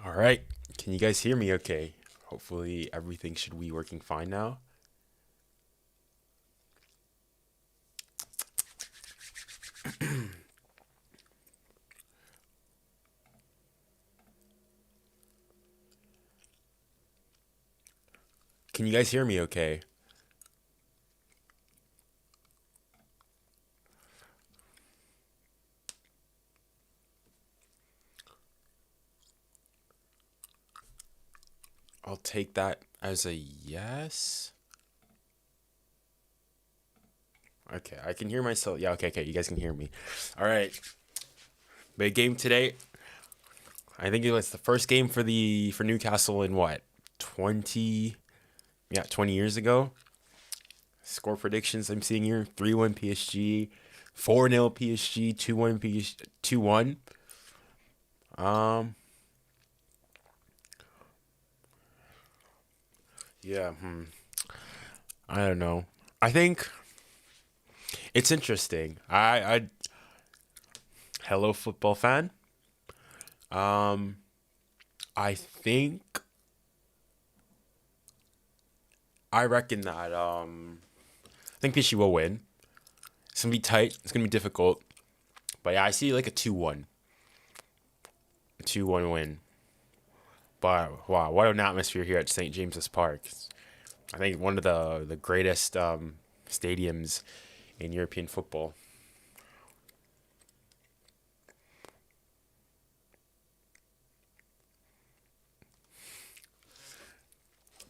All right. Can you guys hear me okay? Hopefully everything should be working fine now. Can you guys hear me okay? I'll take that as a yes. Okay, I can hear myself. Yeah, okay, you guys can hear me. All right. Big game today. I think it was the first game for Newcastle in what? 20 years ago. Score predictions I'm seeing here: 3-1 PSG, 4-0 PSG, 2-1 PSG, 2-1. Yeah, I don't know. I think it's interesting. Hello football fan. I think I reckon that I think PSG will win. It's gonna be tight. It's gonna be difficult. But yeah, I see like a 2-1. A 2-1 win. But wow, what an atmosphere here at St. James's Park. I think one of the greatest stadiums in European football.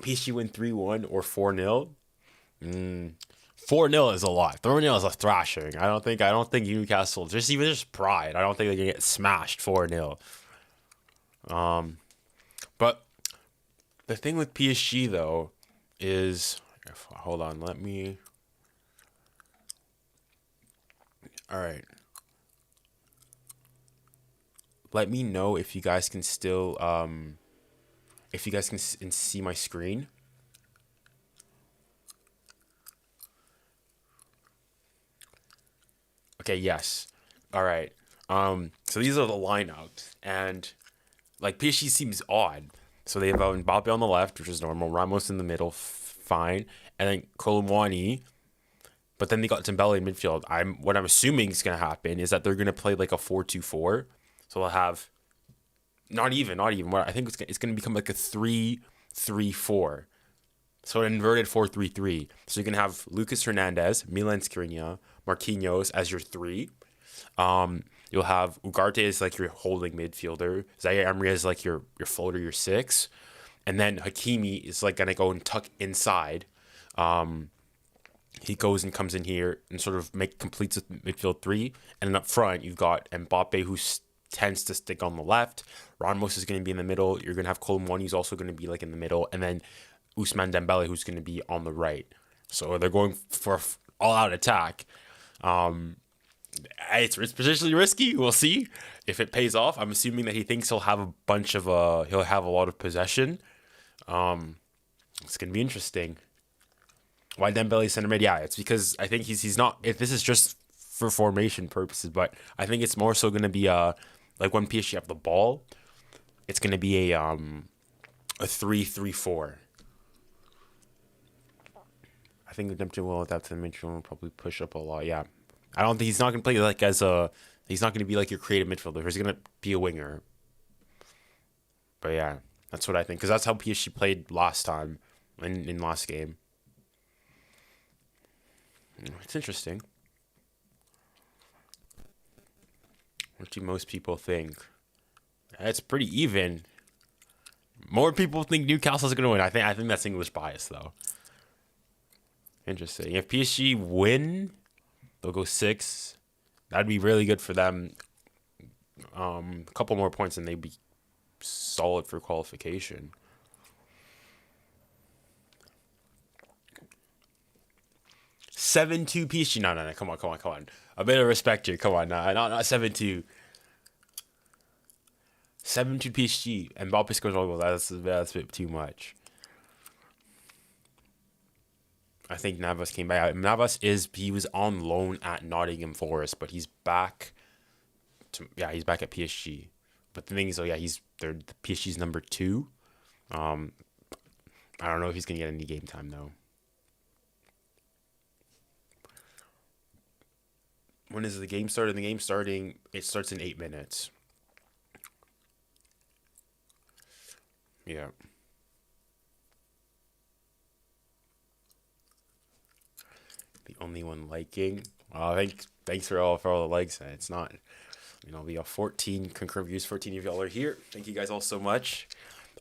PSG win 3-1 or 4-0. 4-0 is a lot. 3-0 is a thrashing. I don't think Newcastle, just pride. I don't think they can get smashed 4-0. But the thing with PSG though is, hold on, all right. Let me know if you guys can still if you guys can see my screen. Okay, yes. All right. So these are the lineouts, and like PSG seems odd. So they have Mbappe on the left, which is normal. Ramos in the middle, fine, and then 𝘚𝗏𝘀𝘴𝘜. But then they got Dembele in midfield. What I'm assuming is gonna happen is that they're gonna play like a 4-2-4. So they'll have not even. What I think it's gonna become like a 3-3-4. So an inverted 4-3-3. So you can have Lucas Hernandez, Milan Skriniar, Marquinhos as your three. You'll have Ugarte as like your holding midfielder. Zaire Emery as like your floater, your six. And then Hakimi is like gonna go and tuck inside. He goes and comes in here and sort of completes with midfield three. And then up front you've got Mbappe, who tends to stick on the left. Ramos is going to be in the middle. You're going to have 𝘚𝗏𝘀𝘴𝘜, who's also going to be like in the middle, and then Ousmane Dembele, who's going to be on the right. So they're going for all-out attack. It's potentially risky. We'll see if it pays off. I'm assuming that he thinks he'll have a lot of possession. It's going to be interesting. Why Dembele center mid? Yeah, it's because I think he's not. If this is just for formation purposes, but I think it's more so going to be like when PSG have the ball, it's going to be a 3-3-4. I think Redemption will adapt to the midfield and probably push up a lot. Yeah, I don't think he's not going to play like he's not going to be like your creative midfielder. He's going to be a winger. But yeah, that's what I think, because that's how PSG played last time in last game. It's interesting. What do most people think? It's pretty even. More people think Newcastle's going to win. I think that's English bias, though. Interesting. If PSG win, they'll go 6. That'd be really good for them. A couple more points and they'd be solid for qualification. (7-2) PSG. No. Come on. A bit of respect here. Come on. No, not 7-2. 7-2 PSG. And Mbappe scores all goals. That's a bit too much. I think Navas came back. He was on loan at Nottingham Forest, but he's back. He's back at PSG. but the thing is, yeah, they're the PSG's number 2. I don't know if he's gonna get any game time though. When is the game starting? The game starting. It starts in 8 minutes. Yeah. The only one liking. Thanks for all the likes. It's not, we have 14 concurrent views. 14 of y'all are here. Thank you guys all so much.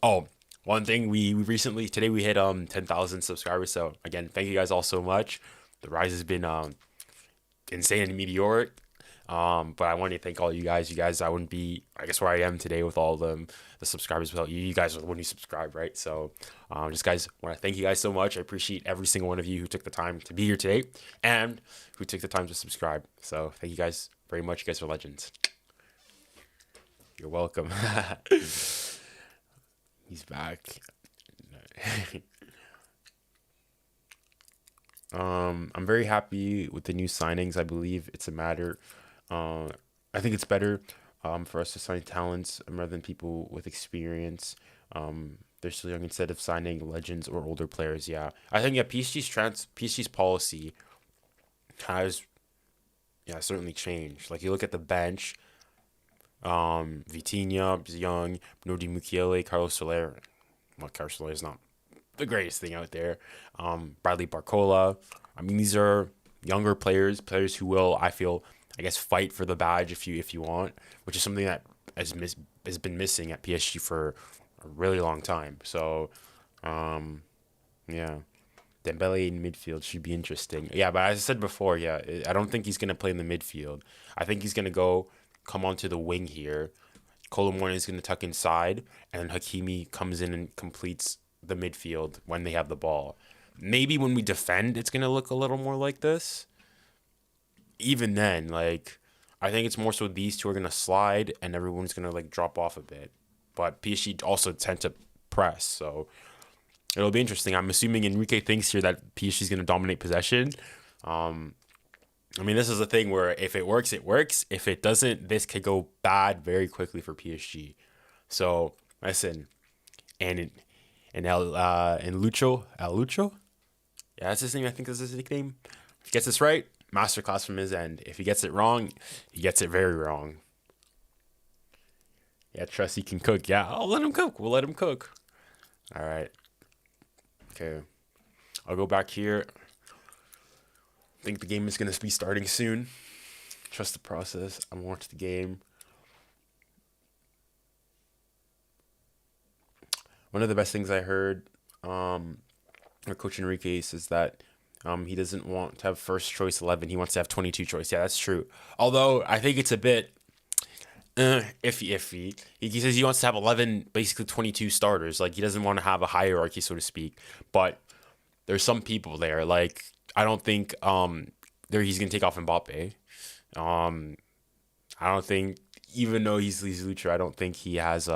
Oh, one thing we recently today we hit 10,000 subscribers. So again, thank you guys all so much. The rise has been insane and meteoric. But I want to thank all you guys. You guys, I wouldn't be, I guess, where I am today with all the subscribers without you. You guys are the one who subscribe, right? So, just guys, want to thank you guys so much. I appreciate every single one of you who took the time to be here today and who took the time to subscribe. So, thank you guys very much. You guys are legends. You're welcome. He's back. I'm very happy with the new signings. I believe it's a matter. I think it's better for us to sign talents rather than people with experience. They're still young instead of signing legends or older players. Yeah, I think PSG's policy has certainly changed. Like you look at the bench, Vitinha is young, 𝘚𝘗𝘕𝘚𝑒𝙁, 𝘚𝑪. Well, 𝘚𝑪 is not the greatest thing out there. Bradley Barcola. I mean, these are younger players who will, I feel, fight for the badge if you want, which is something that has been missing at PSG for a really long time. So, yeah, Dembele in midfield should be interesting. Yeah, but as I said before, yeah, I don't think he's gonna play in the midfield. I think he's gonna come onto the wing here. 𝘚𝘗𝘕 is gonna tuck inside, and Hakimi comes in and completes the midfield when they have the ball. Maybe when we defend, it's gonna look a little more like this. Even then, I think it's more so these two are gonna slide and everyone's gonna drop off a bit. But PSG also tend to press, so it'll be interesting. I'm assuming Enrique thinks here that PSG is gonna dominate possession. I mean, this is a thing where if it works, it works. If it doesn't, this could go bad very quickly for PSG. So listen, and 𝘚𝘗𝘕𝘚𝘗𝘚, yeah, that's his name. I think that's his nickname. If he gets this right, masterclass from his end. If he gets it wrong, he gets it very wrong. Yeah, trust he can cook. Yeah, I'll let him cook. We'll let him cook. All right. Okay. I'll go back here. I think the game is going to be starting soon. Trust the process. I'm going to watch the game. One of the best things I heard Coach Enrique says that he doesn't want to have first choice 11. He wants to have 22 choice. Yeah, that's true. Although I think it's a bit iffy. He says he wants to have 11, basically 22 starters. He doesn't want to have a hierarchy, so to speak. But there's some people there. I don't think he's gonna take off Mbappe. I don't think, even though he's 𝘚𝘗𝘕𝘚𝘗𝘓, I don't think he has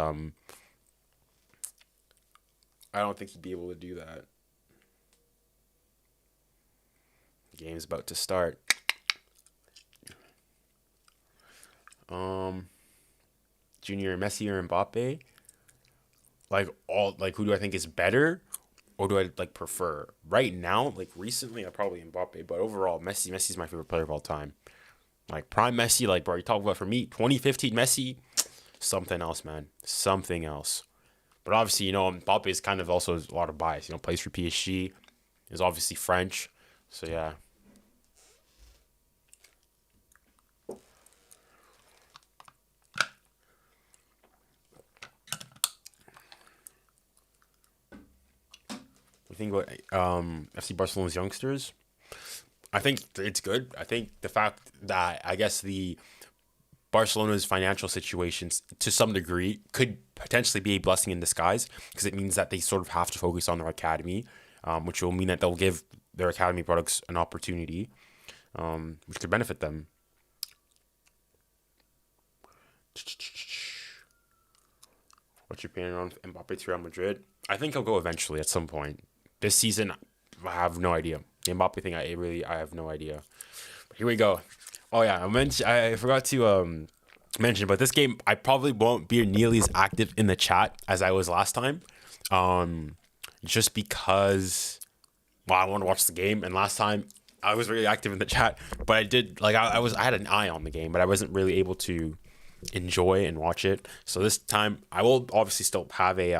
I don't think he'd be able to do that. The game's about to start. Junior, Messi or Mbappe? Who do I think is better? Or do I prefer? Right now, recently, I probably Mbappe, but overall, Messi's my favorite player of all time. Prime Messi, bro, you talk about, for me, 2015 Messi, something else, man. Something else. But obviously, Mbappe is kind of also a lot of bias. Plays for PSG, is obviously French. So, yeah. Think about FC Barcelona's youngsters. I think it's good. I think the fact that the Barcelona's financial situations to some degree could potentially be a blessing in disguise, because it means that they sort of have to focus on their academy, which will mean that they'll give their academy products an opportunity, which could benefit them. What's your opinion on Mbappe to Real Madrid? I think he'll go eventually at some point. This season, I have no idea. The Mbappe thing, I have no idea. But here we go. Oh yeah, I forgot to mention, but this game I probably won't be nearly as active in the chat as I was last time. Just because, well, I want to watch the game, and last time I was really active in the chat, but I did like I had an eye on the game, but I wasn't really able to enjoy and watch it. So this time I will obviously still have a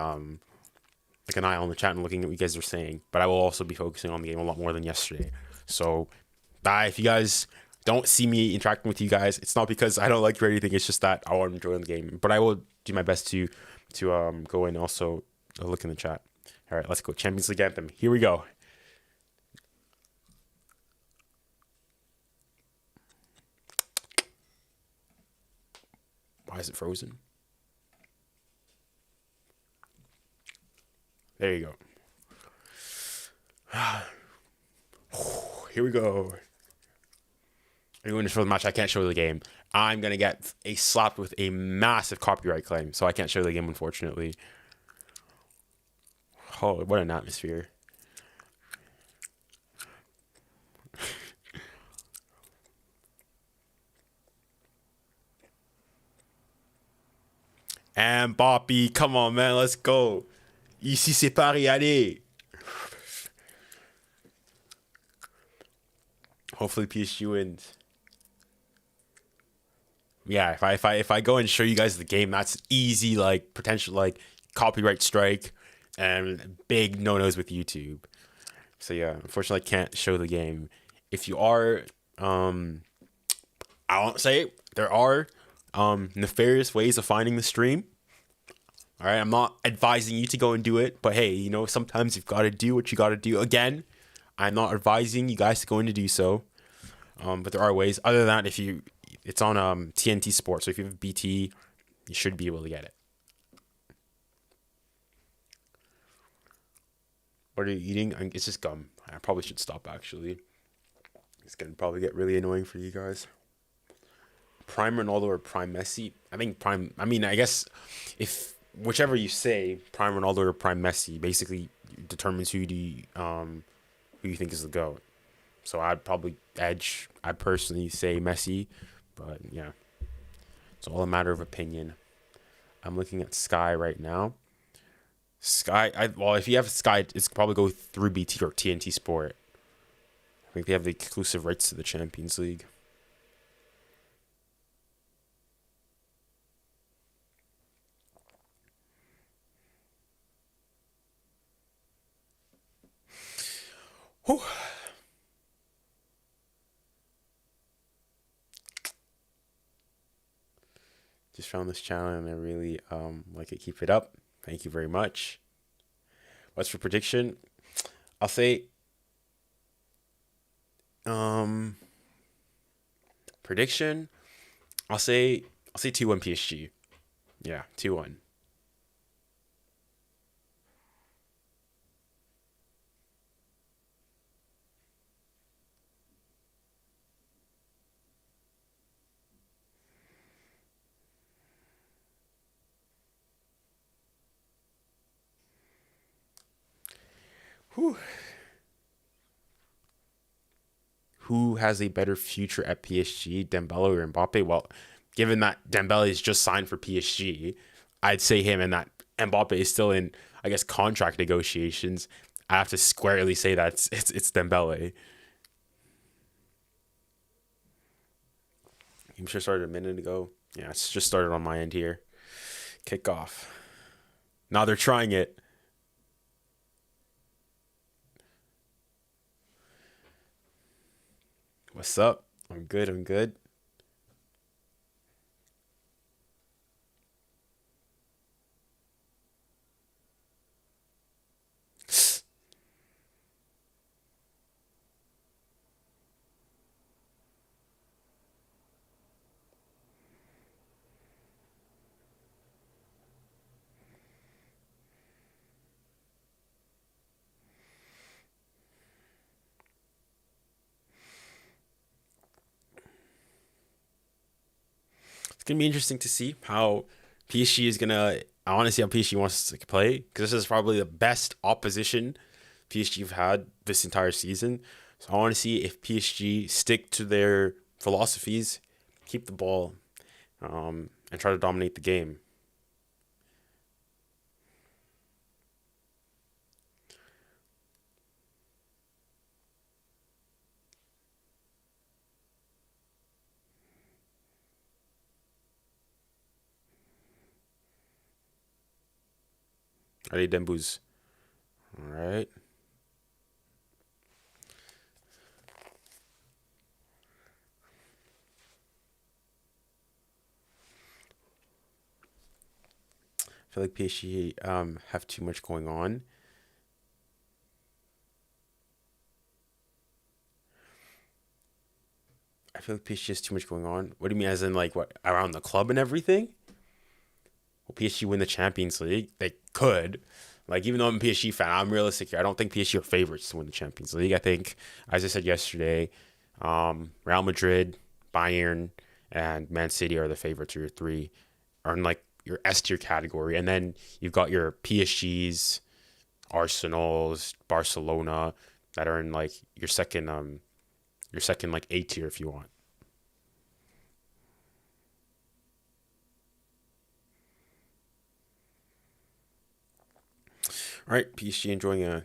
like an eye on the chat and looking at what you guys are saying, but I will also be focusing on the game a lot more than yesterday. So if you guys don't see me interacting with you guys, it's not because I don't like you or anything. It's just that I want to enjoy the game. But I will do my best to go in and also look in the chat. All right, let's go. Champions League anthem. Here we go. Why is it frozen? There you go. Here we go. Anyone to show the match, I can't show the game. I'm going to get slapped with a massive copyright claim, so I can't show the game, unfortunately. Oh, what an atmosphere. And Mbappé, come on, man, let's go. Ici, c'est Paris, allez. Hopefully PSG wins. Yeah, if I go and show you guys the game, that's easy, like potential like copyright strike and big no-nos with YouTube. So yeah, unfortunately I can't show the game. If you are I won't say it, there are nefarious ways of finding the stream. All right, I'm not advising you to go and do it, but hey, you know, sometimes you've got to do what you got to do. Again, I'm not advising you guys to go in to do so. But there are ways. Other than that, it's on TNT Sports, so if you have BT, you should be able to get it. What are you eating? It's just gum. I probably should stop, actually. It's going to probably get really annoying for you guys. Prime Ronaldo or Prime Messi? I think Prime... I mean, I guess if... Whichever you say, Prime Ronaldo or Prime Messi, basically determines who you think is the GOAT. So I'd personally say Messi, but yeah, it's all a matter of opinion. I'm looking at Sky right now. Well, if you have Sky, it's probably go through BT or TNT Sport. I think they have the exclusive rights to the Champions League. Whew. Just found this channel and I really like it. Keep it up. Thank you very much. What's for prediction? I'll say prediction. I'll say 2-1 PSG. Yeah, 2-1. Who has a better future at PSG, Dembele or Mbappe? Well, given that Dembele is just signed for PSG, I'd say him, and that Mbappe is still in, I guess, contract negotiations. I have to squarely say that it's Dembele. Game sure started a minute ago. Yeah, it's just started on my end here. Kick off. Now they're trying it. What's up? I'm good. It's gonna be interesting to see how PSG is gonna. I want to see how PSG wants to play, because this is probably the best opposition PSG have had this entire season. So I want to see if PSG stick to their philosophies, keep the ball, and try to dominate the game. 𝘚𝘗𝘕𝘠𝘚𝑒𝑚𝑏𝑢𝑠. All right. I feel like PSG have too much going on. I feel like PSG has too much going on. What do you mean, as in like what, around the club and everything? Will PSG win the Champions League? They could. Like, even though I'm a PSG fan, I'm realistic here. I don't think PSG are favorites to win the Champions League. I think, as I said yesterday, Real Madrid, Bayern, and Man City are the favorites. Or your three are in like your S tier category, and then you've got your PSGs, Arsenals, Barcelona that are in like your second like A tier if you want. All right, PSG enjoying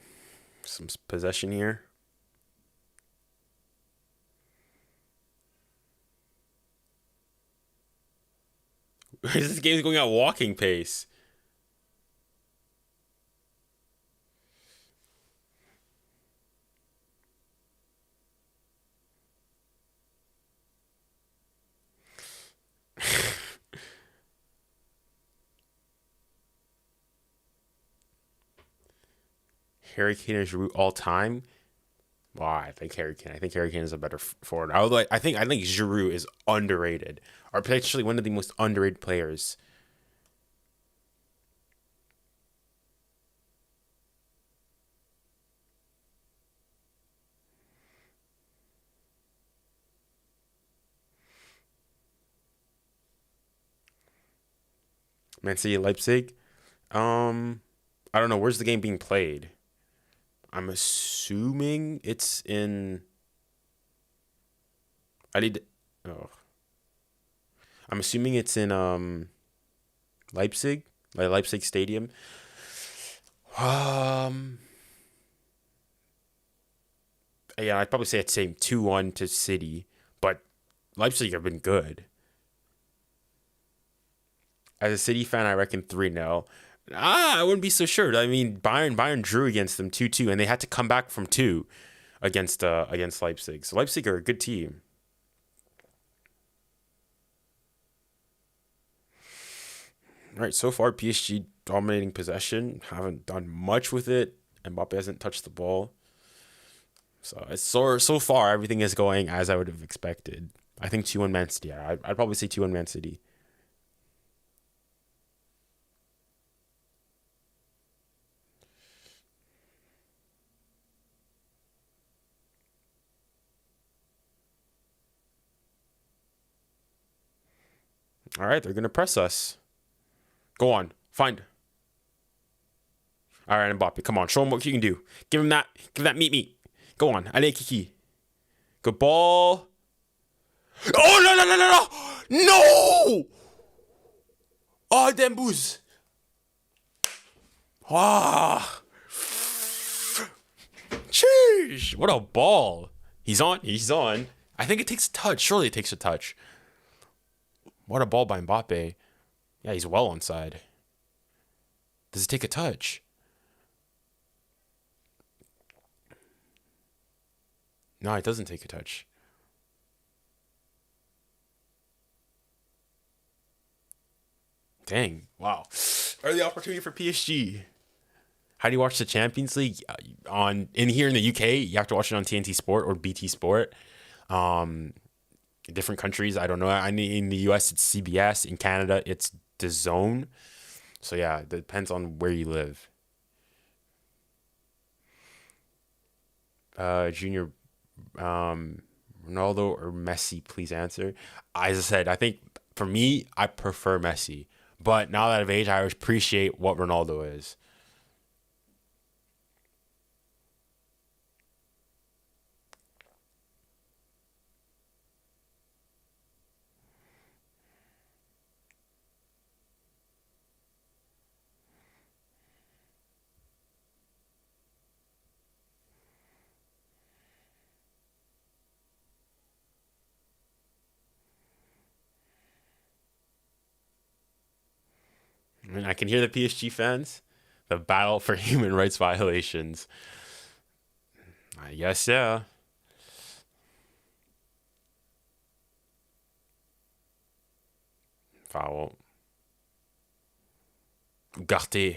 some possession here. This game's going at walking pace. Harry Kane is Giroud all time. Well, I think Harry Kane. I think Harry Kane is a better forward. Although I think Giroud is underrated, or potentially one of the most underrated players. Man City, Leipzig. I don't know. Where's the game being played? I'm assuming it's in. I need. Oh, I'm assuming it's in Leipzig, like Leipzig Stadium. Um, yeah, I'd probably say it's saying 2-1 to City, but Leipzig have been good. As a City fan, I reckon 3-0. I wouldn't be so sure. I mean, Bayern drew against them 2-2, and they had to come back from 2 against Leipzig. So Leipzig are a good team. All right, so far PSG dominating possession. Haven't done much with it. Mbappe hasn't touched the ball. So it's so far everything is going as I would have expected. I think 2-1 Man City. Yeah, I'd probably say 2-1 Man City. All right, they're gonna press us. Go on, find. All right, Mbappe, come on, show him what you can do. Give that meat. Go on, allez Kiki. Good ball. Oh no! Oh, Dembuz. Ah. Sheesh. What a ball. He's on. I think it takes a touch. Surely it takes a touch. What a ball by Mbappe. Yeah, he's well onside. Does it take a touch? No, it doesn't take a touch. Dang. Wow. Early opportunity for PSG. How do you watch the Champions League? Here in the UK, you have to watch it on TNT Sport or BT Sport. Different countries, I don't know. In the US, it's CBS. In Canada, it's DAZN. So yeah, it depends on where you live. Junior, Ronaldo or Messi, please answer. As I said, I think for me, I prefer Messi. But now that I've aged, I appreciate what Ronaldo is. I mean, I can hear the PSG fans. The battle for human rights violations. I guess, yeah. Foul. 𝘚𝘗𝘅𝘓.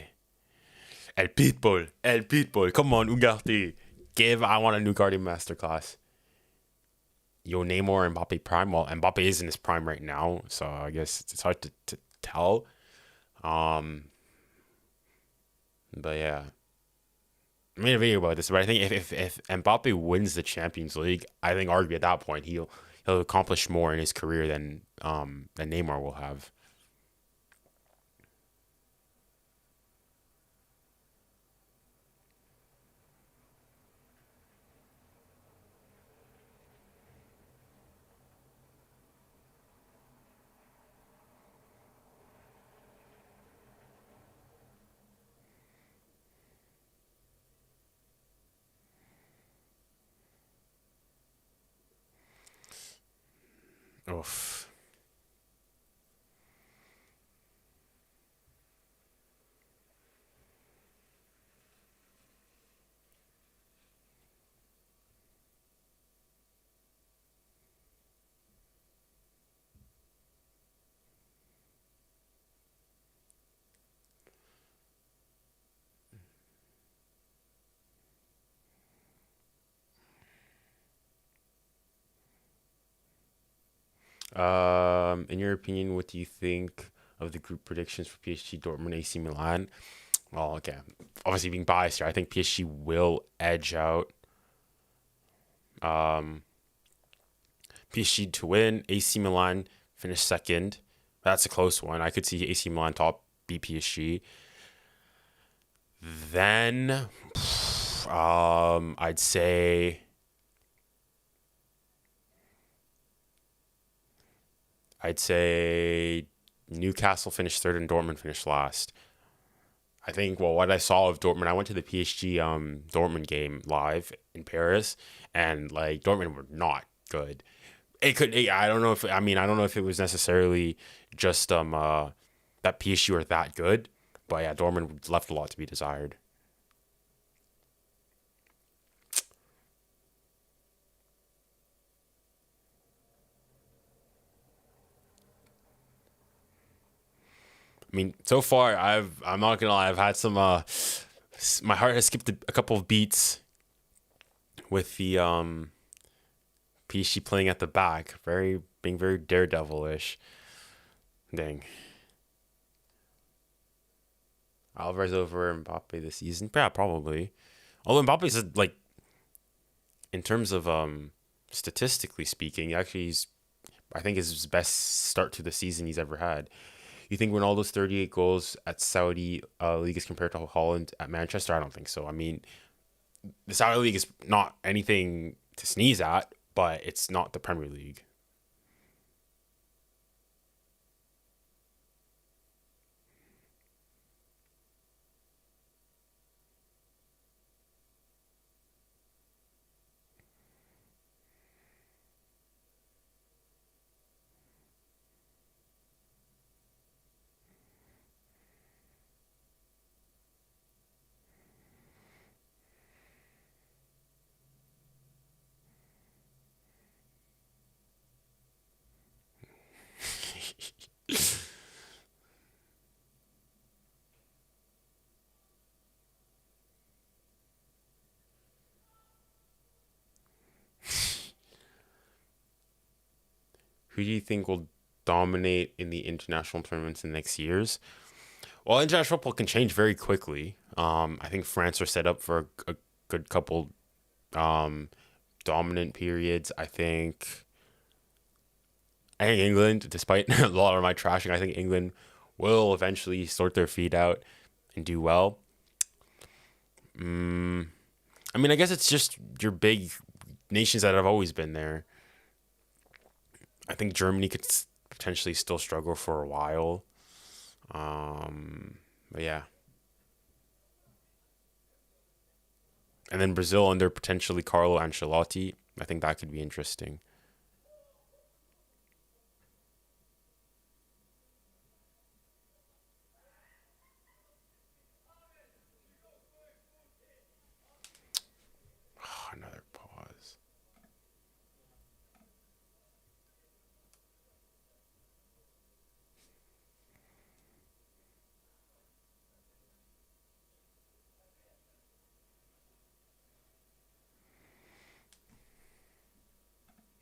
𝘚𝘗𝘩𝘓. Come on, 𝘚𝘗𝘅𝘓. I want a new Guardian Masterclass. Yo, Neymar and Mbappe prime. Well, Mbappe is in his prime right now, so I guess it's hard to tell. But yeah. I made a video about this, but I think if Mbappe wins the Champions League, I think arguably at that point he'll accomplish more in his career than Neymar will have. Oof. In your opinion, what do you think of the group predictions for PSG, Dortmund, AC Milan? Well, okay, obviously being biased here, I think PSG will edge out PSG to win. AC Milan finish second. That's a close one. I could see AC Milan top beat PSG. Then, I'd say Newcastle finished third and Dortmund finished last. I think, well, what I saw of Dortmund, I went to the PSG Dortmund game live in Paris, and like Dortmund were not good. I don't know if it was necessarily just that PSG were that good, but yeah, Dortmund left a lot to be desired. I mean, so far I'm not gonna lie, I've had some my heart has skipped a couple of beats with the PSG playing at the back, being very daredevilish. Dang. Alvarez over Mbappe this season? Yeah, probably. Although Mbappe's like, in terms of statistically speaking, actually I think his best start to the season he's ever had. You think Ronaldo's 38 goals at Saudi League is compared to Holland at Manchester? I don't think so. I mean, the Saudi League is not anything to sneeze at, but it's not the Premier League. Who do you think will dominate in the international tournaments in the next years? Well, international football can change very quickly. I think France are set up for a good couple dominant periods. I think England, despite a lot of my trashing, I think England will eventually sort their feet out and do well. I mean, I guess it's just your big nations that have always been there. I think Germany could potentially still struggle for a while. But yeah. And then Brazil under potentially Carlo Ancelotti. I think that could be interesting.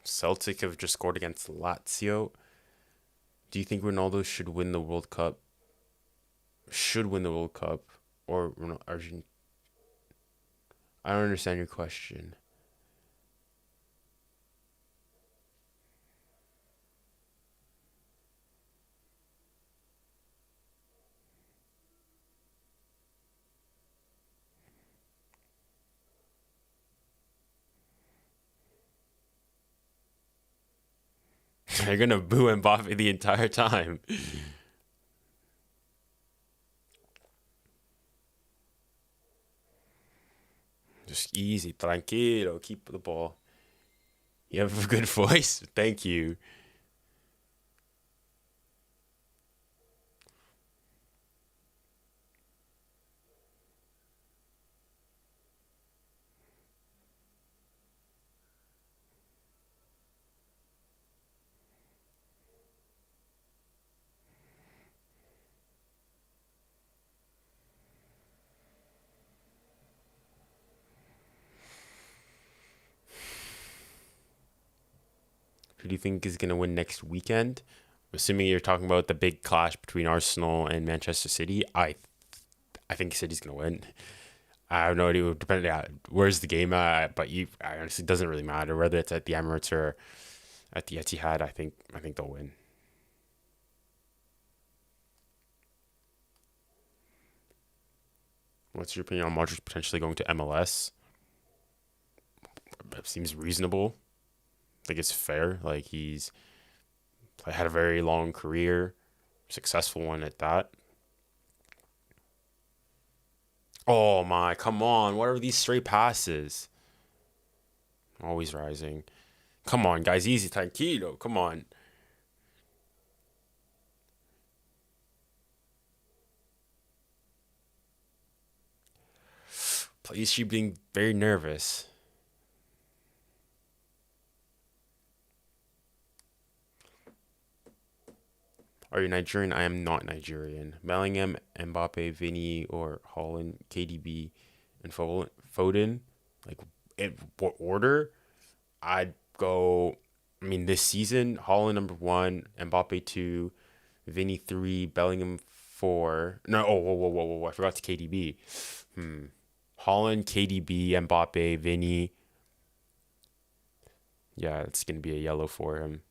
Celtic have just scored against Lazio. Do you think Ronaldo should win the World Cup? Should win the World Cup? Or Argentina? I don't understand your question. They're gonna boo Mbappe the entire time. Just easy, tranquilo, keep the ball. You have a good voice. Thank you. Who do you think is gonna win next weekend? Assuming you're talking about the big clash between Arsenal and Manchester City, I think City's gonna win. I have no idea. Depending on where's the game at, but honestly, it doesn't really matter whether it's at the Emirates or at the Etihad. I think they'll win. What's your opinion on Modric potentially going to MLS? It seems reasonable. I think it's fair. Like he's had a very long career, successful one at that. Oh my, come on! What are these straight passes? Always rising. Come on, guys, easy, tranquilo. Come on. Please, she being very nervous. Are you Nigerian? I am not Nigerian. Bellingham, Mbappe, Vinny, or Holland, KDB, and Foden. Like, in what order? I'd go. I mean, this season, Holland number one, Mbappe two, Vinny three, Bellingham four. No, oh, whoa, whoa, whoa, whoa! I forgot to KDB. Holland, KDB, Mbappe, Vinny. Yeah, it's gonna be a yellow for him.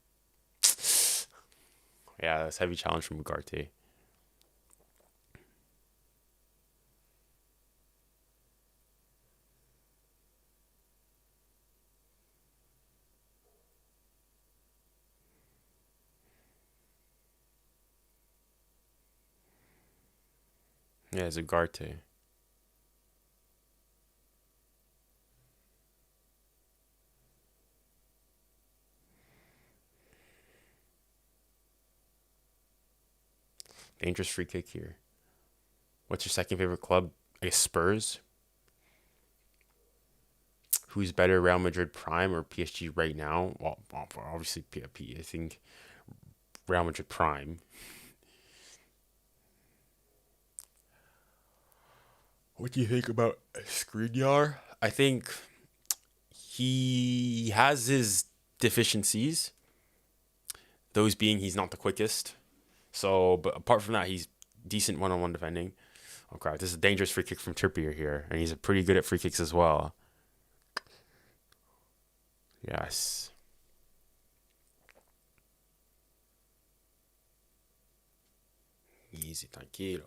Yeah, that's a heavy challenge from 𝘚𝗘𝗓𝘗. Yeah, it's 𝘚𝗓𝗓𝗏. Dangerous free kick here. What's your second favorite club? I guess Spurs. Who's better, Real Madrid prime or PSG right now? Well, obviously I think Real Madrid prime. What do you think about Skriniar? I think he has his deficiencies. Those being he's not the quickest. So, but apart from that, he's decent one-on-one defending. Oh crap, this is a dangerous free kick from Trippier here, and he's pretty good at free kicks as well. Yes. Easy, tranquilo.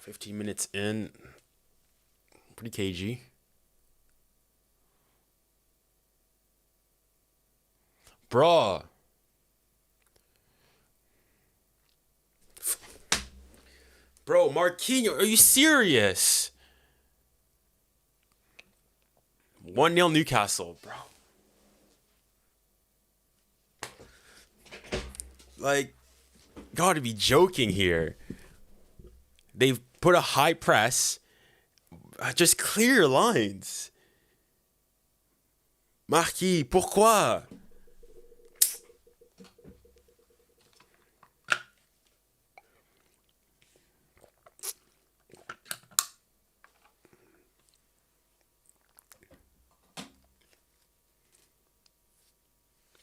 $15 in. Pretty cagey. Bruh. Bro, Marquinhos, are you serious? 1-0 Newcastle, bro. Like, gotta be joking here. They've put a high press. Just clear lines. Marquis, pourquoi?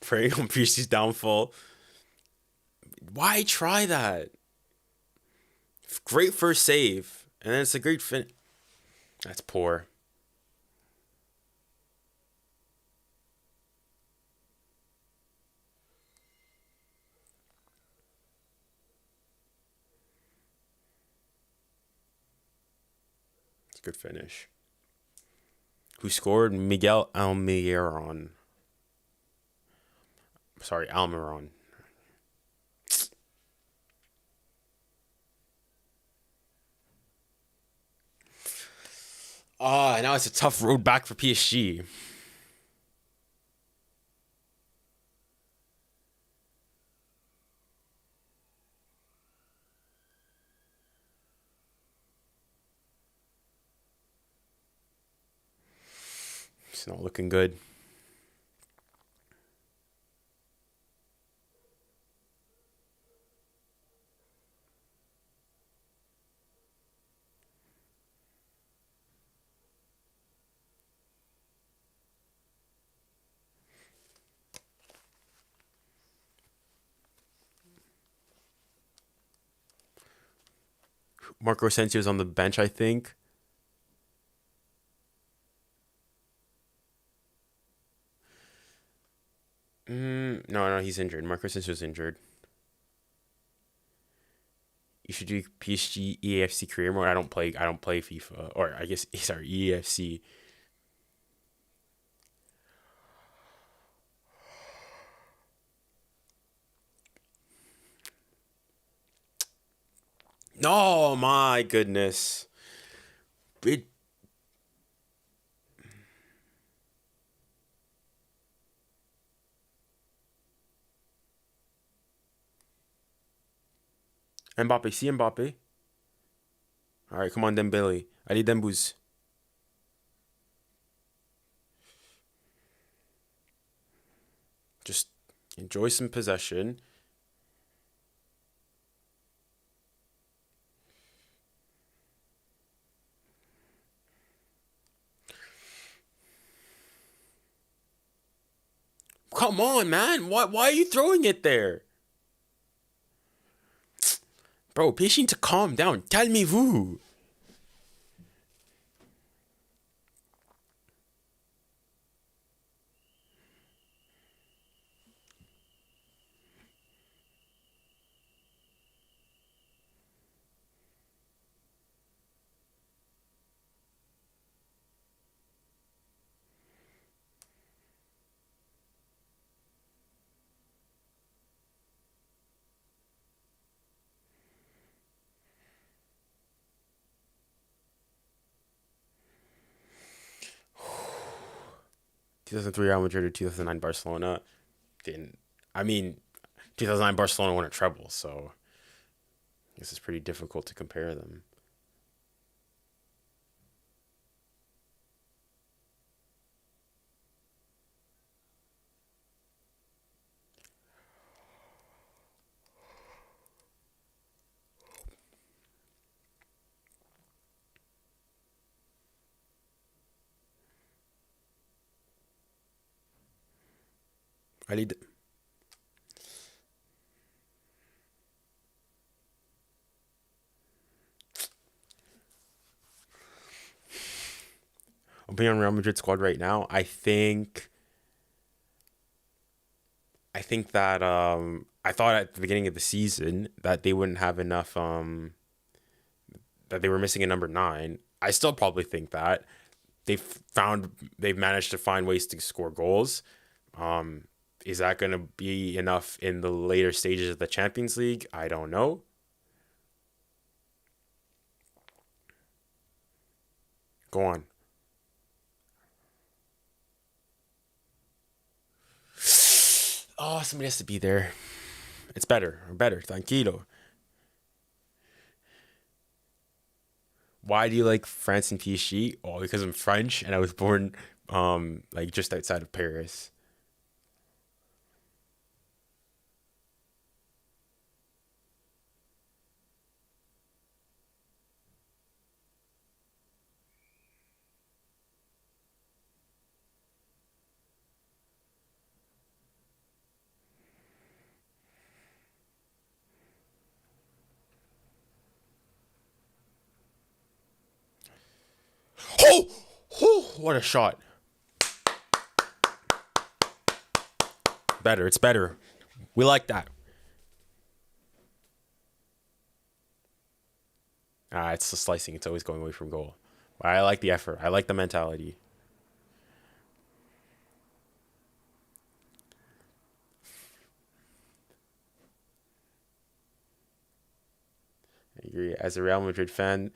preying on PSG's downfall. Why try that? Great first save, and then it's a great fin. That's poor. It's a good finish. Who scored? Miguel Almiron. Sorry, Almiron. Now it's a tough road back for PSG. It's not looking good. Marco Asensio's on the bench, I think. No, he's injured. Marco Asensio's injured. You should do PSG EAFC career mode. I don't play FIFA, or I guess sorry, EAFC. Oh my goodness. It Mbappe, see Mbappe. All right, come on, Dembele. I need Dembuz. Just enjoy some possession. Come on, man. Why are you throwing it there? Bro, patient to calm down. Calmez-vous. (2003 Real Madrid or 2009 Barcelona? I mean, 2009 Barcelona won a treble, so I guess it's pretty difficult to compare them. I need. I'm being on Real Madrid squad right now. I think that I thought at the beginning of the season that they wouldn't have enough that they were missing a number 9. I still probably think that they've managed to find ways to score goals. Is that going to be enough in the later stages of the Champions League? I don't know. Go on. Oh, somebody has to be there. It's better. Tranquilo. Why do you like France and PSG? Oh, because I'm French and I was born like just outside of Paris. Oh, oh, what a shot! Better, it's better. We like that. It's the slicing. It's always going away from goal. But I like the effort. I like the mentality. I agree. As a Real Madrid fan,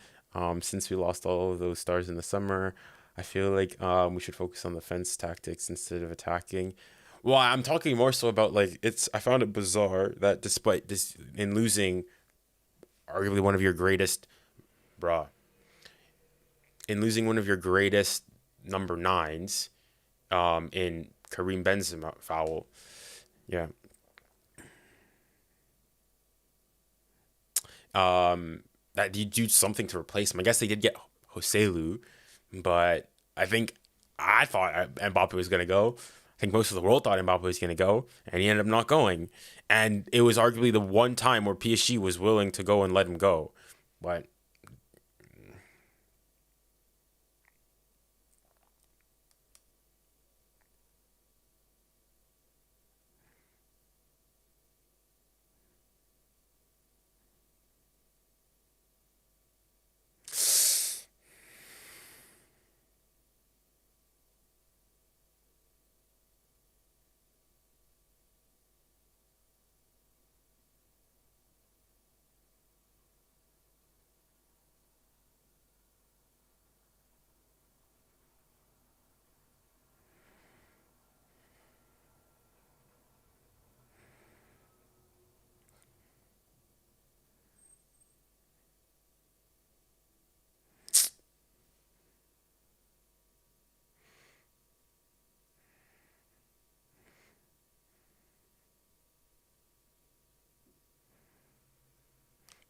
since we lost all of those stars in the summer, I feel like we should focus on defense tactics instead of attacking. Well, I'm talking more so about like I found it bizarre that despite this in losing arguably one of your greatest, bruh, in losing one of your greatest number nines, in Karim Benzema foul, yeah, that you do something to replace him. I guess they did get Joselu, but I thought Mbappe was gonna go. I think most of the world thought Mbappe was gonna go, and he ended up not going. And it was arguably the one time where PSG was willing to go and let him go, but.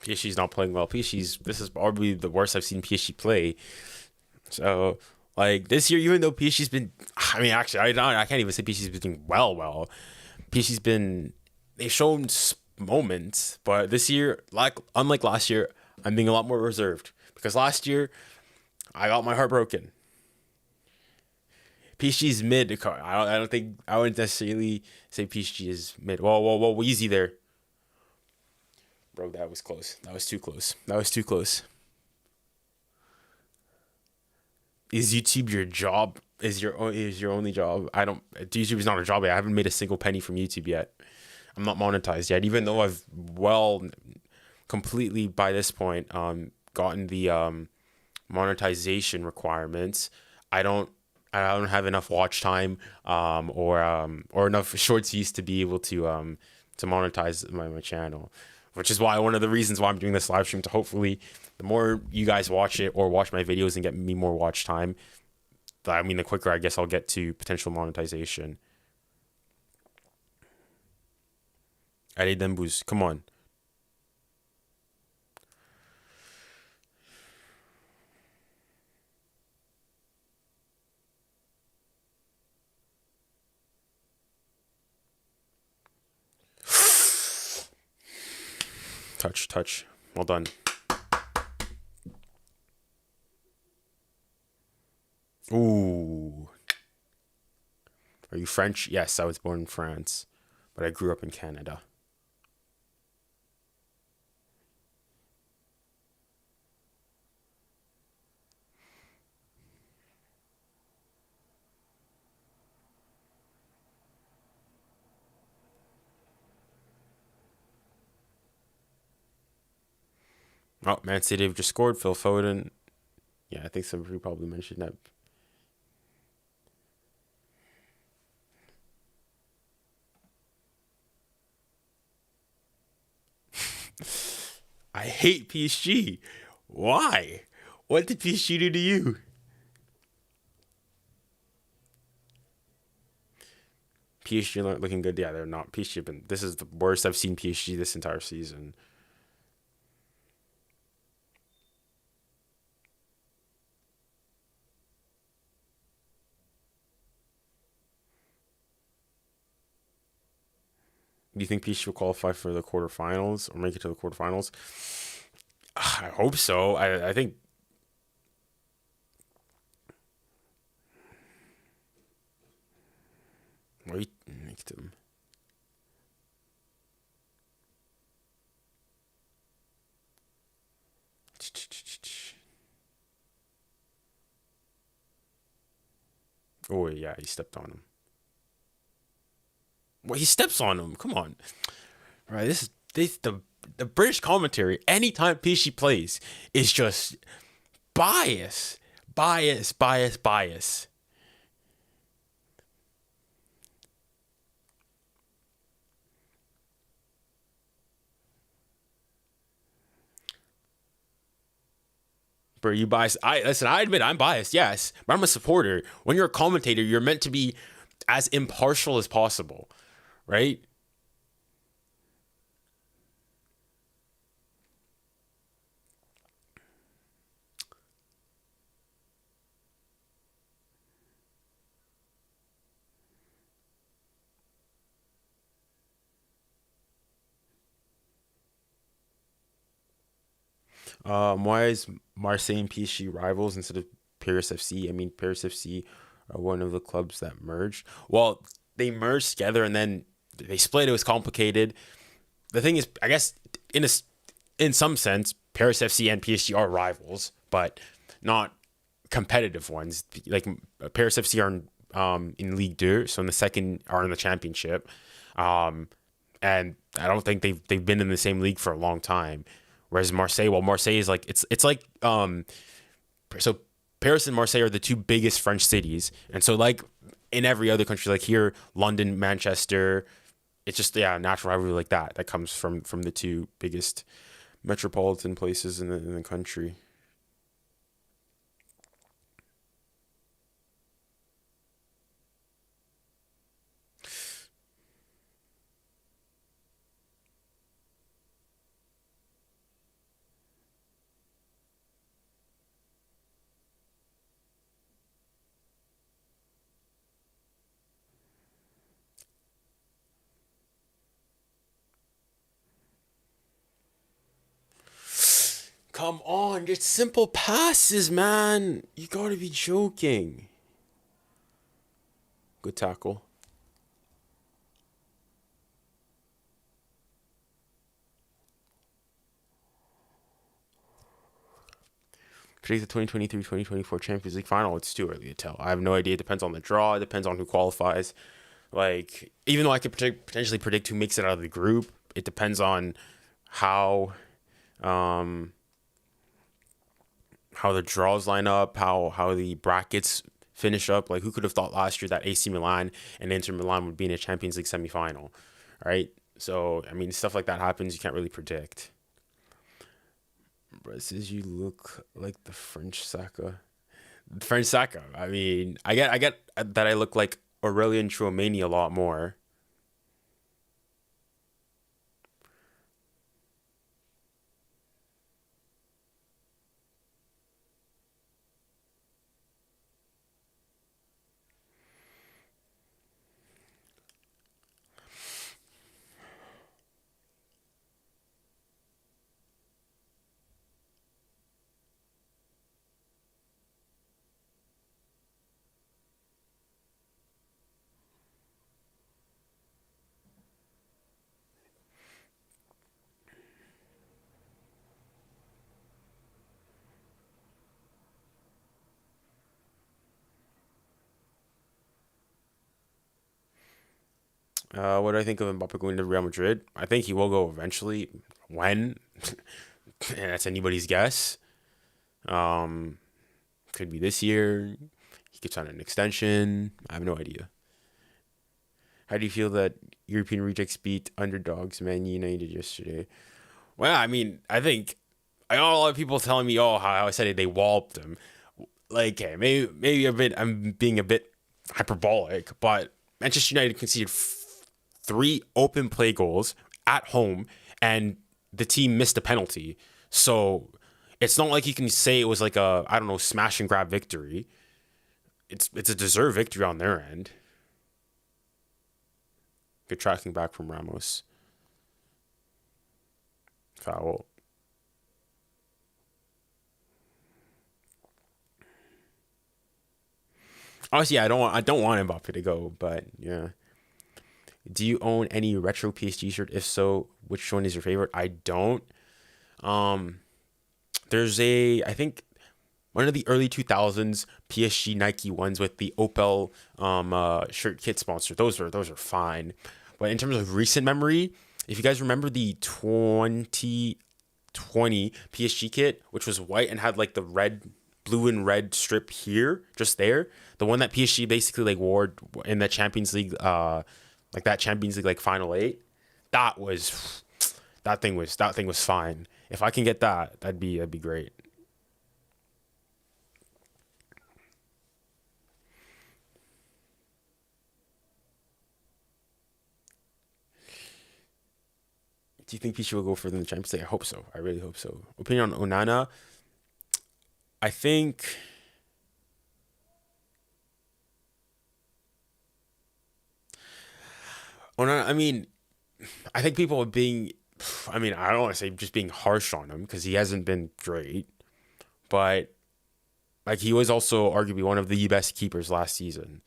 PSG's not playing well. This is probably the worst I've seen PSG play. So like this year, even though PSG's been, I mean, actually, I can't even say PSG's been doing well. PSG's been, they've shown moments, but this year, like unlike last year, I'm being a lot more reserved because last year I got my heart broken. PSG's mid. I don't think I wouldn't necessarily say PSG is mid. Whoa, easy there. Bro, that was close. That was too close. That was too close. Is YouTube your job? Is your only job? YouTube is not a job. I haven't made a single penny from YouTube yet. I'm not monetized yet, even though I've completely by this point gotten the monetization requirements. I don't have enough watch time or enough shorts views to be able to monetize my channel. Which is why one of the reasons why I'm doing this live stream, to hopefully the more you guys watch it or watch my videos and get me more watch time, the quicker I guess I'll get to potential monetization. 𝘚𝘗𝗛𝘚, come on. Touch. Well done. Ooh. Are you French? Yes, I was born in France, but I grew up in Canada. Oh, Man City have just scored. Phil Foden. Yeah, I think somebody probably mentioned that. I hate PSG. Why? What did PSG do to you? PSG aren't looking good. Yeah, they're not. PSG this is the worst I've seen PSG this entire season. Do you think PSG will qualify for the quarterfinals or make it to the quarterfinals? I hope so. I think liked him. Oh yeah, he stepped on him. Well, he steps on him. Come on, right? The British commentary anytime PSG plays is just bias, bias, bias, bias. Bro, you biased. I admit I'm biased, yes, but I'm a supporter. When you're a commentator, you're meant to be as impartial as possible, right? Why is Marseille and PSG rivals instead of Paris FC? I mean, Paris FC are one of the clubs that merged. Well, they merged together and then they split. It was complicated. The thing is, I guess in some sense, Paris FC and PSG are rivals, but not competitive ones. Like Paris FC are in Ligue 2, so in the second are in the championship, and I don't think they've been in the same league for a long time. Whereas Marseille, well, Marseille is like it's like so Paris and Marseille are the two biggest French cities, and so like in every other country, like here, London, Manchester, it's just natural rivalry like that comes from the two biggest metropolitan places in the country. Come on, just simple passes, man. You gotta be joking. Good tackle. Predict the 2023-2024 Champions League final. It's too early to tell. I have no idea. It depends on the draw. It depends on who qualifies. Like, even though I could potentially predict who makes it out of the group, it depends on how the draws line up, how the brackets finish up. Like, who could have thought last year that AC Milan and Inter Milan would be in a Champions League semifinal, right? So, I mean, stuff like that happens. You can't really predict. Bro, says you look like the French Saka. French Saka. I mean, I get that I look like 𝘚𝘗𝘓𝘕 a lot more. What do I think of Mbappe going to Real Madrid? I think he will go eventually. When? And that's anybody's guess. Um, could be this year. He could sign an extension. I have no idea. How do you feel that European rejects beat underdogs Man United yesterday? Well, I mean, I think I got a lot of people telling me, oh, how I said it, they walloped them. Like, okay, maybe a bit. I'm being a bit hyperbolic, but Manchester United conceded three open play goals at home, and the team missed a penalty. So it's not like you can say it was like a, I don't know, smash and grab victory. It's a deserved victory on their end. Good tracking back from Ramos. Foul. Obviously, I don't want Mbappe to go, but yeah. Do you own any retro PSG shirt? If so, which one is your favorite? I don't. There's I think one of the early 2000s PSG Nike ones with the Opel shirt kit sponsor. Those are fine. But in terms of recent memory, if you guys remember the 2020 PSG kit, which was white and had like the blue and red strip here, just there, the one that PSG basically like wore in the Champions League, like that Champions League like final 8, that thing was fine. If I can get that, that'd be great. Do you think PSG will go further in the Champions League? I hope so. I really hope so. Opinion on Onana? I think Onana. I think people are being. I don't want to say just being harsh on him because he hasn't been great, but like he was also arguably one of the best keepers last season.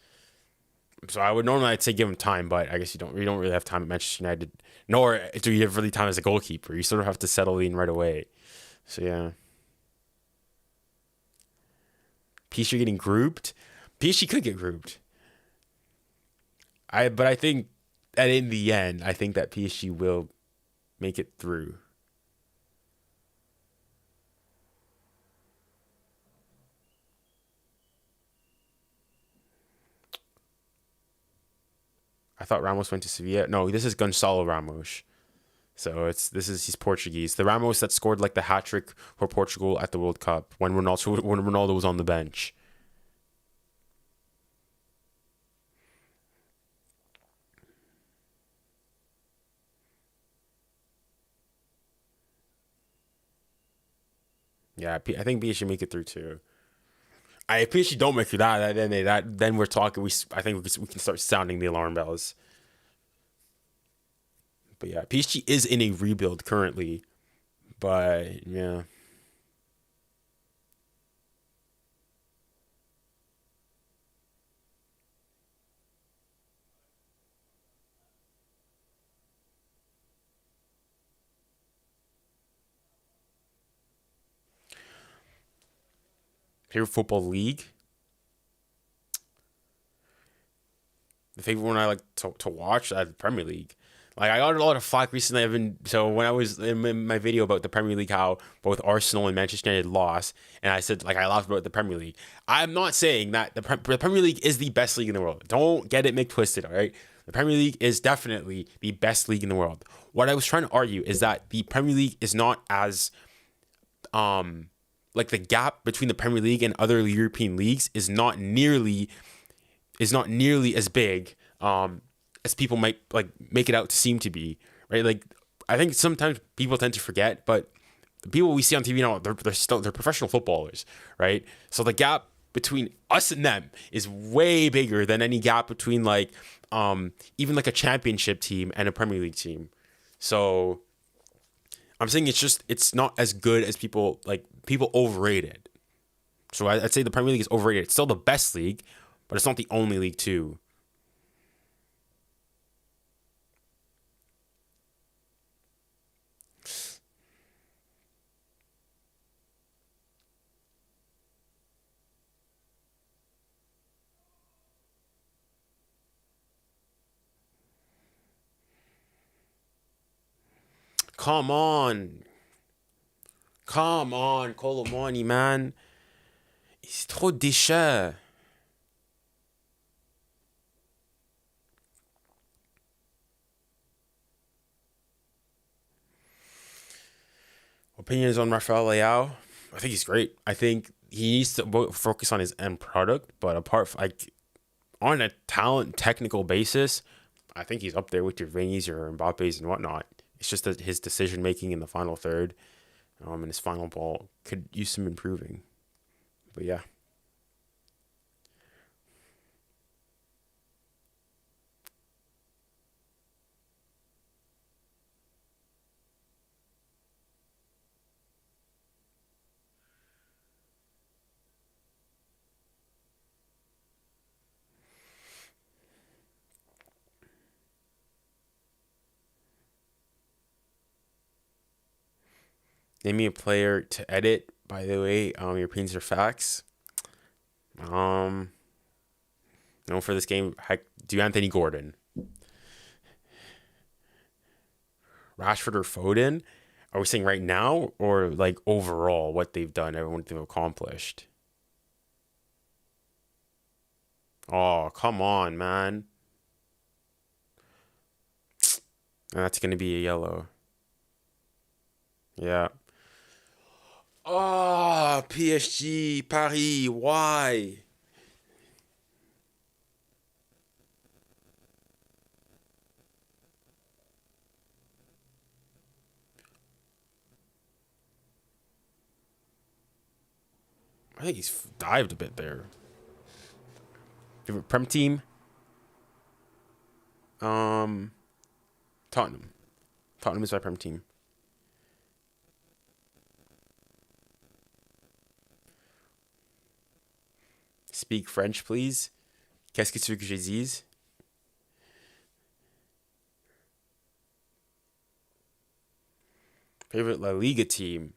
So I'd say give him time, but I guess you don't really have time at Manchester United, nor do you have really time as a goalkeeper. You sort of have to settle in right away. So yeah, PSG getting grouped. PSG could get grouped. But I think that in the end, I think that PSG will make it through. I thought Ramos went to Sevilla. No, this is Gonçalo Ramos. So he's Portuguese. The Ramos that scored like the hat trick for Portugal at the World Cup when Ronaldo was on the bench. Yeah, I think PSG should make it through too. If PSG don't make it then we're talking. I think we can start sounding the alarm bells. But yeah, PSG is in a rebuild currently. But yeah. Favorite football league? The favorite one I like to watch, the Premier League. Like I got a lot of flack recently. So when I was in my video about the Premier League, how both Arsenal and Manchester United lost, and I said like I laughed about the Premier League. I'm not saying that the Premier League is the best league in the world. Don't get it twisted, all right? The Premier League is definitely the best league in the world. What I was trying to argue is that the Premier League is not as like the gap between the Premier League and other European leagues is not nearly as big as people might like make it out to seem to be, right? Like I think sometimes people tend to forget, but the people we see on TV now, they're professional footballers, right? So the gap between us and them is way bigger than any gap between like even like a championship team and a Premier League team. So I'm saying it's not as good as people overrate it. So I'd say the Premier League is overrated. It's still the best league, but it's not the only league too. Come on. Come on, Colomani, man. C'est trop déchets. Opinions on Rafael Leao? I think he's great. I think he needs to focus on his end product, but apart from like on a talent technical basis, I think he's up there with your Vinny's, your Mbappe's, and whatnot. It's just that his decision making in the final third, and his final ball could use some improving. But yeah. Name me a player to edit. By the way, your opinions are facts. Known for this game, do Anthony Gordon, Rashford or Foden? Are we saying right now or like overall what they've done, everyone they've accomplished? Oh, come on, man. And that's gonna be a yellow. Yeah. Oh, PSG, Paris, why? I think he's dived a bit there. Favorite Prem team? Tottenham. Tottenham is my Prem team. Speak French, please. Qu'est-ce que tu veux que je dise? Favorite La Liga team?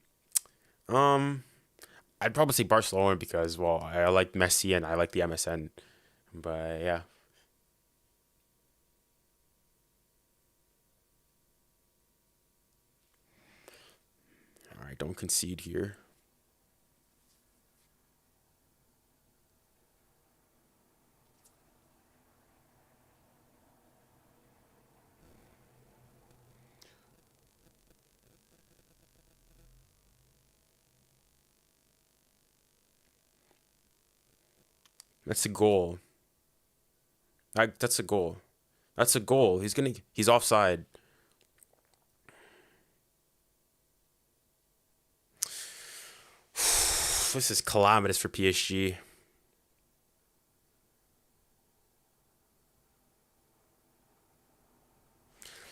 I'd probably say Barcelona because, well, I like Messi and I like the MSN. But yeah. All right, don't concede here. That's a goal. That's a goal. That's a goal. He's offside. This is calamitous for PSG.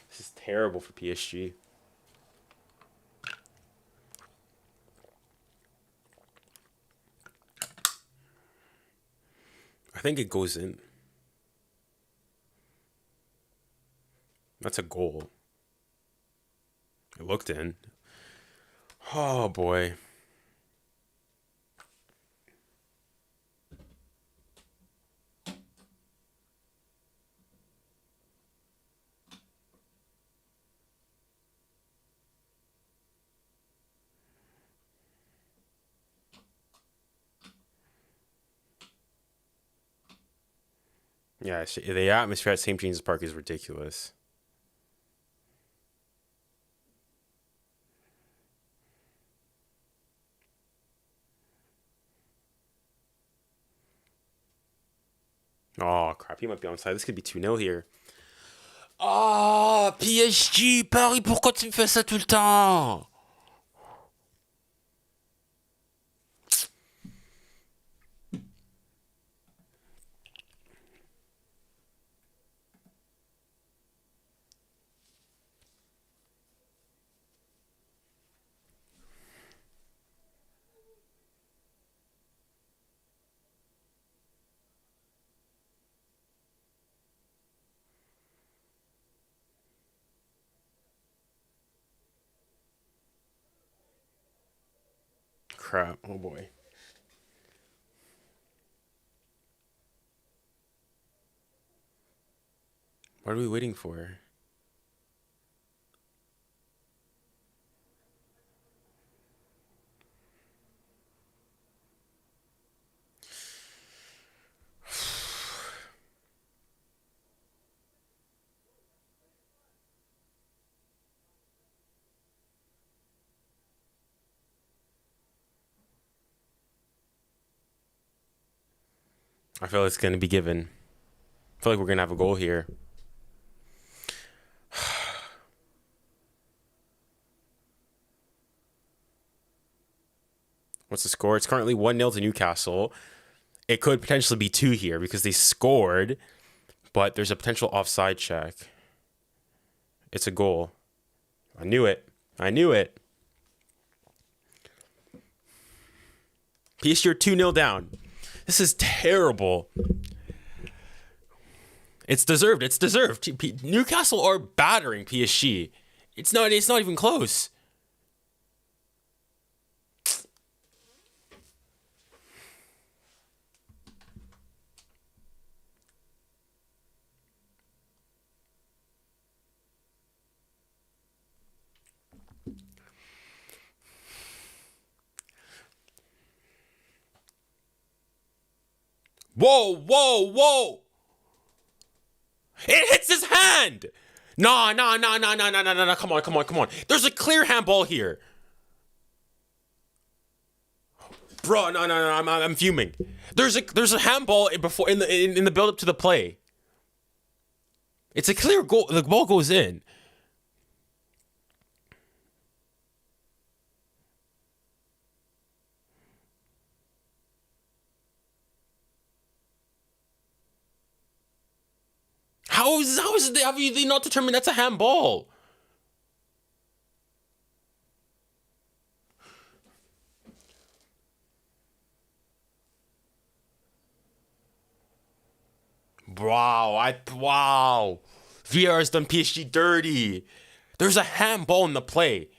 This is terrible for PSG. I think it goes in. That's a goal. It looked in. Oh boy. Yeah, the atmosphere at St. James's Park is ridiculous. Oh, crap. He might be onside. This could be 2-0 here. Oh, PSG, Paris, pourquoi tu me fais ça tout le temps? Crap. Oh, boy. What are we waiting for? I feel it's going to be given. I feel like we're going to have a goal here. What's the score? It's currently 1-0 to Newcastle. It could potentially be 2 here because they scored, but there's a potential offside check. It's a goal. I knew it. I knew it. PSG are 2-0 down. This is terrible. It's deserved. It's deserved. Newcastle are battering PSG. It's not even close. Whoa, whoa, whoa! It hits his hand! Nah, nah, nah, nah, nah, nah, nah, nah, come on, come on, come on. There's a clear handball here. Bro, no, no, no, I'm fuming. There's a handball before in the build up to the play. It's a clear goal. The ball goes in. How is they have they not determined that's a handball? Wow. VR's done PSG dirty. There's a handball in the play.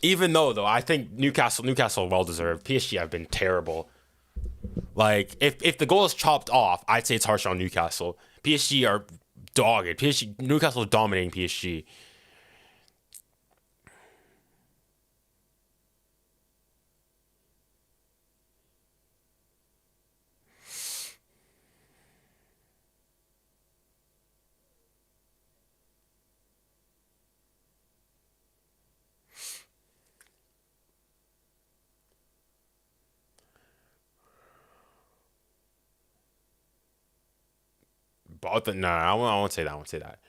Even though I think Newcastle well deserved. PSG have been terrible. Like if the goal is chopped off, I'd say it's harsh on Newcastle. PSG are dogged. Newcastle is dominating PSG. But no, I won't say that. I won't say that.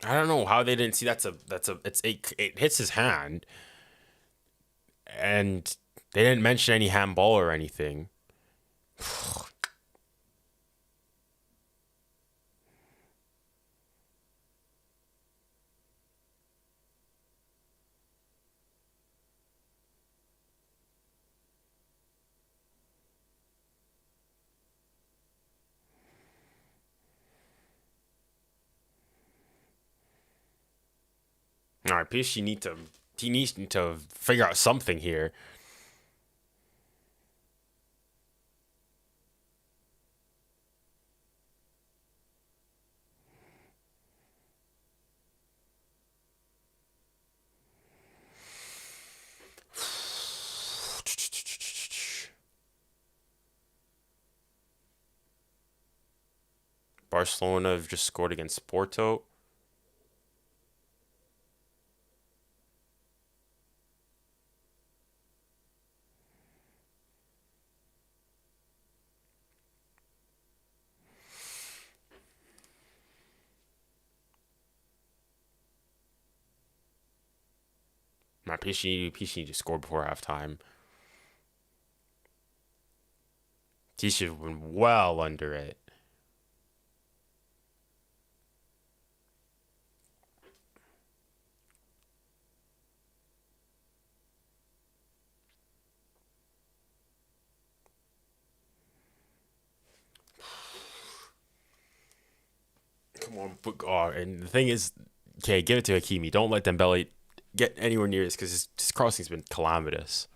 I don't know how they didn't see it hits his hand, and they didn't mention any handball or anything. All right, PSG needs to figure out something here. Barcelona have just scored against Porto. My PSG just scored before halftime. He should have been well under it. Come on, and the thing is, okay, give it to Hakimi. Don't let Dembele get anywhere near this because his crossing's been calamitous.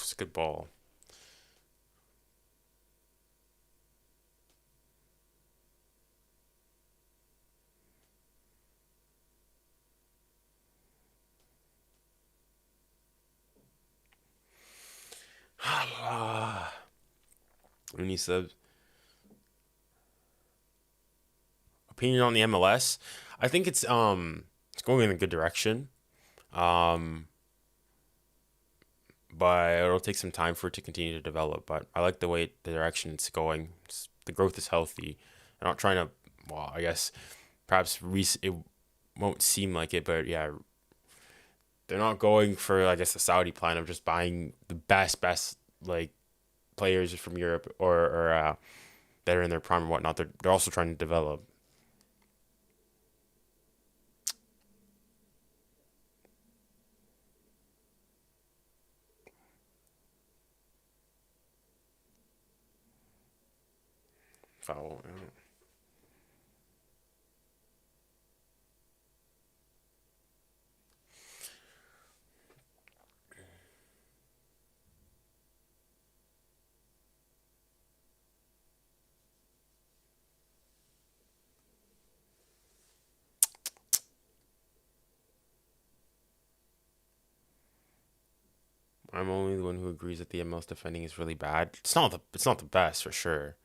It's a good ball. Uni subs. Opinion on the MLS? I think it's going in a good direction. Um, but it'll take some time for it to continue to develop. But I like the direction it's going. The growth is healthy. I'm not trying to. Well, I guess perhaps it won't seem like it, but yeah, they're not going for I guess the Saudi plan of just buying the best like players from Europe or that are in their prime and whatnot. They're also trying to develop. Foul. Yeah. I'm only the one who agrees that the MLS defending is really bad. It's not the best for sure.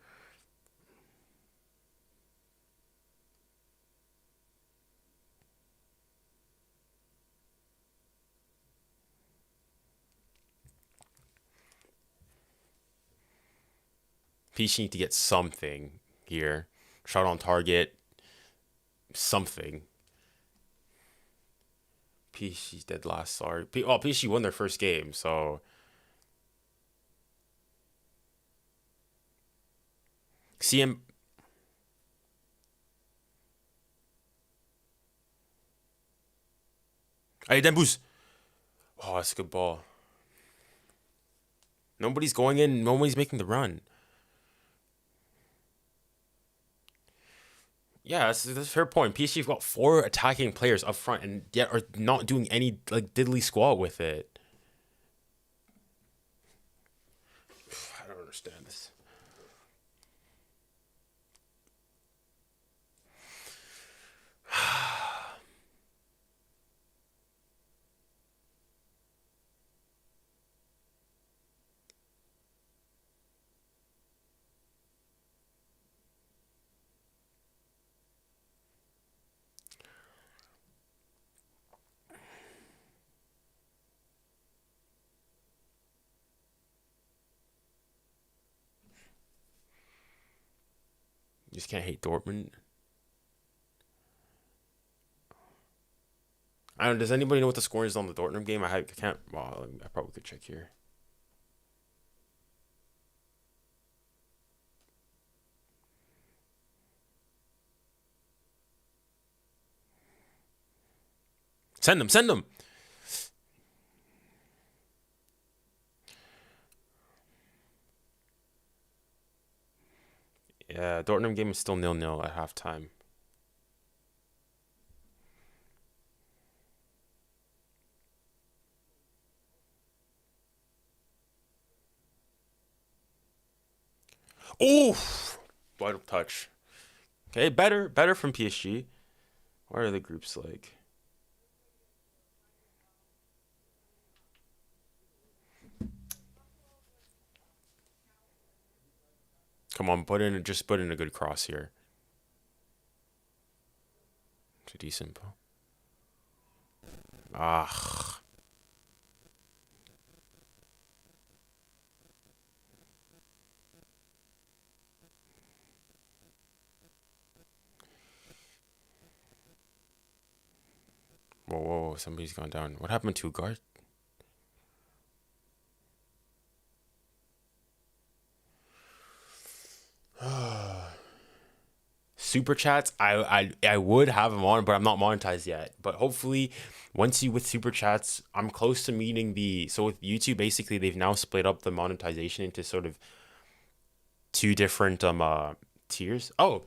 PSG need to get something here. Shot on target. Something. PSG's dead last. Sorry. PSG won their first game, so. CM. Hey, Dembus. Oh, that's a good ball. Nobody's going in. Nobody's making the run. Yeah, that's a fair point. PSG've got 4 attacking players up front and yet are not doing any like diddly squat with it. I don't understand this. You just can't hate Dortmund. I don't. Does anybody know what the score is on the Dortmund game? I can't. Well, I probably could check here. Send them. Send them. Yeah, Dortmund game is still 0-0 at halftime. Oh, vital touch. Okay, better from PSG. What are the groups like? Come on, just put in a good cross here. It's a decent ball. Ah. Whoa, somebody's gone down. What happened to Guard? Super chats, I would have them on, but I'm not monetized yet. But hopefully, once you with super chats, I'm close to meeting the. So with YouTube, basically, they've now split up the monetization into sort of 2 different tiers. Oh,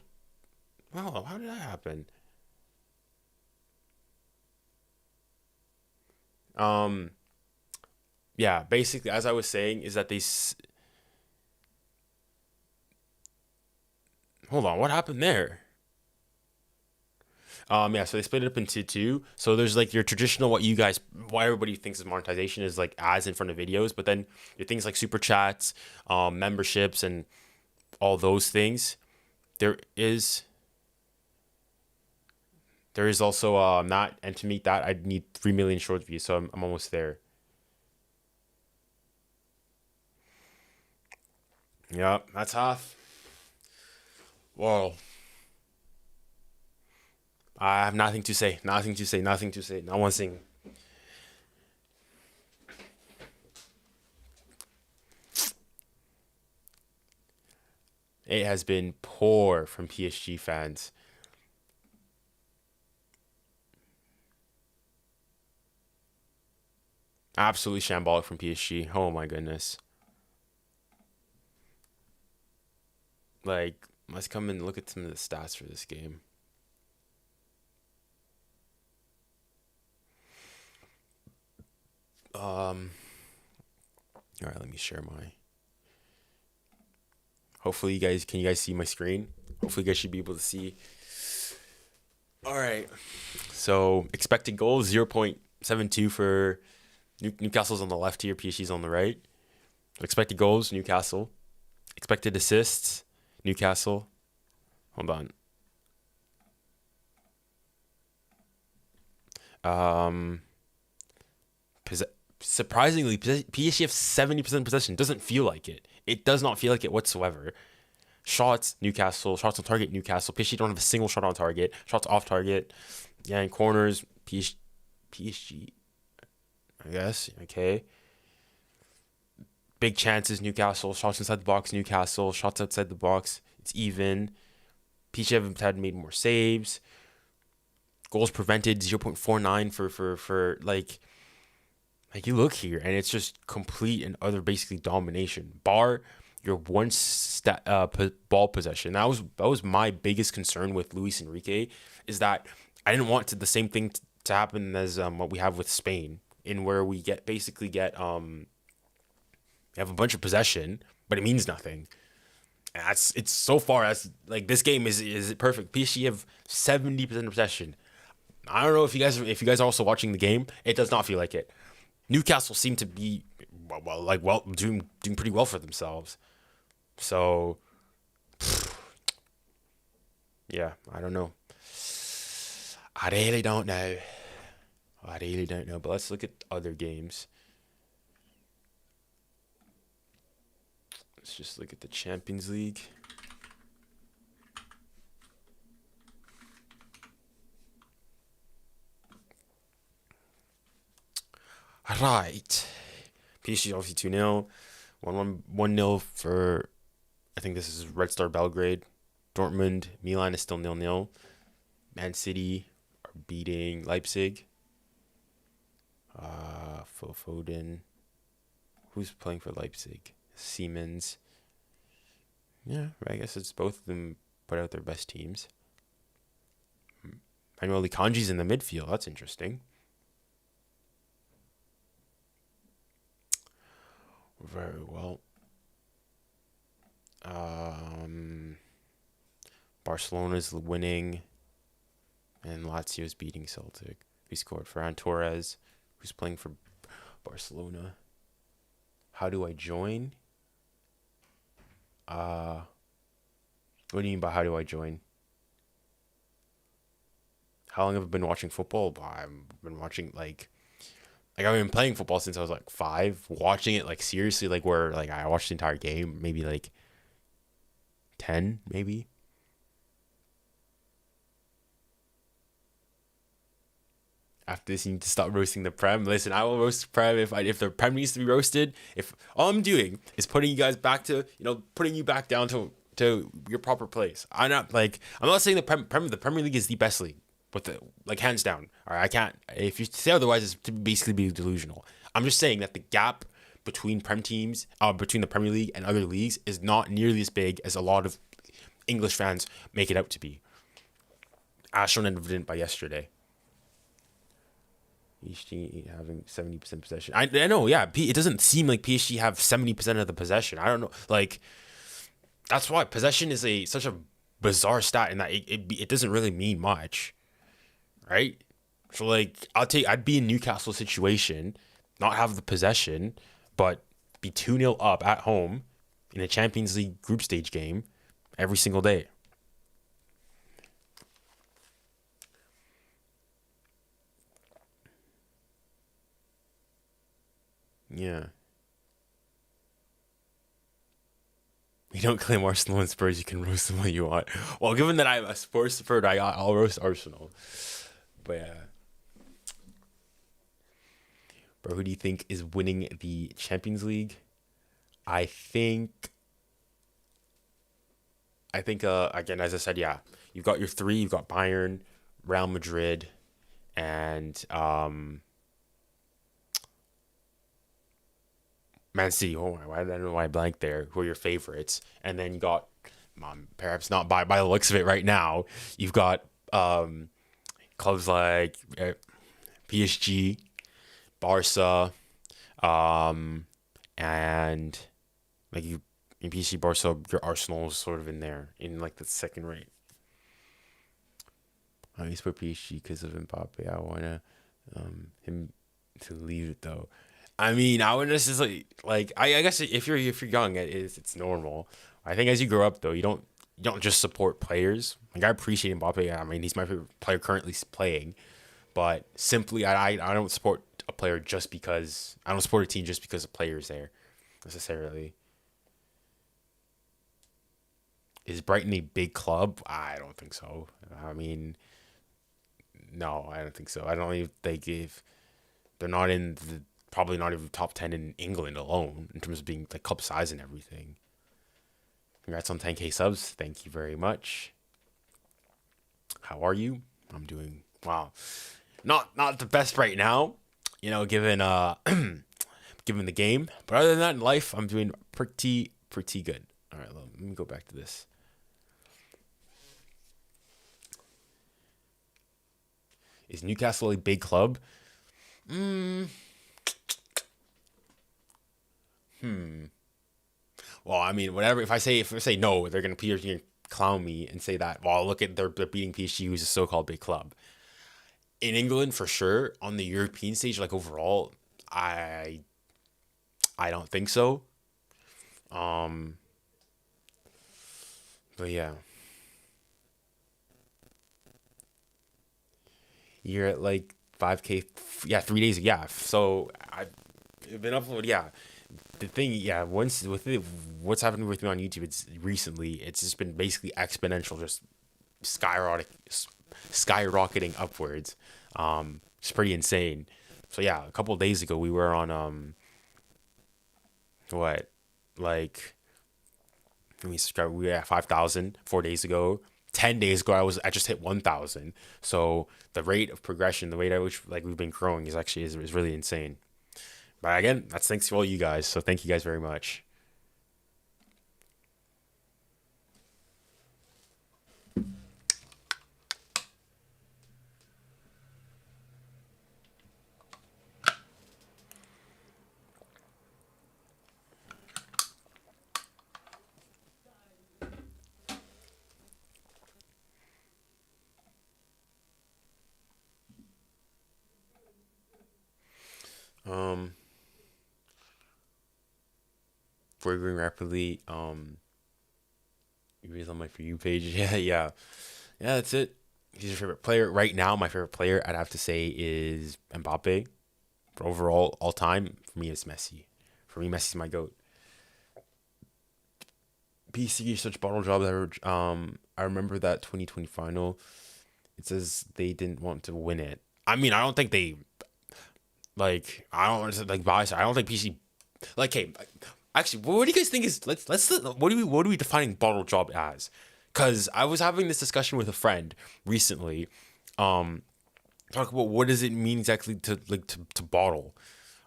wow, how did that happen? Um, yeah, basically, as I was saying, is that hold on, what happened there? Yeah, so they split it up into 2. So there's like your traditional, what everybody thinks is monetization is like ads in front of videos, but then your things like super chats, memberships, and all those things. There is also that, and to meet that, I'd need 3 million short views, so I'm almost there. Yeah, that's half. Whoa. I have nothing to say. Nothing to say. Nothing to say. Not one thing. It has been poor from PSG fans. Absolutely shambolic from PSG. Oh my goodness. Like, let's come and look at some of the stats for this game. All right, let me share my. Hopefully, can you guys see my screen? Hopefully, you guys should be able to see. All right. So, expected goals 0.72 for Newcastle's on the left here, PSG's on the right. Expected goals, Newcastle. Expected assists, Newcastle. Hold on. Surprisingly, PSG have 70% possession. Doesn't feel like it. It does not feel like it whatsoever. Shots, Newcastle. Shots on target, Newcastle. PSG don't have a single shot on target. Shots off target. Yeah, in corners, PSG. I guess. Okay. Big chances, Newcastle. Shots inside the box, Newcastle. Shots outside the box, it's even. PSG have had made more saves. Goals prevented 0.49 for like you look here and it's just complete and utter basically domination. Bar your one ball possession. That was my biggest concern with Luis Enrique, is that I didn't want the same thing to happen as what we have with Spain, in where we have a bunch of possession, but it means nothing. And it's so far as like this game is perfect. PSG have 70% of possession. I don't know if you guys are also watching the game. It does not feel like it. Newcastle seem to be doing pretty well for themselves. So yeah, I don't know. I really don't know. But let's look at other games. Let's just look at the Champions League. Right. PSG obviously 2-0. 1-0 for, I think this is Red Star Belgrade. Dortmund, Milan is still 0-0. Man City are beating Leipzig. Foden. Who's playing for Leipzig? Siemens. Yeah, I guess it's both of them put out their best teams. Manuel Kanji's in the midfield. That's interesting. Very well. Barcelona's winning, and Lazio's beating Celtic. We scored Ferran Torres, who's playing for Barcelona. How do I join? What do you mean by how do I join? How long have I been watching football? I've been watching I've been playing football since I was 5. Watching it seriously, where I watched the entire game, maybe 10, maybe. After this, you need to stop roasting the Prem. Listen, I will roast the Prem if the Prem needs to be roasted. If all I'm doing is putting you guys back to, putting you back down to your proper place. I'm not saying the Premier League is the best league, with the hands down. All right, I can't. If you say otherwise, it's to basically be delusional. I'm just saying that the gap between between the Premier League and other leagues is not nearly as big as a lot of English fans make it out to be, as shown and evident by yesterday. PSG having 70% possession. I know, yeah. It doesn't seem like PSG have 70% of the possession. I don't know. That's why possession is such a bizarre stat in that it doesn't really mean much, right? So I'd be in Newcastle's situation, not have the possession, but be 2-0 up at home in a Champions League group stage game every single day. Yeah. You don't claim Arsenal and Spurs, you can roast them all you want. Well, given that I'm a Spurs supporter, I'll roast Arsenal. But yeah. Bro, who do you think is winning the Champions League? I think I think again, as I said, yeah, you've got your three. You've got Bayern, Real Madrid, and Man City. Oh, I don't know why I blanked there. Who are your favorites? And then you got, perhaps not by the looks of it right now, you've got clubs like PSG, Barca, and like you in PSG, Barca, your Arsenal is sort of in there in like the second rate. I used to put PSG because of Mbappe. I wanna him to leave it though. I mean, I would just like I guess if you're young, it's normal. I think as you grow up though, you don't just support players. Like I appreciate Mbappe. I mean, he's my favorite player currently playing, but simply I don't support a player just because I don't support a team just because the player's there necessarily. Is Brighton a big club? I don't think so. I mean, no, I don't think so. I don't even think if they're not in the probably not even top 10 in England alone in terms of being like club size and everything. Congrats on 10K subs. Thank you very much. How are you? I'm doing wow. Not the best right now, given given the game. But other than that in life, I'm doing pretty good. All right, let me go back to this. Is Newcastle a big club? Well, I mean, whatever. If I say no, they're gonna clown me and say that. Well, look at they're beating PSG, who's a so-called big club. In England, for sure. On the European stage, like overall, I don't think so. But yeah, you're at like 5K. Yeah, 3 days. Yeah, so I've been uploaded. Yeah, the thing, yeah, once with it, what's happening with me on YouTube, it's just been basically exponential, just skyrocketing upwards. It's pretty insane. So yeah, a couple of days ago we were on what, like, let me subscribe. We were at 5,000 4 days ago. 10 days ago I just hit 1,000. So the rate of progression, the rate at which like we've been growing is really insane. But again, that's thanks to all you guys. So thank you guys very much. Um, Growing rapidly. You read on my For You page. Yeah. That's it. He's your favorite player right now. My favorite player, I'd have to say, is Mbappe. For overall, all time, for me, it's Messi. For me, Messi's my goat. PSG is such bottle job that I remember that 2020 final. It says they didn't want to win it. I mean, I don't think they I don't want to like bias. I don't think PSG like hey. Actually, what do you guys think is what are we defining bottle job as? Because I was having this discussion with a friend recently, talk about what does it mean exactly to bottle.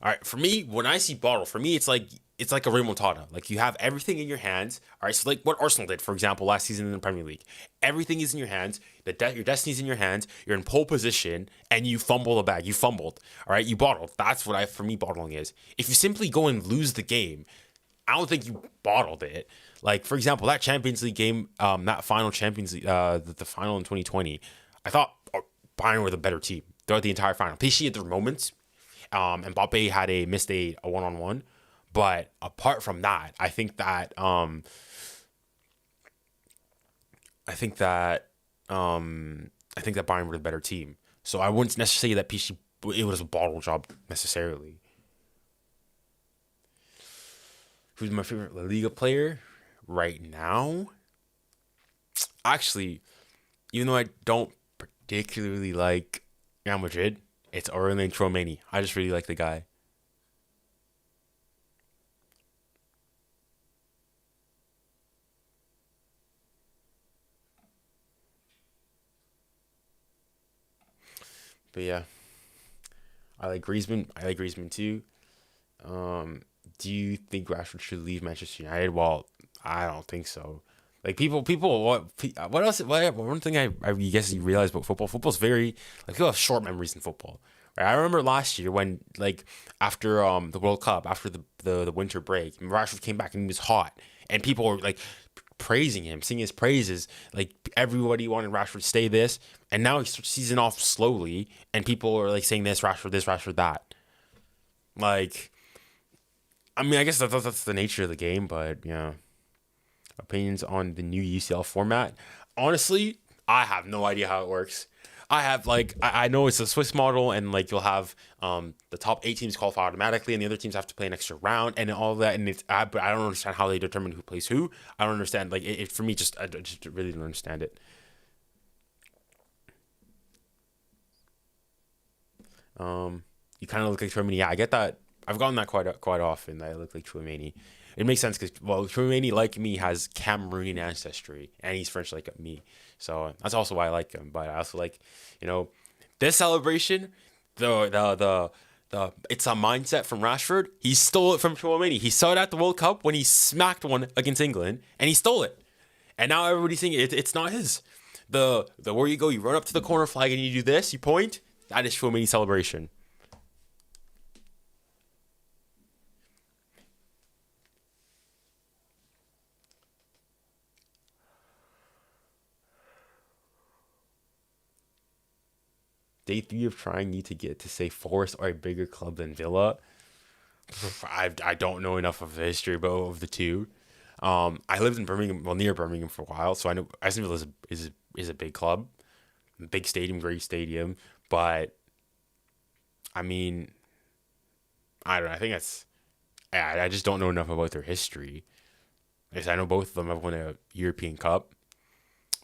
All right, for me, when I see bottle, for me it's like a remontada. Like you have everything in your hands. All right, so like what Arsenal did, for example, last season in the Premier League. Everything is in your hands. Your destiny's in your hands. You're in pole position, and you fumble the bag. You fumbled. All right, you bottled. That's what for me bottling is. If you simply go and lose the game, I don't think you bottled it. Like for example, that Champions League game, that final Champions League, the final in 2020, I thought Bayern were the better team throughout the entire final. PSG had their moments. Mbappe had missed a one-on-one. But apart from that, I think that Bayern were the better team. So I wouldn't necessarily say that PSG it was a bottle job necessarily. Who's my favorite La Liga player right now? Actually, even though I don't particularly like Real Madrid, it's Aurélien Tchouameni. I just really like the guy. But yeah, I like Griezmann. I like Griezmann too. Do you think Rashford should leave Manchester United? Well, I don't think so. Like what else? One thing I guess you realize about football. Football's very like people have short memories in football. Right? I remember last year when like after the World Cup, after the winter break, Rashford came back and he was hot, and people were like praising him, singing his praises. Like everybody wanted Rashford to stay this, and now he's season off slowly, and people are like saying this, Rashford that. Like, I mean, I guess that's the nature of the game, but yeah. Opinions on the new UCL format. Honestly, I have no idea how it works. I have like I know it's a Swiss model, and like you'll have the top 8 teams qualify automatically, and the other teams have to play an extra round and all that. And but I don't understand how they determine who plays who. I don't understand like it for me. I just really don't understand it. You kind of look like Tchouaméni. Yeah, I get that. I've gotten that quite often. That I look like Tchouaméni. It makes sense because well, Tchouaméni like me has Cameroonian ancestry, and he's French like me. So that's also why I like him. But I also like, you know, this celebration, the it's a mindset from Rashford. He stole it from Tchouaméni. He saw it at the World Cup when he smacked one against England, and he stole it. And now everybody's thinking it's not his. The where you go, you run up to the corner flag and you do this, you point. That is Tchouaméni celebration. Day three of trying you to get to say Forest are a bigger club than Villa. I don't know enough of the history of the two. I lived in Birmingham, well near Birmingham for a while, so I know Aston Villa is a big club, big stadium, great stadium. But I mean, I don't know. I think that's I just don't know enough about their history. Yes, I know both of them have won a European Cup,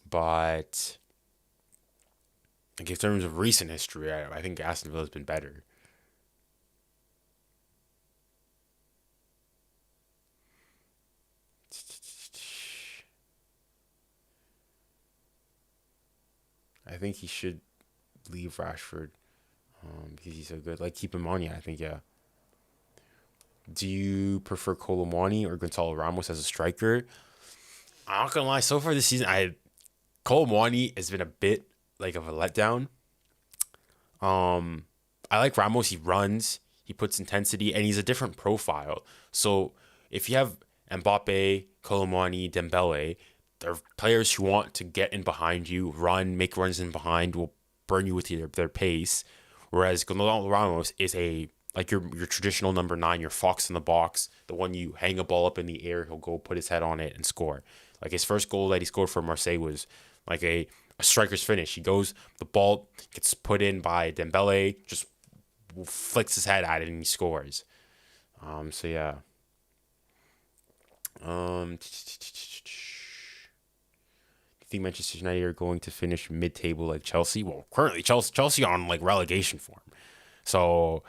but like in terms of recent history, I think Aston Villa has been better. I think he should leave Rashford because he's so good. Like keep him on, yeah. I think yeah. Do you prefer Colomwani or Gonzalo Ramos as a striker? I'm not gonna lie. So far this season, Colomwani has been a bit like of a letdown. I like Ramos. He runs, he puts intensity, and he's a different profile. So if you have Mbappe, Colomwani, Dembele, they're players who want to get in behind you, run, make runs in behind, will burn you with their pace. Whereas Gonzalo Ramos is a like your traditional number 9, your fox in the box, the one you hang a ball up in the air, he'll go put his head on it and score. Like his first goal that he scored for Marseille was like a striker's finish. He goes, the ball gets put in by Dembele, just flicks his head at it and he scores. So yeah. Do you think Manchester United are going to finish mid-table like Chelsea? Well, currently Chelsea on like relegation form. So,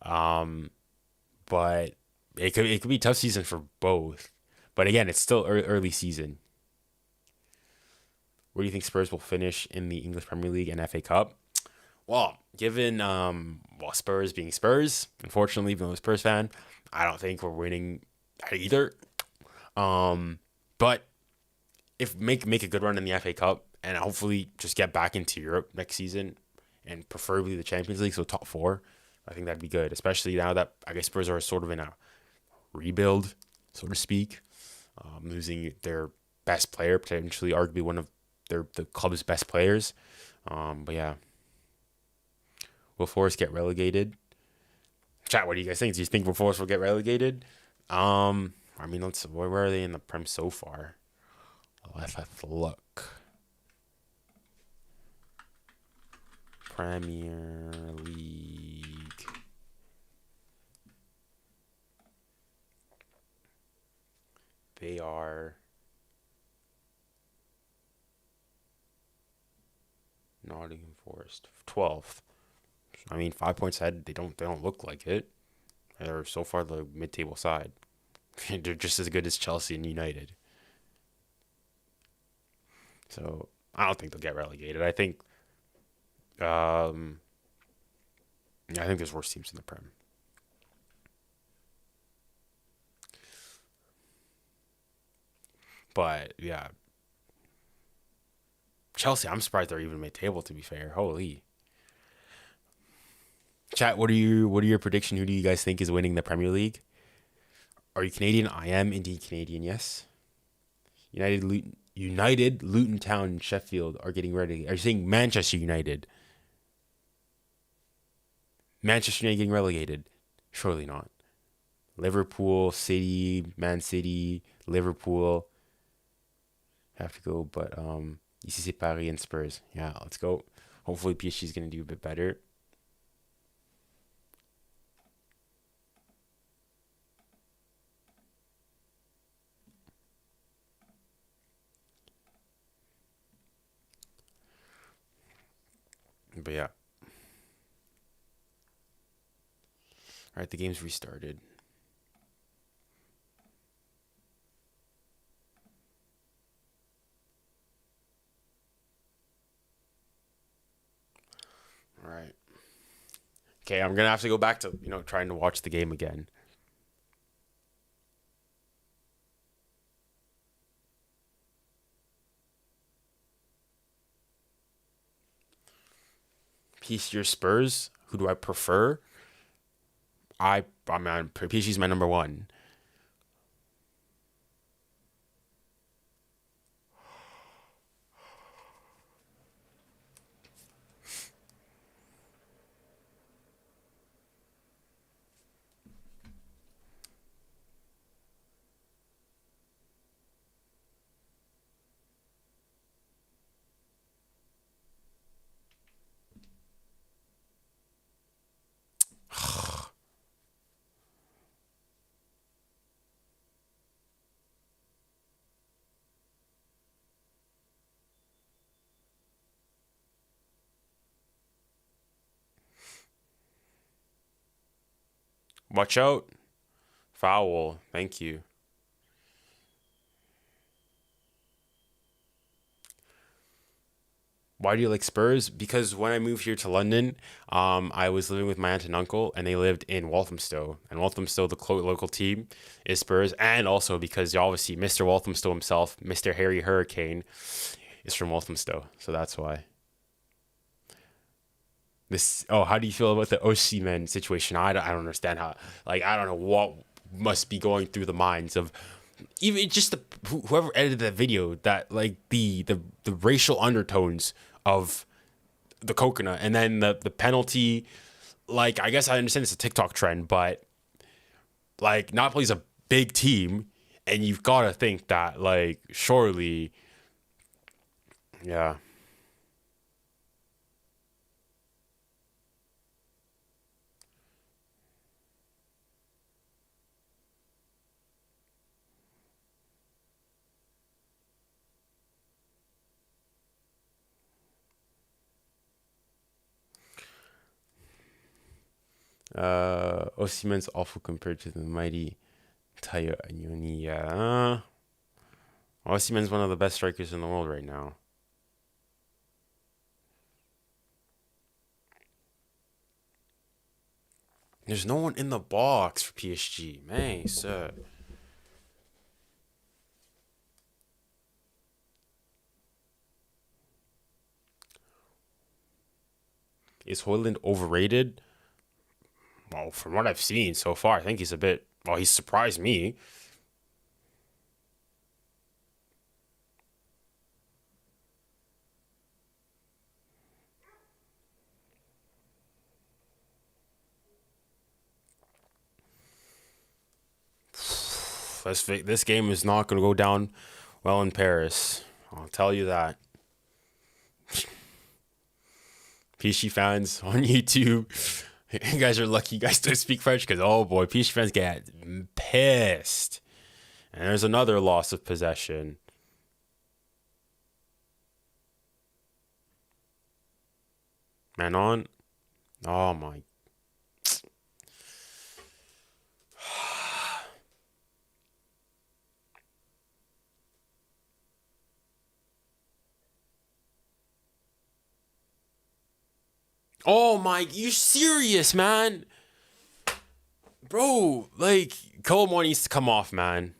but it could be a tough season for both. But again, it's still early season. Where do you think Spurs will finish in the English Premier League and FA Cup? Well, given Spurs being Spurs, unfortunately, even though I'm a Spurs fan, I don't think we're winning either. But if make a good run in the FA Cup and hopefully just get back into Europe next season and preferably the Champions League, so top 4, I think that'd be good. Especially now that I guess Spurs are sort of in a rebuild, so to speak, losing their best player, potentially arguably one of the club's best players. But yeah, will Forest get relegated? Chat, what do you guys think? Do you think Forest will get relegated? I mean, where are they in the Prem so far? Let's have a look. Premier League. They are Nottingham Forest 12th. I mean, 5 points ahead. They don't look like it. They're so far the mid-table side. They're just as good as Chelsea and United. So I don't think they'll get relegated. I think Yeah, I think there's worse teams in the Prem. But yeah, Chelsea, I'm surprised they're even mid-table. To be fair, holy. Chat, what are your prediction? Who do you guys think is winning the Premier League? Are you Canadian? I am indeed Canadian. Yes. United, Luton Town, and Sheffield are getting ready. Are you saying Manchester United? Manchester United getting relegated? Surely not. Liverpool, City, Man City, Liverpool have to go, but ici c'est Paris and Spurs. Yeah, let's go. Hopefully PSG is gonna do a bit better. But yeah. All right, the game's restarted. All right. Okay, I'm gonna have to go back to trying to watch the game again. PSG or Spurs? Who do I prefer? I mean, PSG's my number one. Watch out. Foul. Thank you. Why do you like Spurs? Because when I moved here to London, I was living with my aunt and uncle, and they lived in Walthamstow. And Walthamstow, the local team, is Spurs. And also because obviously Mr. Walthamstow himself, Mr. 𝗭𝘪𝘎𝘕, is from Walthamstow. So that's why. How do you feel about the Osimhen situation? I don't understand how. Like, I don't know what must be going through the minds of even just whoever edited that video, that like the racial undertones of the coconut, and then the penalty. Like, I guess I understand it's a TikTok trend, but like, Napoli's a big team, and you've got to think that, like, surely, yeah. Osimhen's awful compared to the mighty 𝘚𝘕𝘕. Yeah. Osimhen's one of the best strikers in the world right now. There's no one in the box for PSG. Man, sir. Is Højlund overrated? Well, from what I've seen so far, I think he's a bit. Well, he's surprised me. This game is not going to go down well in Paris. I'll tell you that. PSG fans on YouTube, you guys are lucky you guys don't speak French, because, oh boy, PSG fans get pissed. And there's another loss of possession. Manon. Oh my. Oh my, you serious, man? Bro, like, 𝘚𝗙𝘓𝘬 needs to come off, man.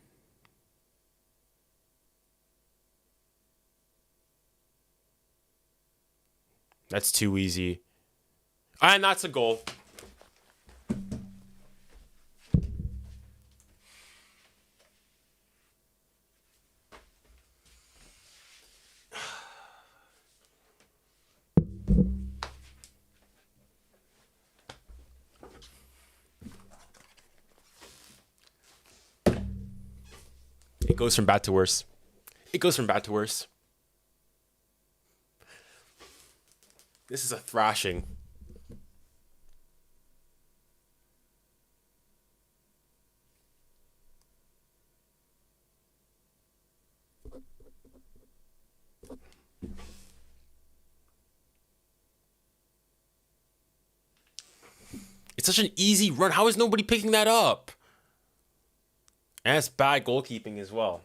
That's too easy. And that's a goal. It goes from bad to worse. It goes from bad to worse. This is a thrashing. It's such an easy run. How is nobody picking that up? And it's bad goalkeeping as well.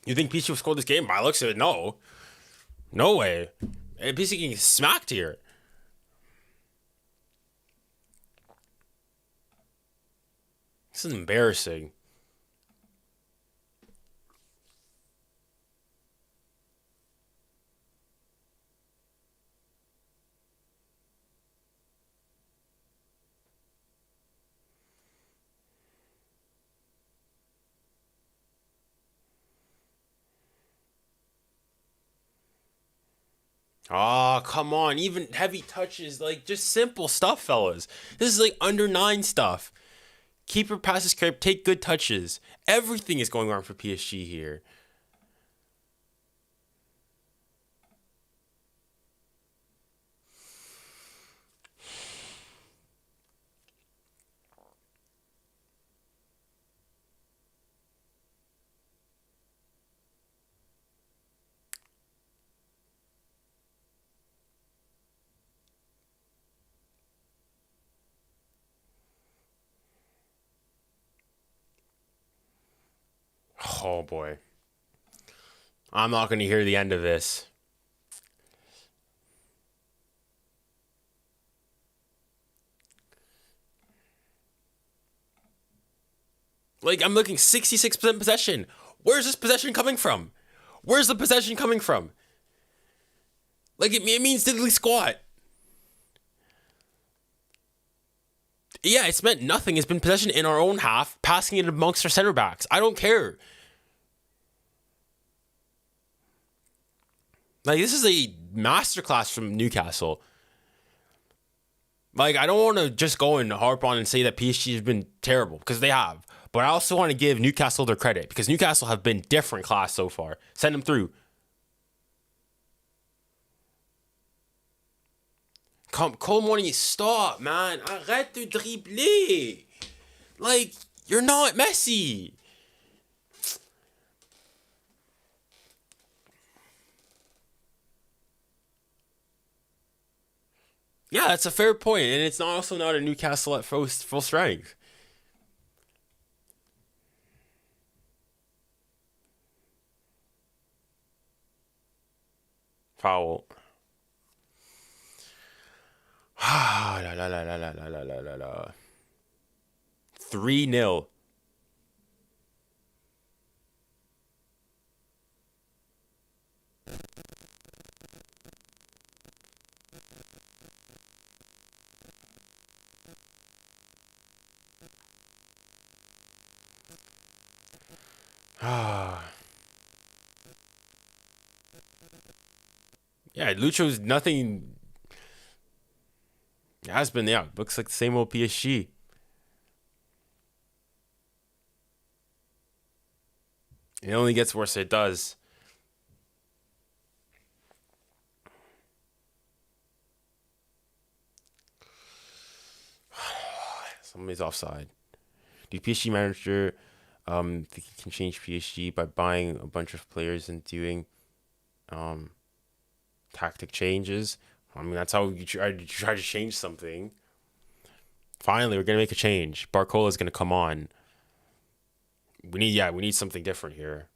You think PSG will score this game? By the looks of it, no. No way. PSG getting smacked here. This is embarrassing. Oh, come on. Even heavy touches, like, just simple stuff, fellas. This is like under 9 stuff. Keep your passes correct, take good touches. Everything is going wrong for PSG here. Oh, boy. I'm not going to hear the end of this. Like, I'm looking 66% possession. Where's this possession coming from? Where's the possession coming from? Like, it means diddly squat. Yeah, it's meant nothing. It's been possession in our own half, passing it amongst our center backs. I don't care. Like, this is a masterclass from Newcastle. Like, I don't want to just go and harp on and say that PSG has been terrible, because they have. But I also want to give Newcastle their credit, because Newcastle have been different class so far. Send them through. 𝘚𝗙𝘓𝘬, stop, man. Arrête de dribbler. Like, you're not Messi. Yeah, that's a fair point, and it's also not a Newcastle at full strength. Foul. La la la la la la la la la. 3-0. Yeah, Lucho's nothing. It has been, yeah. Looks like the same old PSG. It only gets worse. It does. Somebody's offside. The PSG manager think he can change PSG by buying a bunch of players and doing tactic changes. I mean, that's how you try to change something. Finally, we're gonna make a change. 𝘚𝘗𝗏 is gonna come on. We need something different here.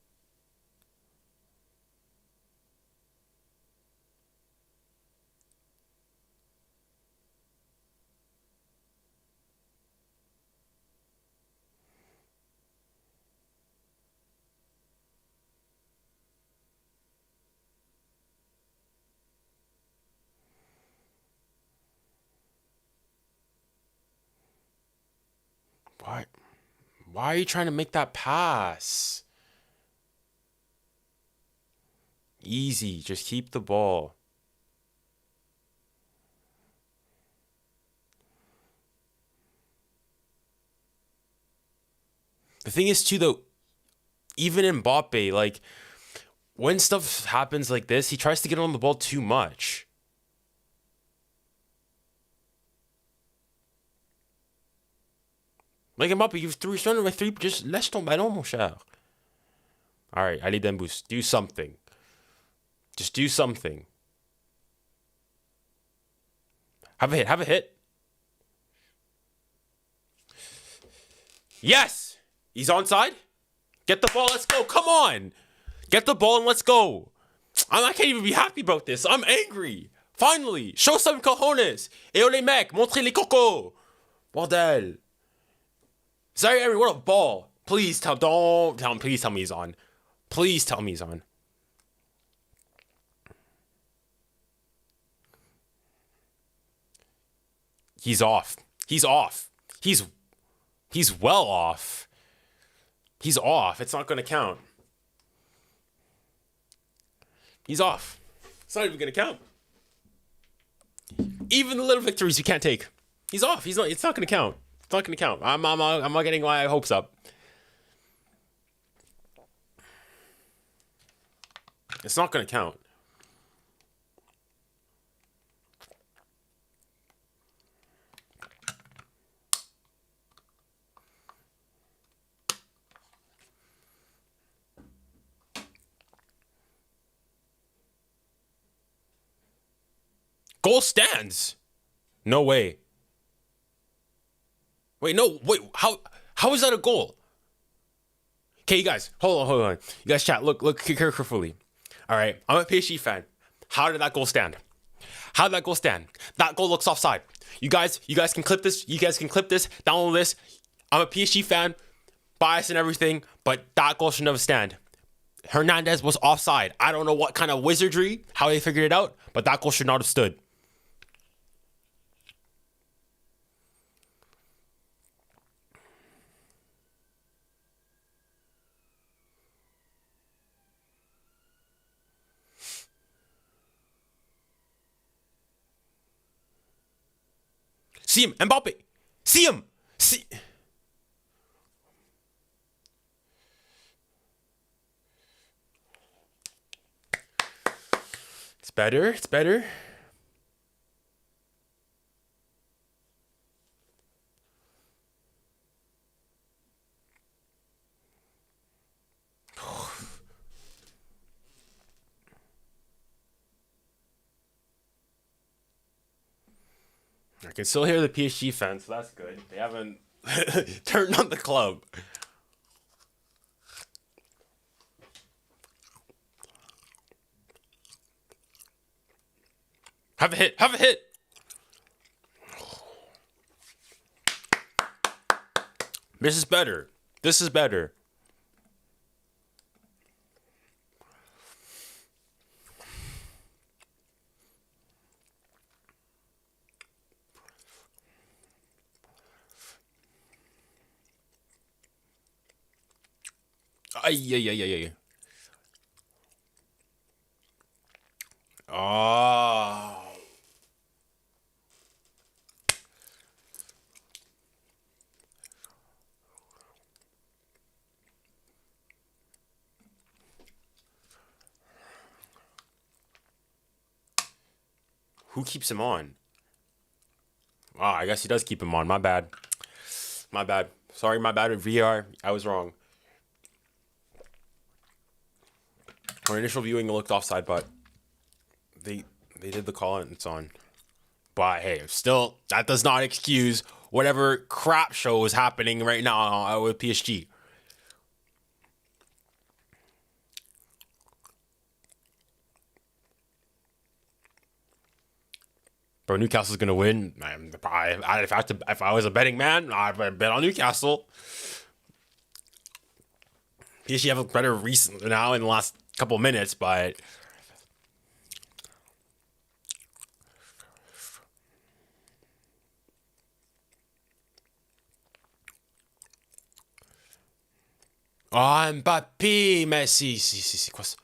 Why? Why are you trying to make that pass? Easy. Just keep the ball. The thing is, too, though, even in Mbappe, like, when stuff happens like this, he tries to get on the ball too much. Like Mbappe, you've surrounded by three. Just laisse ton ballon, mon cher. All right, allez Dembus, do something. Just do something. Have a hit. Have a hit. Yes, he's onside. Get the ball. Let's go. Come on, get the ball and let's go. I can't even be happy about this. I'm angry. Finally, show some cojones. Et oh les mecs, montrez les cocos. Bordel. Sorry, what a ball. Please please tell me he's on. Please tell me he's on. He's off. He's off. He's well off. He's off. It's not going to count. He's off. It's not even going to count. Even the little victories you can't take. He's off. It's not going to count. It's not going to count. I'm not getting my hopes up. It's not going to count. Goal stands. No way. Wait, no, wait, how is that a goal? Okay, you guys, hold on. You guys chat, look carefully. All right, I'm a PSG fan. How did that goal stand? How did that goal stand? That goal looks offside. You guys can clip this. You guys can clip this, download this. I'm a PSG fan, biased and everything, but that goal should never stand. Hernandez was offside. I don't know what kind of wizardry, how they figured it out, but that goal should not have stood. See him, Mbappe. See him. See. It's better. It's better. I can still hear the PSG fans, so that's good. They haven't turned on the club. Have a hit. Have a hit. This is better. This is better. Ay. Oh. Who keeps him on? Ah, I guess he does keep him on. My bad. My bad. Sorry, my bad with VR. I was wrong. Our initial viewing looked offside, but they did the call and it's on. But hey, still, that does not excuse whatever crap show is happening right now with PSG. Bro, Newcastle's gonna win. If I was a betting man, I'd bet on Newcastle. PSG have looked better recently now in the last couple of minutes, but Mbappé, Messi, si, quoi ça?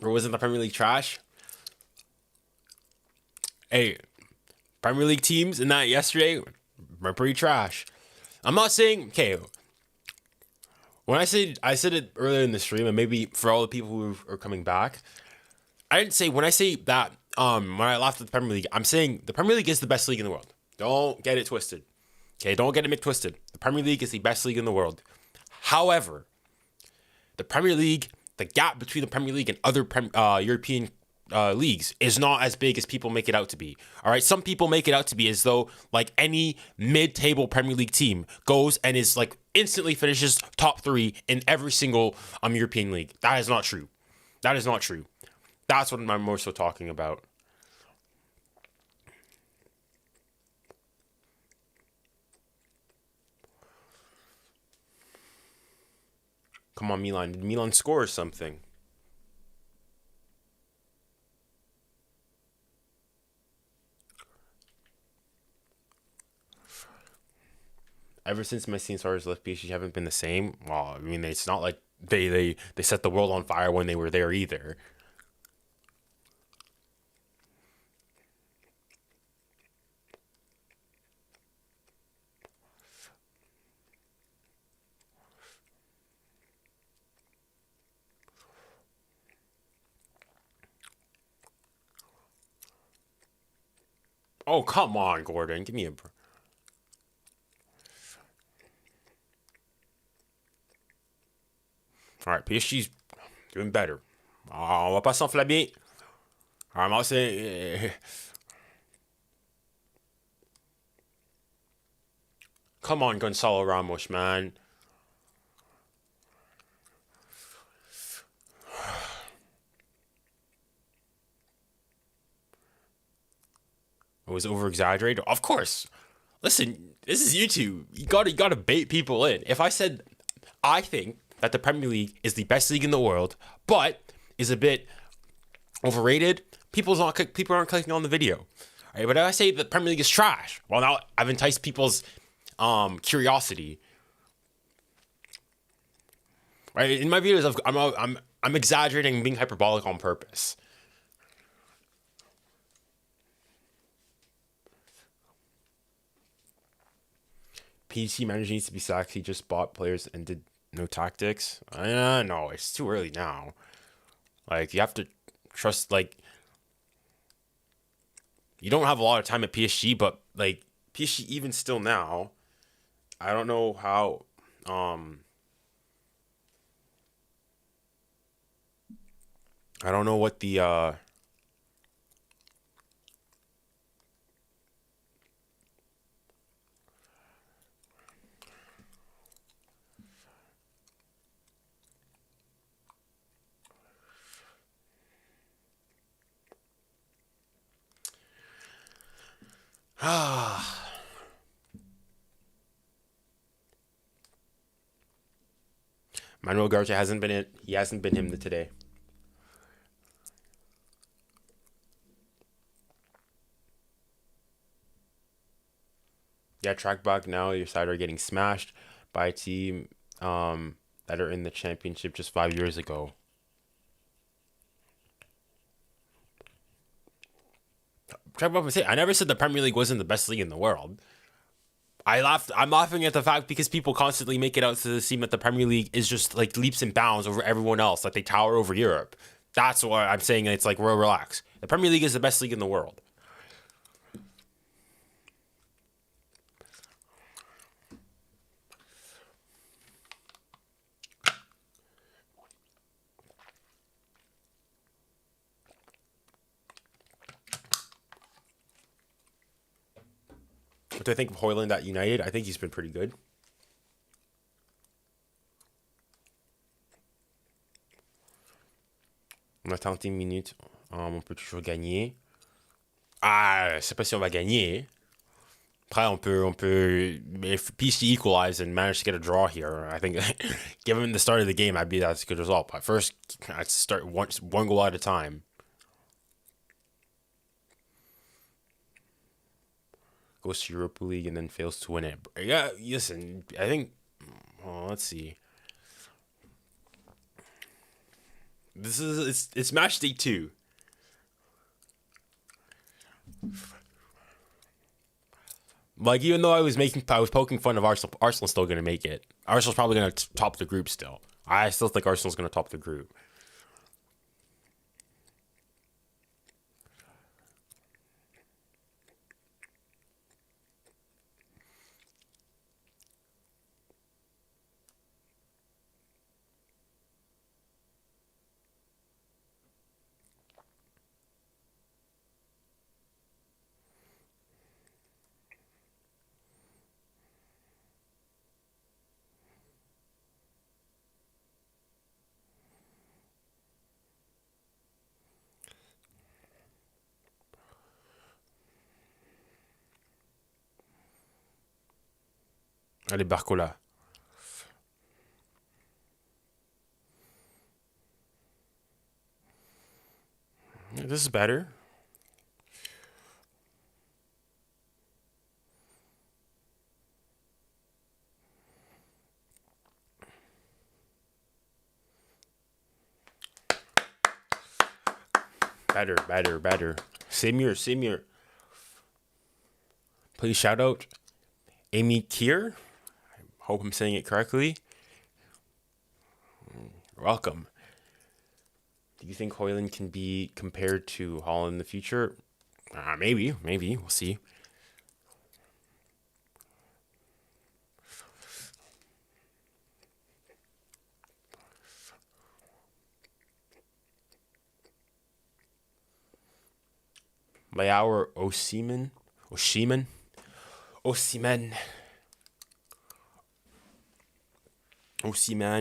Bro, wasn't the Premier League trash? Hey, Premier League teams in that yesterday were pretty trash. I'm not saying, okay, when I said it earlier in the stream, and maybe for all the people who are coming back, I didn't say, when I say that, when I laughed at the Premier League, I'm saying the Premier League is the best league in the world. Don't get it twisted. Okay, don't get it twisted. The Premier League is the best league in the world. However, the Premier League, the gap between the Premier League and other European leagues is not as big as people make it out to be. All right, some people make it out to be as though like any mid-table Premier League team goes and is like instantly finishes top 3 in every single European league. That is not true. That is not true. That's what I'm more so talking about. Come on, Milan. Did Milan score or something? Ever since Messi and Suarez left PSG, haven't been the same. Well, I mean, it's not like they set the world on fire when they were there either. Oh, come on, Gordon. Give me a... All right, PSG's doing better. On va pas s'enflammer. I'm not saying... Come on, Gonzalo Ramos, man. It was over-exaggerated? Of course. Listen, this is YouTube. You gotta bait people in. If I said, I think that the Premier League is the best league in the world, but is a bit overrated, people aren't clicking on the video. All right, but if I say the Premier League is trash, well, now I've enticed people's curiosity. Right, in my videos, I'm exaggerating and being hyperbolic on purpose. PC manager needs to be sacked. He just bought players and did no tactics. No, it's too early now. Like, you have to trust, like, you don't have a lot of time at PSG, but, like, PSG even still now, I don't know how, I don't know what the, Manuel Garcia hasn't been it. He hasn't been him today. Yeah, track back now. Your side are getting smashed by a team that are in the championship just 5 years ago. Track back and say, I never said the Premier League wasn't the best league in the world. I'm laughing at the fact because people constantly make it out to the seem that the Premier League is just like leaps and bounds over everyone else, like they tower over Europe. That's why I'm saying it's like, well, relax. The Premier League is the best league in the world. do I think of Højlund at United? I think he's been pretty good. On a 31 minutes. On peut toujours gagner. Ah, je sais pas si on va gagner. Après, on peut. If PSG equalize and manage to get a draw here, I think, given the start of the game, that's a good result. But first, I'd start one goal at a time. Goes to Europa League and then fails to win it. Yeah, listen, I think. Well, let's see. It's match day 2. Like, even though I was poking fun of Arsenal, Arsenal's still gonna make it. Arsenal's probably gonna top the group still. I still think Arsenal's gonna top the group. Allez, Barcola. This is better. Better. Same year. Please shout out 𝘚𝗏𝘕𝘬𝘓. I hope I'm saying it correctly. You're welcome. Do you think Højlund can be compared to Haaland in the future? Maybe. We'll see. Layauer Osimhen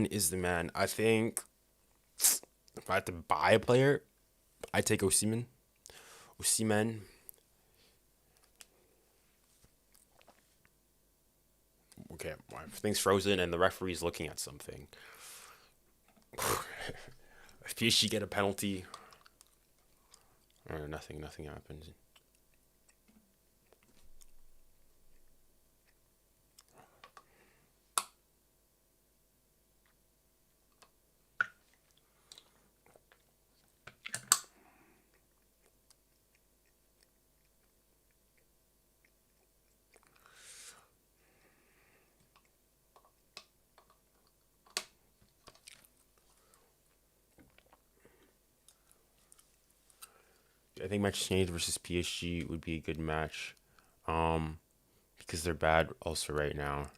is the man. I think if I had to buy a player, I'd take Osimhen. Okay, everything's frozen and the referee's looking at something. If PSG get a penalty, or nothing happens. I think Manchester United versus PSG would be a good match, because they're bad also right now.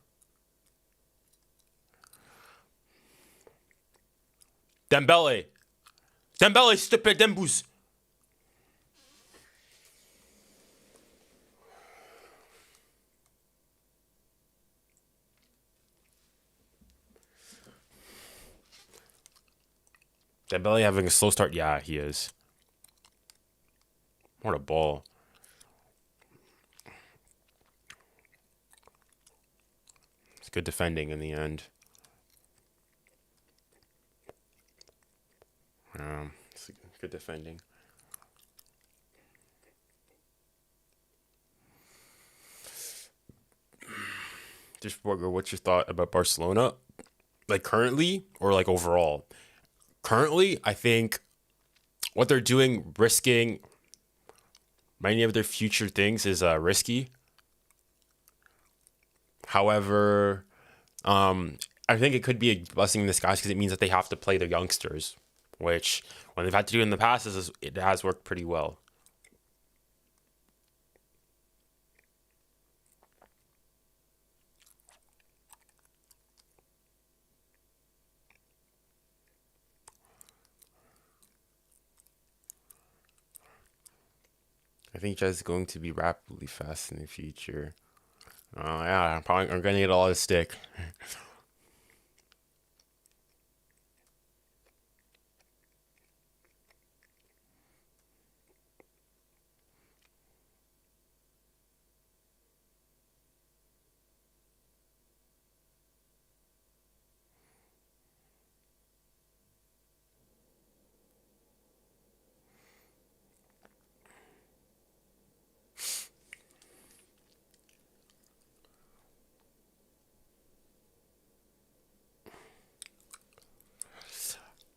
Dembele, s'il te plaît, Dembous. Dembele having a slow start? Yeah, he is. What a ball. It's good defending in the end. It's good defending. Just what's your thought about Barcelona? Like currently or like overall? Currently, I think what they're doing, risking many of their future things, is risky. However, I think it could be a blessing in disguise because it means that they have to play their youngsters, which when they've had to do in the past, it has worked pretty well. I think Jazz is going to be rapidly fast in the future. Yeah, I'm gonna get a lot of stick.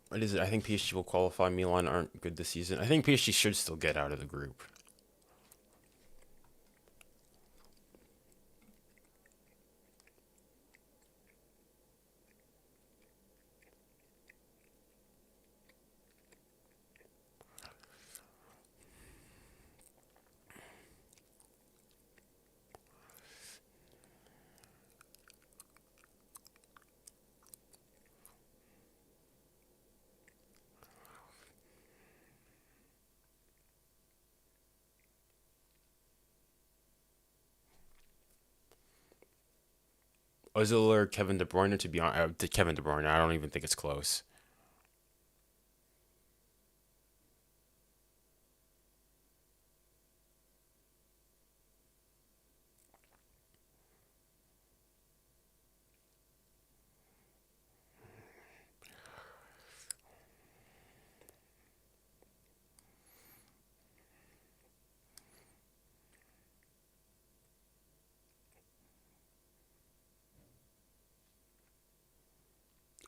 What is it? I think PSG will qualify. Milan aren't good this season. I think PSG should still get out of the group. Ozil or Kevin De Bruyne, to be honest, to Kevin De Bruyne, I don't even think it's close.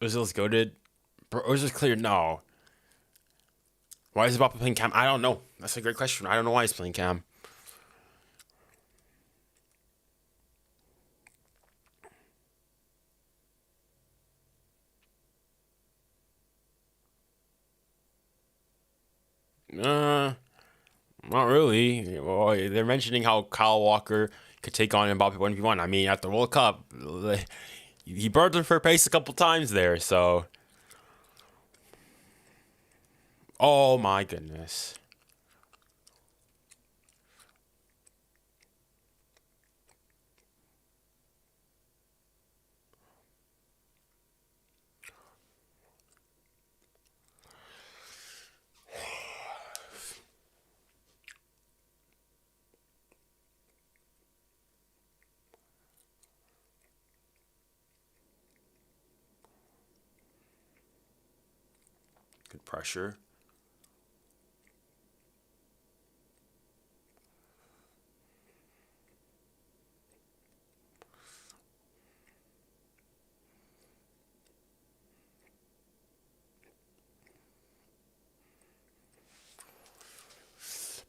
Ozil's goaded. Bro, Ozil's cleared. No. Why is Mbappe playing Cam? I don't know. That's a great question. I don't know why he's playing Cam. Not really. Well, they're mentioning how Kyle Walker could take on Mbappe 1v1. I mean, at the World Cup, he burned him for pace a couple times there, so. Oh my goodness. Good pressure.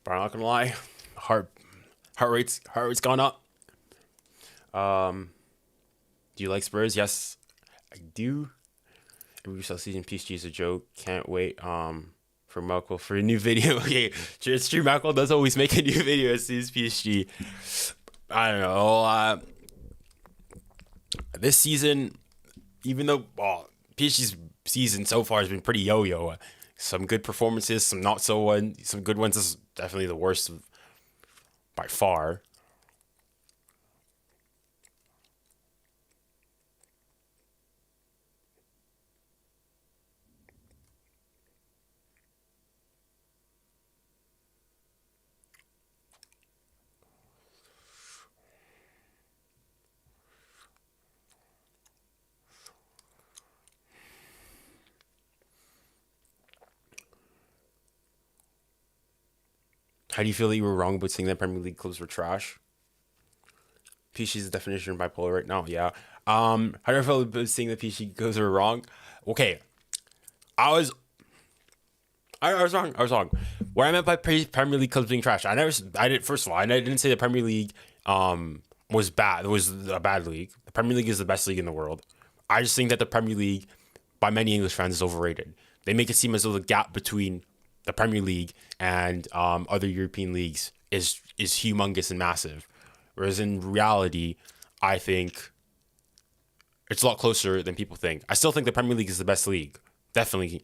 But I'm not gonna lie, heart rate's gone up. Do you like Spurs? Yes, I do. We saw season PSG is a joke. Can't wait for Malcolm for a new video. Okay, it's true. Malcolm does always make a new video as soon as PSG. I don't know. This season, even though PSG's season so far has been pretty yo-yo. Some good performances, some not so one, some good ones. This is definitely the worst by far. How do you feel that you were wrong about saying that Premier League clubs were trash? PSG's definition of bipolar right now, yeah. How do I feel about saying that PSG clubs were wrong? Okay, I was wrong. I was wrong. What I meant by Premier League clubs being trash, I did. First of all, I didn't say the Premier League was bad. It was a bad league. The Premier League is the best league in the world. I just think that the Premier League, by many English fans, is overrated. They make it seem as though the gap between the Premier League and other European leagues is humongous and massive, whereas in reality, I think it's a lot closer than people think. I still think the Premier League is the best league, definitely.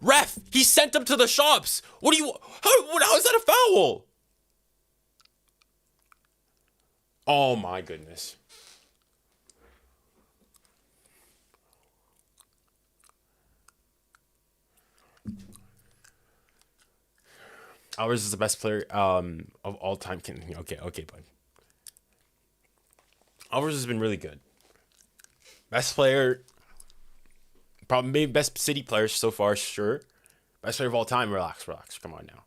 Ref, he sent him to the shops. What do you? How is that a foul? Oh my goodness. 𝘚𝘗𝘕 is the best player of all time. Okay, bud. 𝘚𝘗𝘕 has been really good. Best player, probably maybe best City player so far, sure. Best player of all time. Relax. Come on now.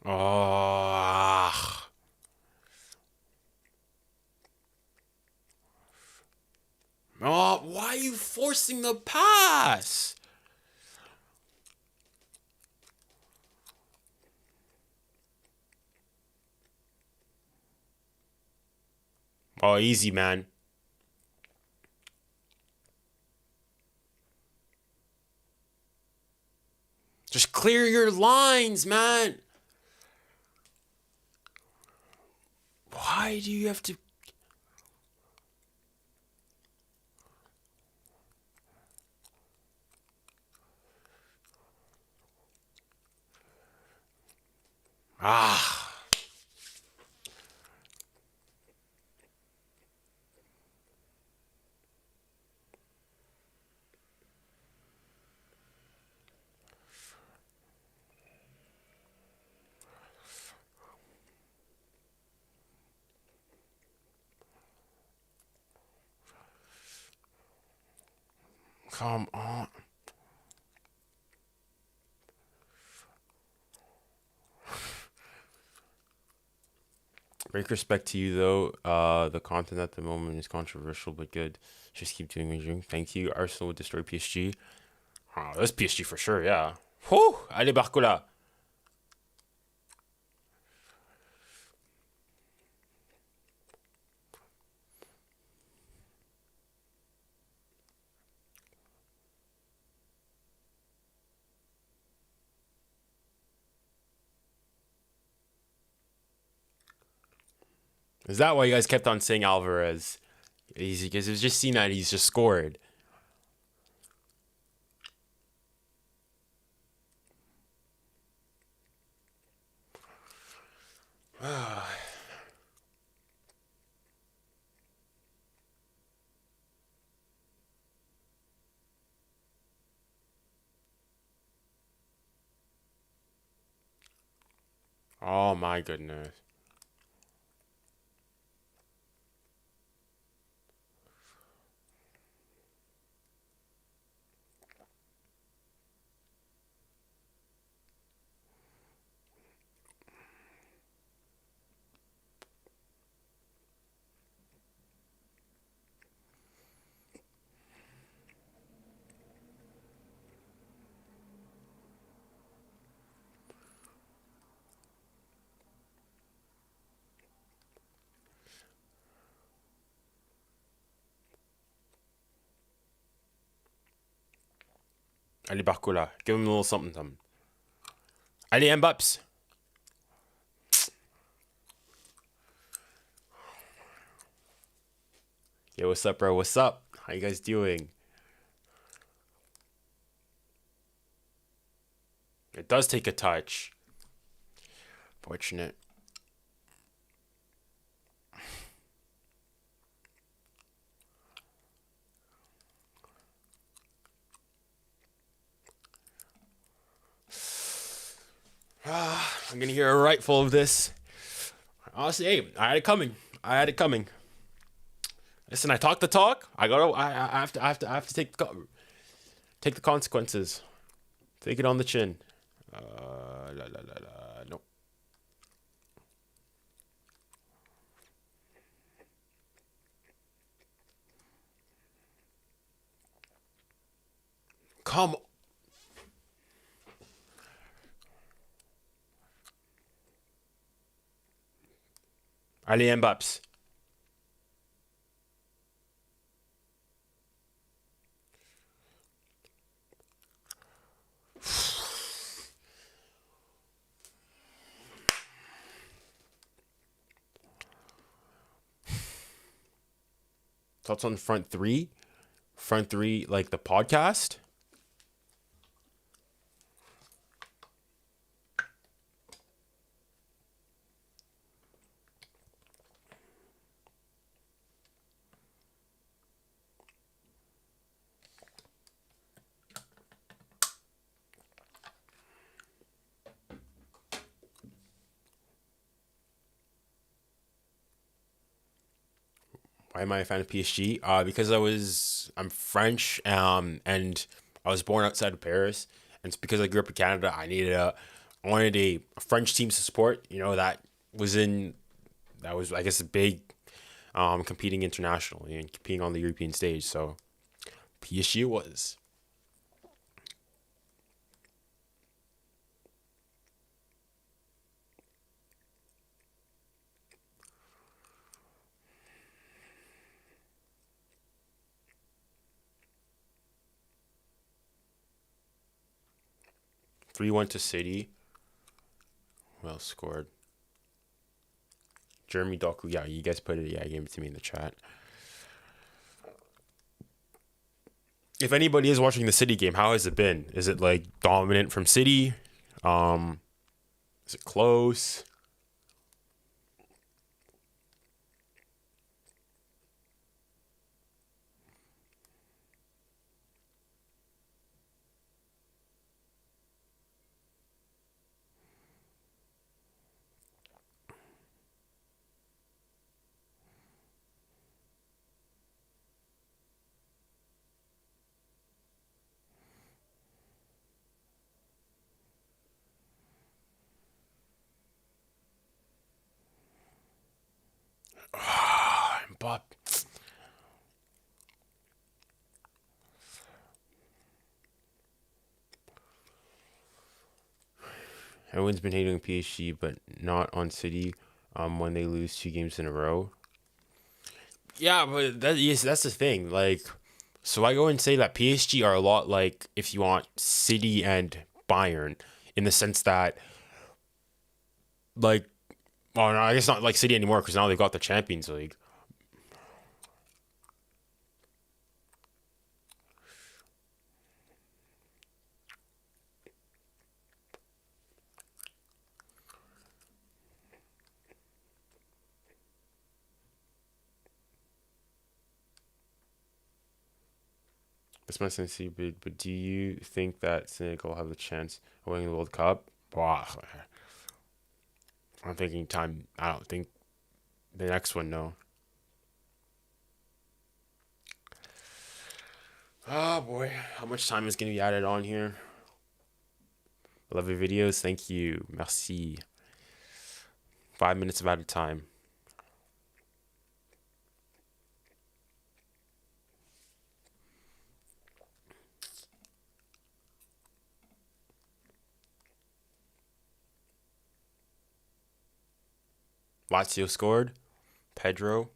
Oh. Oh, why are you forcing the pass? Oh, easy, man. Just clear your lines, man. Why do you have to? Ah. Come on. Great respect to you, though. The content at the moment is controversial, but good. Just keep doing what you're doing. Thank you. Arsenal will destroy PSG. Oh, that's PSG for sure, yeah. Whew! Allez, Barcola. Is that why you guys kept on saying Alvarez? Because it was just seen that he's just scored. Oh my goodness. Allez, Barcola. Give him a little something. Allez, Mbappé. Yo, what's up, bro? What's up? How you guys doing? It does take a touch. Fortunate. I'm gonna hear a rightful of this. Honestly, hey, I had it coming. I had it coming. Listen, I talk the talk. I have to take the consequences. Take it on the chin. No. Come. Allez, Mbaps. Thoughts on front three? Front three, like the podcast? Why am I a fan of PSG? Because I'm French, and I was born outside of Paris, and it's because I grew up in Canada. I wanted a French team to support. You know that was I guess a big, competing internationally and competing on the European stage. So PSG was. 3-1 to City. Who else scored? Jeremy Doku. Yeah, you guys put it. Yeah, gave it to me in the chat. If anybody is watching the City game, how has it been? Is it like dominant from City? Is it close? But everyone's been hating on PSG, but not on City. When they lose 2 games in a row. Yeah, but that's the thing. Like, so I go and say that PSG are a lot like, if you want, City and Bayern, in the sense that, like, well, no, I guess not like City anymore because now they've got the Champions League. This might sound stupid, but do you think that Senegal have a chance of winning the World Cup? Wow. I'm thinking time. I don't think the next one, no. Oh boy, how much time is going to be added on here? Love your videos. Thank you. Merci. 5 minutes of added time. Lazio scored. Pedro.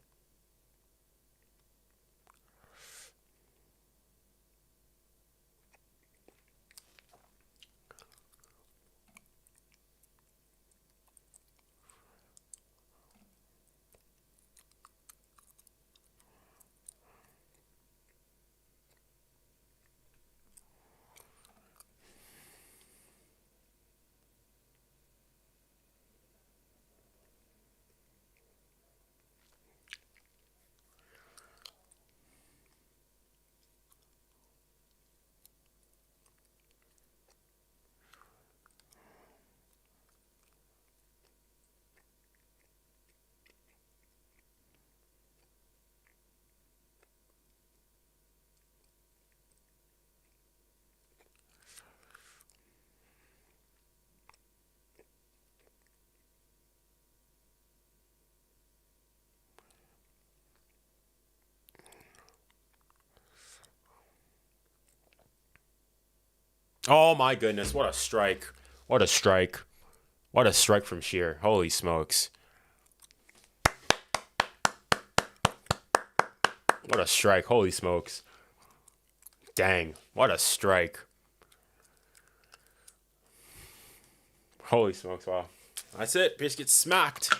Oh my goodness, what a strike. What a strike. What a strike from Sheer. Holy smokes. What a strike. Holy smokes. Dang. What a strike. Holy smokes. Wow. That's it. PSG gets smacked.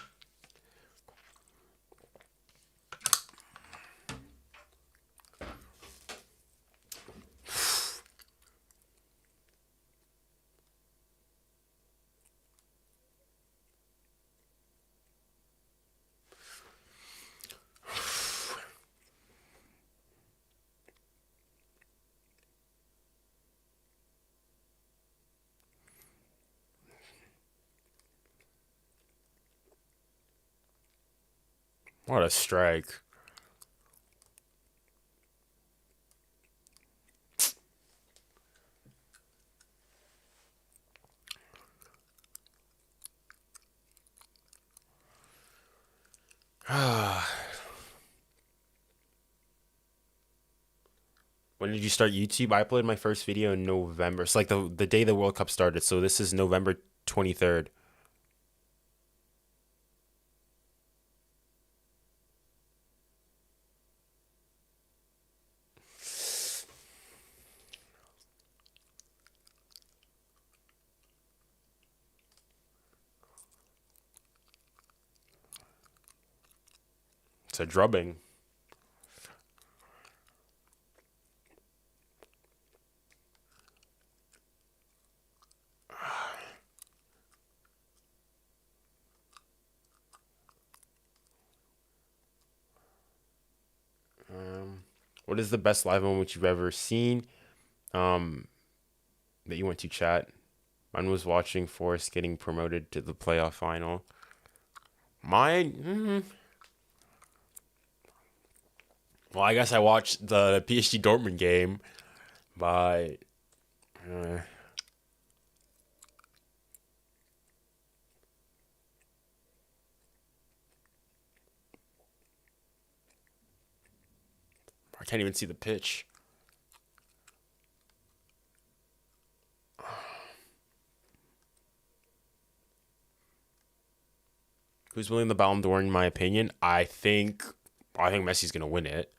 What a strike. When did you start YouTube? I uploaded my first video in November. It's like the day the World Cup started. So this is November 23rd. It's a drubbing. What is the best live moment you've ever seen? That you went to chat. Mine was watching Forest getting promoted to the playoff final. Mine, well, I guess I watched the PSG Dortmund game, but I can't even see the pitch. Who's winning the Ballon d'Or in my opinion? I think Messi's gonna win it.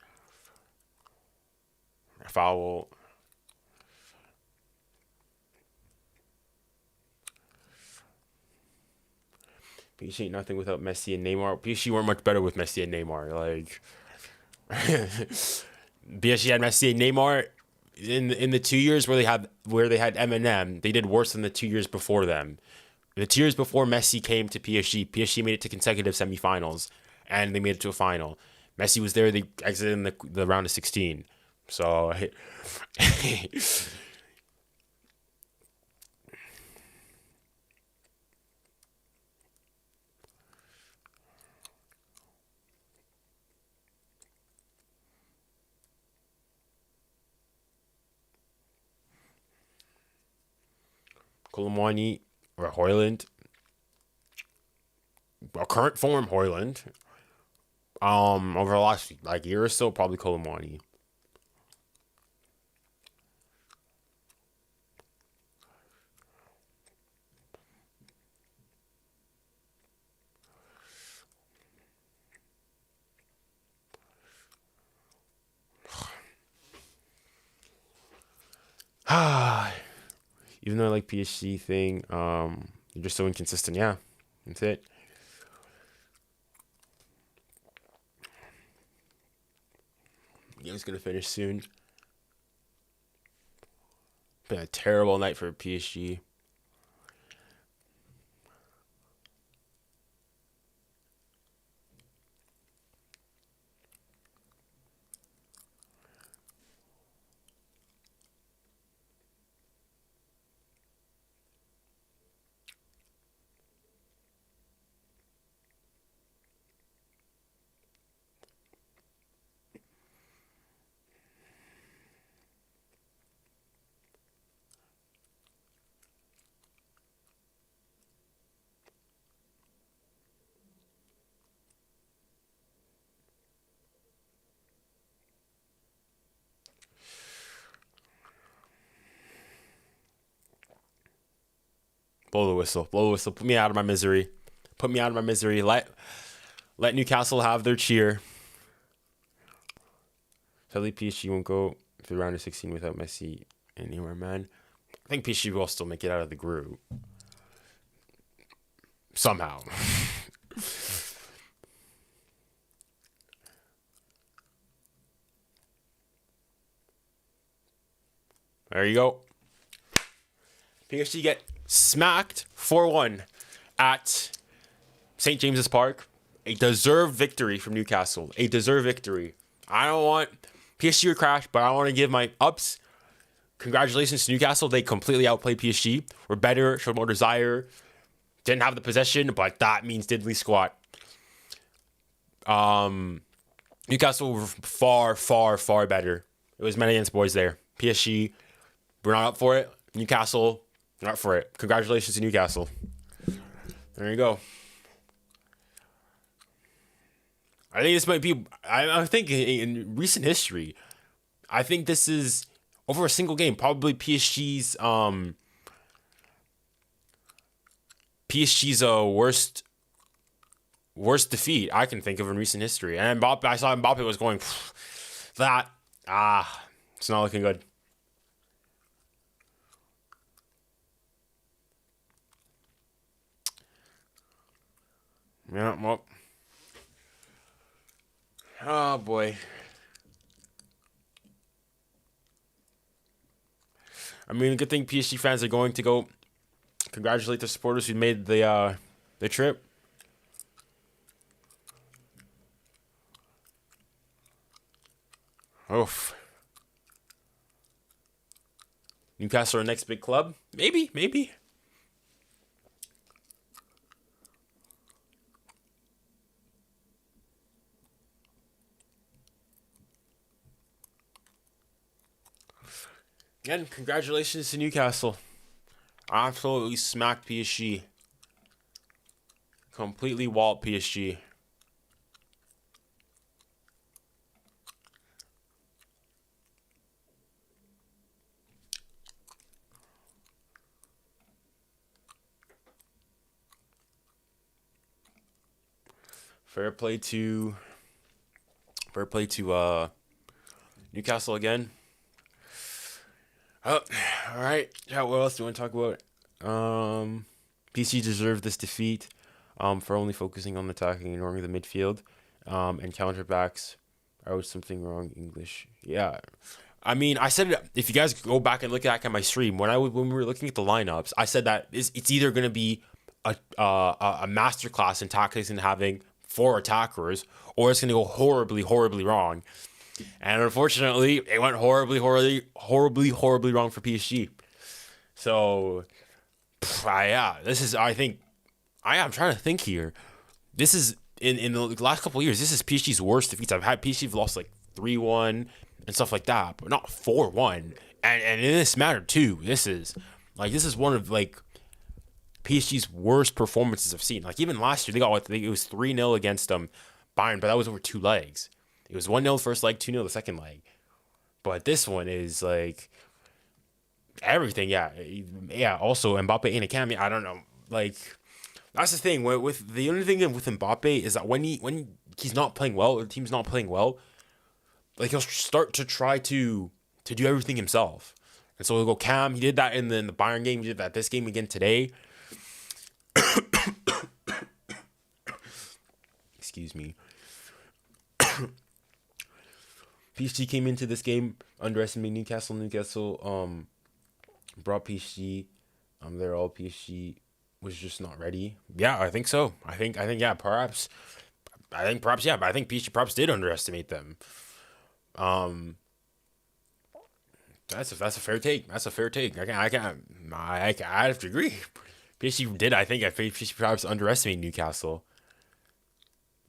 Foul. PSG ain't nothing without Messi and Neymar. PSG weren't much better with Messi and Neymar. Like PSG had Messi and Neymar in the 2 years where they had Eminem. They did worse than the 2 years before them. The 2 years before Messi came to PSG made it to consecutive semifinals, and they made it to a final. Messi was there. They exited in the round of 16. So, 𝘚𝘗𝘬𝘴𝘦 or Højlund. Well, current form Højlund. Over the last year or so, probably 𝘚𝘗𝘬𝘴𝘦. Even though I like PSG thing, you're just so inconsistent. Yeah, that's it. Game's gonna finish soon. Been a terrible night for PSG. Blow the whistle. Blow the whistle. Put me out of my misery. Put me out of my misery. Let Newcastle have their cheer. Sadly, PSG won't go to the round of 16 without Messi anywhere, man. I think PSG will still make it out of the group. Somehow. There you go. PSG get smacked 4-1 at St. James's Park. A deserved victory from Newcastle. A deserved victory. I don't want PSG to crash, but I want to give my ups. Congratulations to Newcastle. They completely outplayed PSG. Were better, showed more desire. Didn't have the possession, but that means diddly squat. Newcastle were far, far, far better. It was men against boys there. PSG, we're not up for it. Newcastle, not for it. Congratulations to Newcastle. There you go. I think this might be, I think in recent history, I think this is over a single game, probably PSG's worst defeat I can think of in recent history. And Mbappe, I saw Mbappe was going, it's not looking good. Yeah, well. Oh, boy. I mean, good thing PSG fans are going to go congratulate the supporters who made the trip. Oof. Newcastle, our next big club? Maybe. Again, congratulations to Newcastle. Absolutely smacked PSG. Completely walloped PSG. Fair play to Newcastle again. Oh, all right. Yeah, what else do you want to talk about? PC deserved this defeat for only focusing on attacking, ignoring the midfield, and counterbacks. I wrote something wrong English. Yeah. I mean, I said it, if you guys go back and look back at my stream, when we were looking at the lineups, I said that it's either going to be a masterclass in tactics and having 4 attackers, or it's going to go horribly, horribly wrong. And unfortunately, it went horribly wrong for PSG. So, this is, I think, I'm trying to think here. This is, in the last couple of years, this is PSG's worst defeats. I've had PSG lost like 3-1 and stuff like that, but not 4-1. And in this matter too, this is one of like PSG's worst performances I've seen. Like even last year, it was 3-0 against Bayern, but that was over 2 legs. It was 1-0 the first leg, 2-0 the second leg. But this one is like everything. Yeah. Also, Mbappe in a cameo. I don't know. Like that's the thing with the only thing with Mbappe is that when he's not playing well, or the team's not playing well, like he'll start to try to do everything himself. And so he'll go cam. He did that in the Bayern game. He did that this game again today. Excuse me. PSG came into this game underestimating Newcastle. Newcastle brought PSG. They're all PSG was just not ready. Yeah, I think so. I think perhaps. But I think PSG perhaps did underestimate them. That's a fair take. That's a fair take. I have to agree. PSG did. I think PSG perhaps underestimated Newcastle.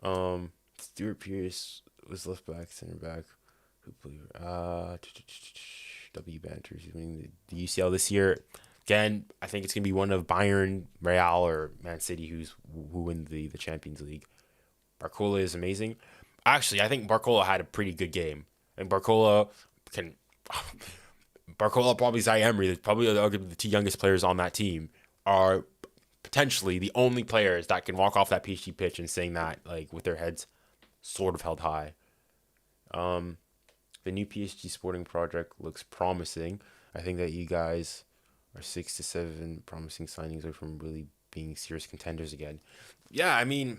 Stuart Pearce was left back, center back. Who played? 𝘚𝘗𝘕. He's winning the UCL this year. Again, I think it's gonna be one of Bayern, Real, or Man City who win the Champions League. Barcola is amazing. Actually, I think Barcola had a pretty good game. And Barcola probably 𝘚𝘗𝘕, probably arguably the 2 youngest players on that team. are potentially the only players that can walk off that PSG pitch and saying that like with their heads sort of held high. The new PSG Sporting project looks promising. I think that you guys are 6 to 7 promising signings away from really being serious contenders again. Yeah, I mean,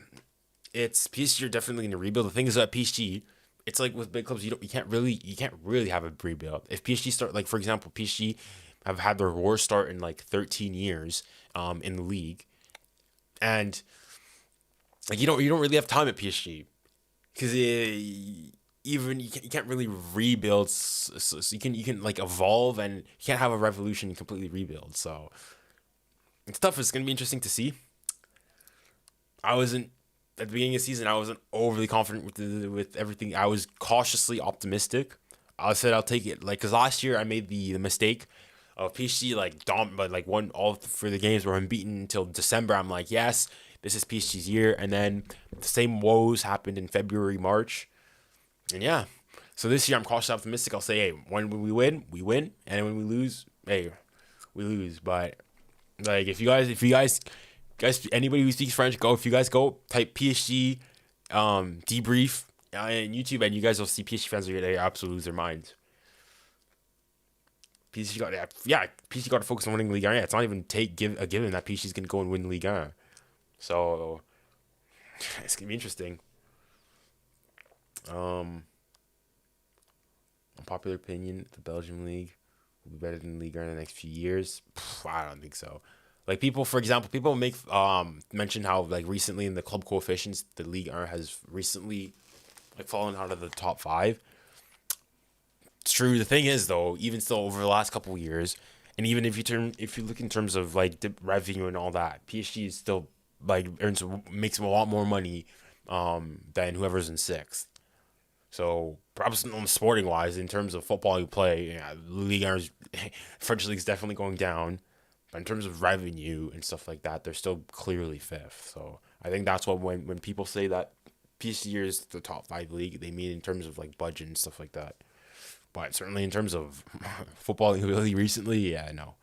it's PSG are definitely in a rebuild. The thing is that PSG, it's like with big clubs, you can't really have a rebuild. If PSG start, like for example, PSG have had their worst start in like 13 years in the league, and like you don't really have time at PSG because even you can't really rebuild. So you can like evolve, and you can't have a revolution and completely rebuild. So it's tough. It's gonna be interesting to see. I wasn't at the beginning of the season. I wasn't overly confident with everything. I was cautiously optimistic. I said I'll take it, like because last year I made the mistake of PSG but like won all for the games were unbeaten until December. I'm like, yes, this is PSG's year, and then the same woes happened in February, March, and yeah. So this year I'm cautiously optimistic. I'll say, hey, when we win, and when we lose, hey, we lose. But like if you guys, anybody who speaks French, go. If you guys go type PSG debrief on YouTube, and you guys will see PSG fans they absolutely lose their minds. PSG got to focus on winning Ligue 1. Yeah, it's not even a given that PSG's gonna go and win Ligue 1. So it's gonna be interesting. Unpopular opinion: the Belgian league will be better than Ligue 1 in the next few years. I don't think so. Like people, for example, people make mention how like recently in the club coefficients, the Ligue 1 has recently like fallen out of the top 5. It's true. The thing is, though, even still over the last couple of years, and even if you look in terms of like the revenue and all that, PSG is still like makes a lot more money than whoever's in 6th. So perhaps on sporting wise, in terms of football you play, yeah, Ligue 1 French league is definitely going down. But in terms of revenue and stuff like that, they're still clearly 5th. So I think that's what when people say that PSG is the top 5 league, they mean in terms of like budget and stuff like that. But certainly in terms of football really recently, yeah, no.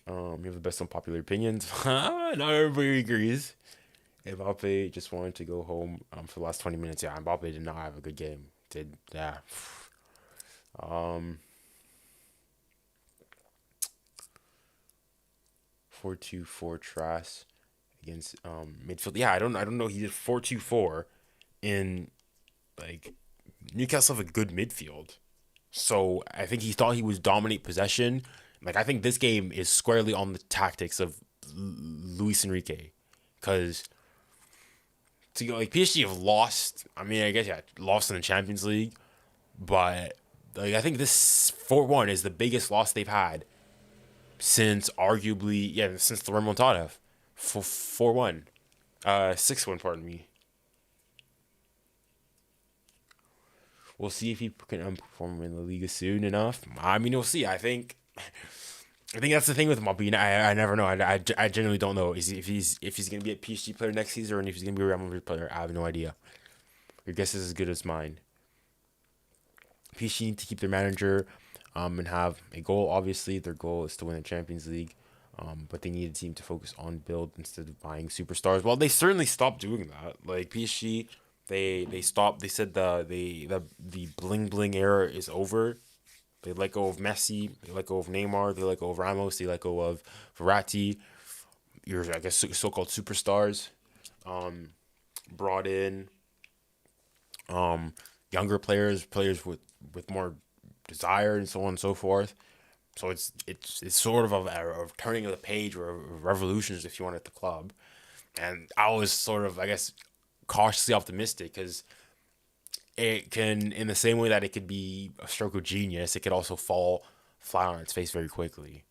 You have the best unpopular opinions. Not everybody agrees. Mbappe just wanted to go home for the last 20 minutes. Yeah, Mbappe did not have a good game. Yeah. 4-2-4 Trash against midfield. Yeah, I don't know. He did 4-2-4 in like Newcastle have a good midfield. So I think he thought he was dominate possession. Like I think this game is squarely on the tactics of Luis Enrique, because to go like PSG have lost. I mean, I guess lost in the Champions League, but like I think this 4-1 is the biggest loss they've had since arguably since the remontada, 4-1, 6-1. Pardon me. We'll see if he can perform in the Liga soon enough. I mean, we'll see. I think that's the thing with him. I never know. I genuinely don't know. If he's gonna be a PSG player next season, or if he's gonna be a Real Madrid player. I have no idea. Your guess is as good as mine. PSG need to keep their manager, and have a goal. Obviously, their goal is to win the Champions League. But they need a team to focus on build instead of buying superstars. Well, they certainly stopped doing that. Like PSG. They stopped. They said the bling bling era is over. They let go of Messi. They let go of Neymar. They let go of Ramos. They let go of Verratti. Your I guess so-called superstars. Brought in younger players with more desire and so on and so forth. So it's sort of a turning of the page or a revolution, if you want, at the club. And I was sort of, I guess, cautiously optimistic, because it can, in the same way that it could be a stroke of genius, it could also fall flat on its face very quickly.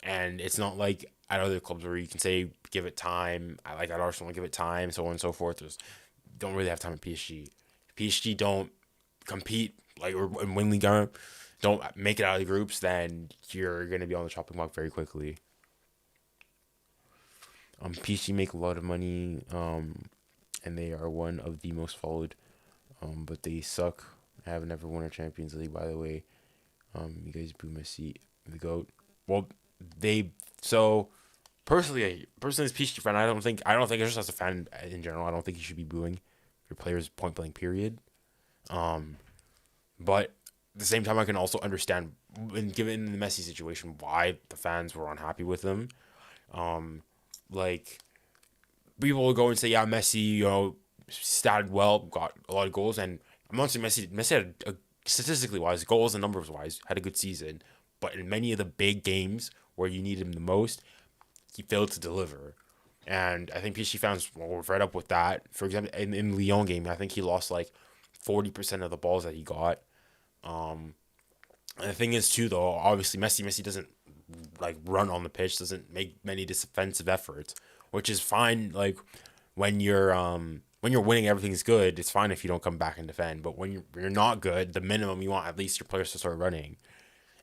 And it's not like at other clubs where you can say give it time. I like at Arsenal, give it time, so on and so forth. Don't really have time at PSG. PSG don't compete like or win Ligue 1, don't make it out of the groups, then you're gonna be on the chopping block very quickly. PSG make a lot of money. And they are one of the most followed, but they suck. I have never won a Champions League, by the way. You guys boo Messi, the GOAT. Well, they so personally as PSG fan, I don't think it's just as a fan in general. I don't think you should be booing your players point blank. Period. But at the same time, I can also understand, given the Messi situation, why the fans were unhappy with him. Like people will go and say, yeah, Messi, statted well, got a lot of goals, and I'm not saying Messi had statistically wise, goals and numbers wise, had a good season, but in many of the big games where you need him the most, he failed to deliver. And I think PSG fans were fed up with that. For example, in Lyon game, I think he lost like 40% of the balls that he got. And the thing is too, though, obviously Messi doesn't like run on the pitch, doesn't make many defensive efforts, which is fine. Like when you're winning, everything's good. It's fine if you don't come back and defend. But when you're not good, the minimum you want at least your players to start running.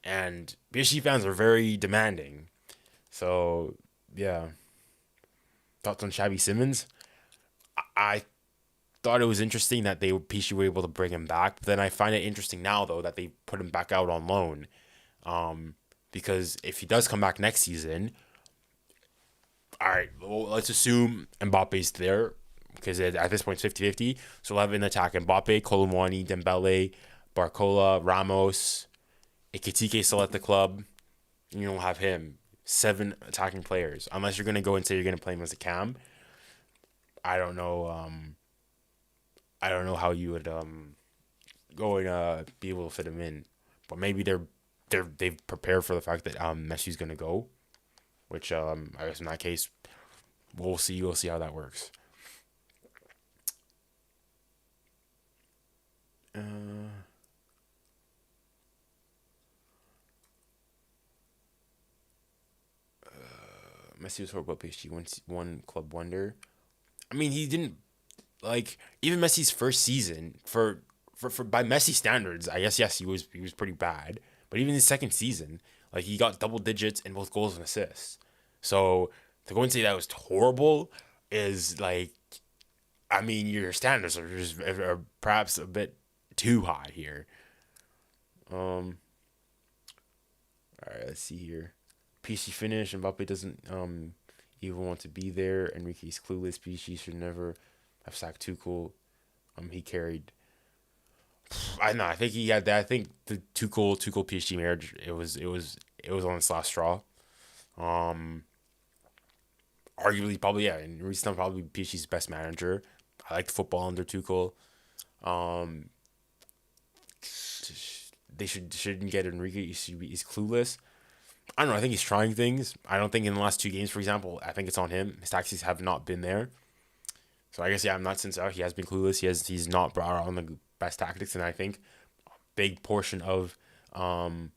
And PSG fans are very demanding. So yeah. Thoughts on Xavi Simons? I thought it was interesting that PSG were able to bring him back. But then I find it interesting now though that they put him back out on loan. Because if he does come back next season, all right, well, let's assume Mbappe's there, because at this point it's 50-50. So we'll have an attack: Mbappe, Colomwani, Dembele, Barcola, Ramos, Ekitike still at the club. You'll have him. 7 attacking players. Unless you're going to go and say you're going to play him as a cam. I don't know. I don't know how you would go and be able to fit him in. But maybe they've prepared for the fact that Messi's going to go. Which I guess in that case, we'll see. We'll see how that works. Messi was horrible at PSG. One club wonder. I mean, he didn't like even Messi's first season for by Messi standards. I guess yes, he was pretty bad. But even his second season, like he got double digits in both goals and assists. So to go and say that was horrible is like, I mean, your standards are perhaps a bit too high here. All right, let's see here. PC finish. Mbappe doesn't even want to be there. Enrique's clueless. PC should never have sacked Tuchel. He carried. I know. I think he had that. I think the Tuchel PSG marriage. It was on its last straw. Arguably, probably yeah. In recent time, probably PSG's best manager. I liked football under Tuchel. They shouldn't get Enrique. He's clueless. I don't know. I think he's trying things. I don't think in the last 2 games, for example, I think it's on him. His tactics have not been there. So I guess yeah, I'm not sincere. He has been clueless. He's not brought on the best tactics, and I think a big portion of the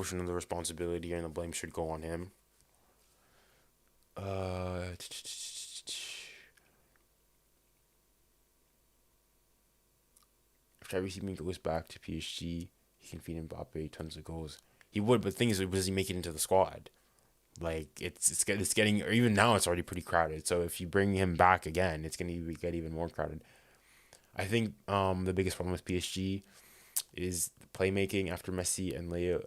responsibility and the blame should go on him. If Xavi Simons goes back to PSG, he can feed Mbappe tons of goals. He would, but the thing is, does he make it into the squad? Like it's getting, or even now it's already pretty crowded. So if you bring him back again, it's gonna get even more crowded. I think the biggest problem with PSG is the playmaking after Messi and Leo.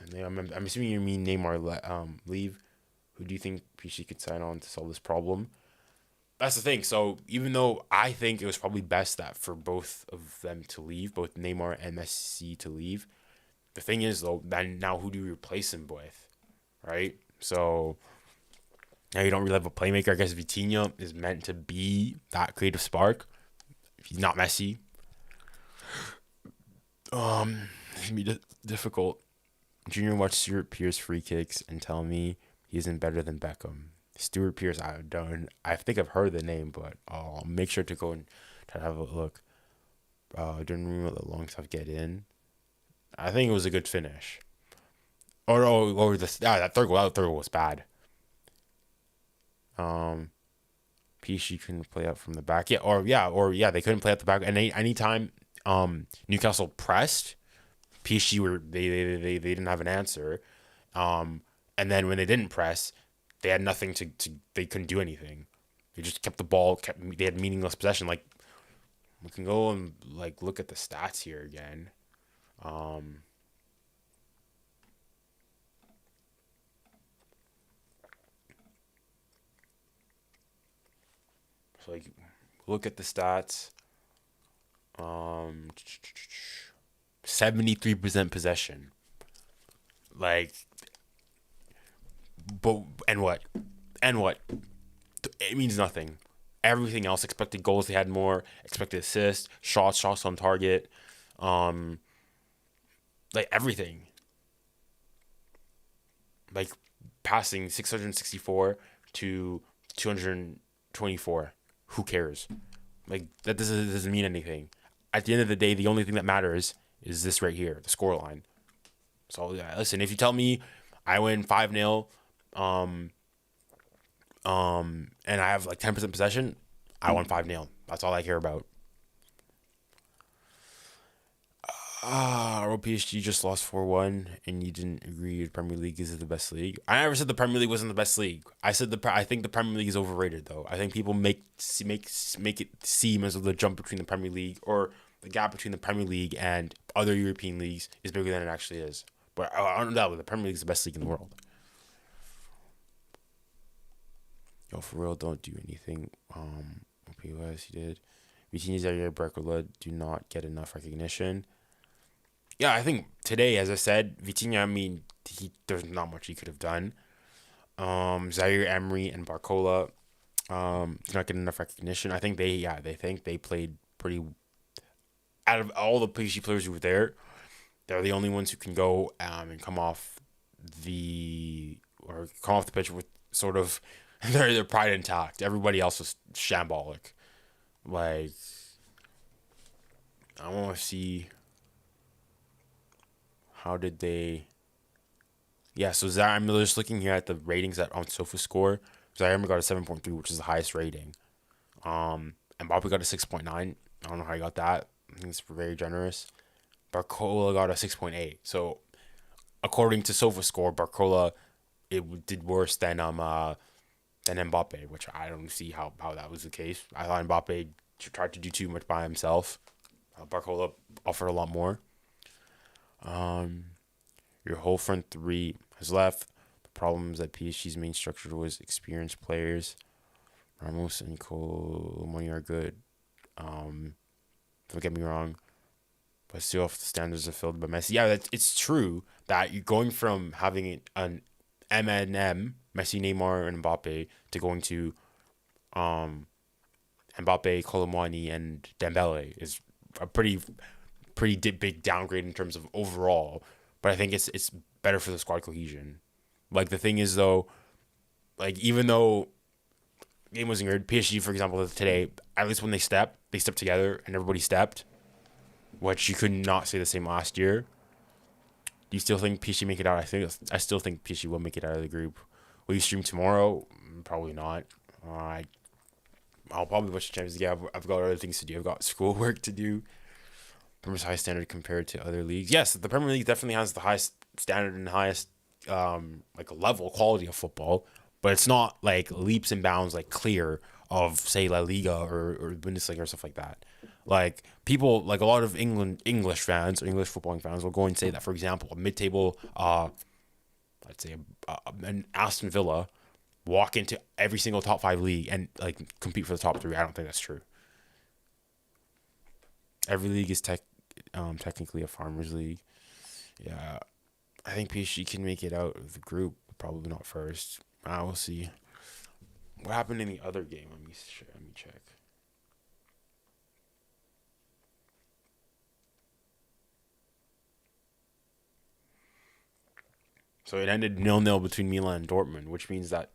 I'm assuming you mean Neymar leave. Who do you think PSG could sign on to solve this problem? That's the thing. So even though I think it was probably best that for both of them to leave, both Neymar and Messi to leave, the thing is though, then now who do you replace him with, right? So now you don't really have a playmaker. I guess Vitinha is meant to be that creative spark. If he's not Messi, it's gonna be difficult. Junior watched Stuart Pearce free kicks and tell me he isn't better than Beckham. Stuart Pearce, I think I've heard the name, but I'll make sure to go and try to have a look. Didn't remember the long stuff get in. I think it was a good finish. That third goal was bad. PSG couldn't play out from the back. They couldn't play out the back. And anytime Newcastle pressed, PSG they didn't have an answer. And then when they didn't press, they had nothing they couldn't do anything. They just kept the ball. They had meaningless possession. Like We can go and like look at the stats here again. So like look at the stats. 73% possession. Like, but and what? And what? It means nothing. Everything else, expected goals, they had more. Expected assists, shots on target, like everything. Like passing 664 to 224. Who cares? Like that doesn't mean anything. At the end of the day, the only thing that matters is this right here, the scoreline. So yeah, listen, if you tell me I win 5-0, and I have like 10% possession, I won 5-0. That's all I care about. PSG just lost 4-1, and you didn't agree the Premier League is the best league. I never said the Premier League wasn't the best league. I said I think the Premier League is overrated, though. I think people make it seem as though the jump between the Premier League or the gap between the Premier League and other European leagues is bigger than it actually is. But undoubtedly, the Premier League is the best league in the world. Yo, for real, don't do anything. POS he did. 𝘚𝘖𝘈𝘀𝘈𝘀𝘴𝘚 do not get enough recognition. Yeah, I think today, as I said, 𝘚𝘖𝘈, I mean, there's not much he could have done. 𝘚𝘕𝘈𝘈 and 𝘚𝘗𝘓 do not get enough recognition. I think they played pretty. Out of all the PSG players who were there, they're the only ones who can go and come off the pitch with sort of their pride intact. Everybody else was shambolic. Like, I want to see. How did they? Yeah, so I'm just looking here at the ratings on SofaScore. 𝘚𝘕𝘈 got a 7.3, which is the highest rating. And Mbappe got a 6.9. I don't know how he got that. I think it's very generous. 𝘚𝘗𝘓 got a 6.8. So, according to SofaScore, 𝘚𝘗𝘓 it did worse than Mbappe, which I don't see how that was the case. I thought Mbappe tried to do too much by himself. 𝘚𝘗𝘓 offered a lot more. Your whole front three has left. The problem is that PSG's main structure was experienced players. Ramos and 𝘚𝘗𝘓 are good. Don't get me wrong, but still, if the standards are filled by Messi, yeah, it's true that you're going from having an MNM, Messi, Neymar, and Mbappe, to going to Mbappe, Colomwani, and Dembele is a pretty big downgrade in terms of overall. But I think it's better for the squad cohesion. Like, the thing is, though, like, even though game wasn't good, PSG, for example, today, at least when they stepped together and everybody stepped, which you could not say the same last year. Do you still think PSG make it out? I still think PSG will make it out of the group. Will you stream tomorrow? Probably not. I'll probably watch the Champions League. I've got other things to do. I've got schoolwork to do. Premier's high standard compared to other leagues. Yes, the Premier League definitely has the highest standard and highest like level quality of football, but it's not like leaps and bounds like clear of, say, La Liga or Bundesliga or stuff like that. Like, people, like a lot of English fans or English footballing fans will go and say that, for example, a mid-table, let's say an Aston Villa walk into every single top 5 league and like compete for the top 3. I don't think that's true. Every league is technically a farmers league. Yeah, I think PSG can make it out of the group. Probably not first. We'll see. What happened in the other game? Let me check. So it ended 0-0 between Milan and Dortmund, which means that,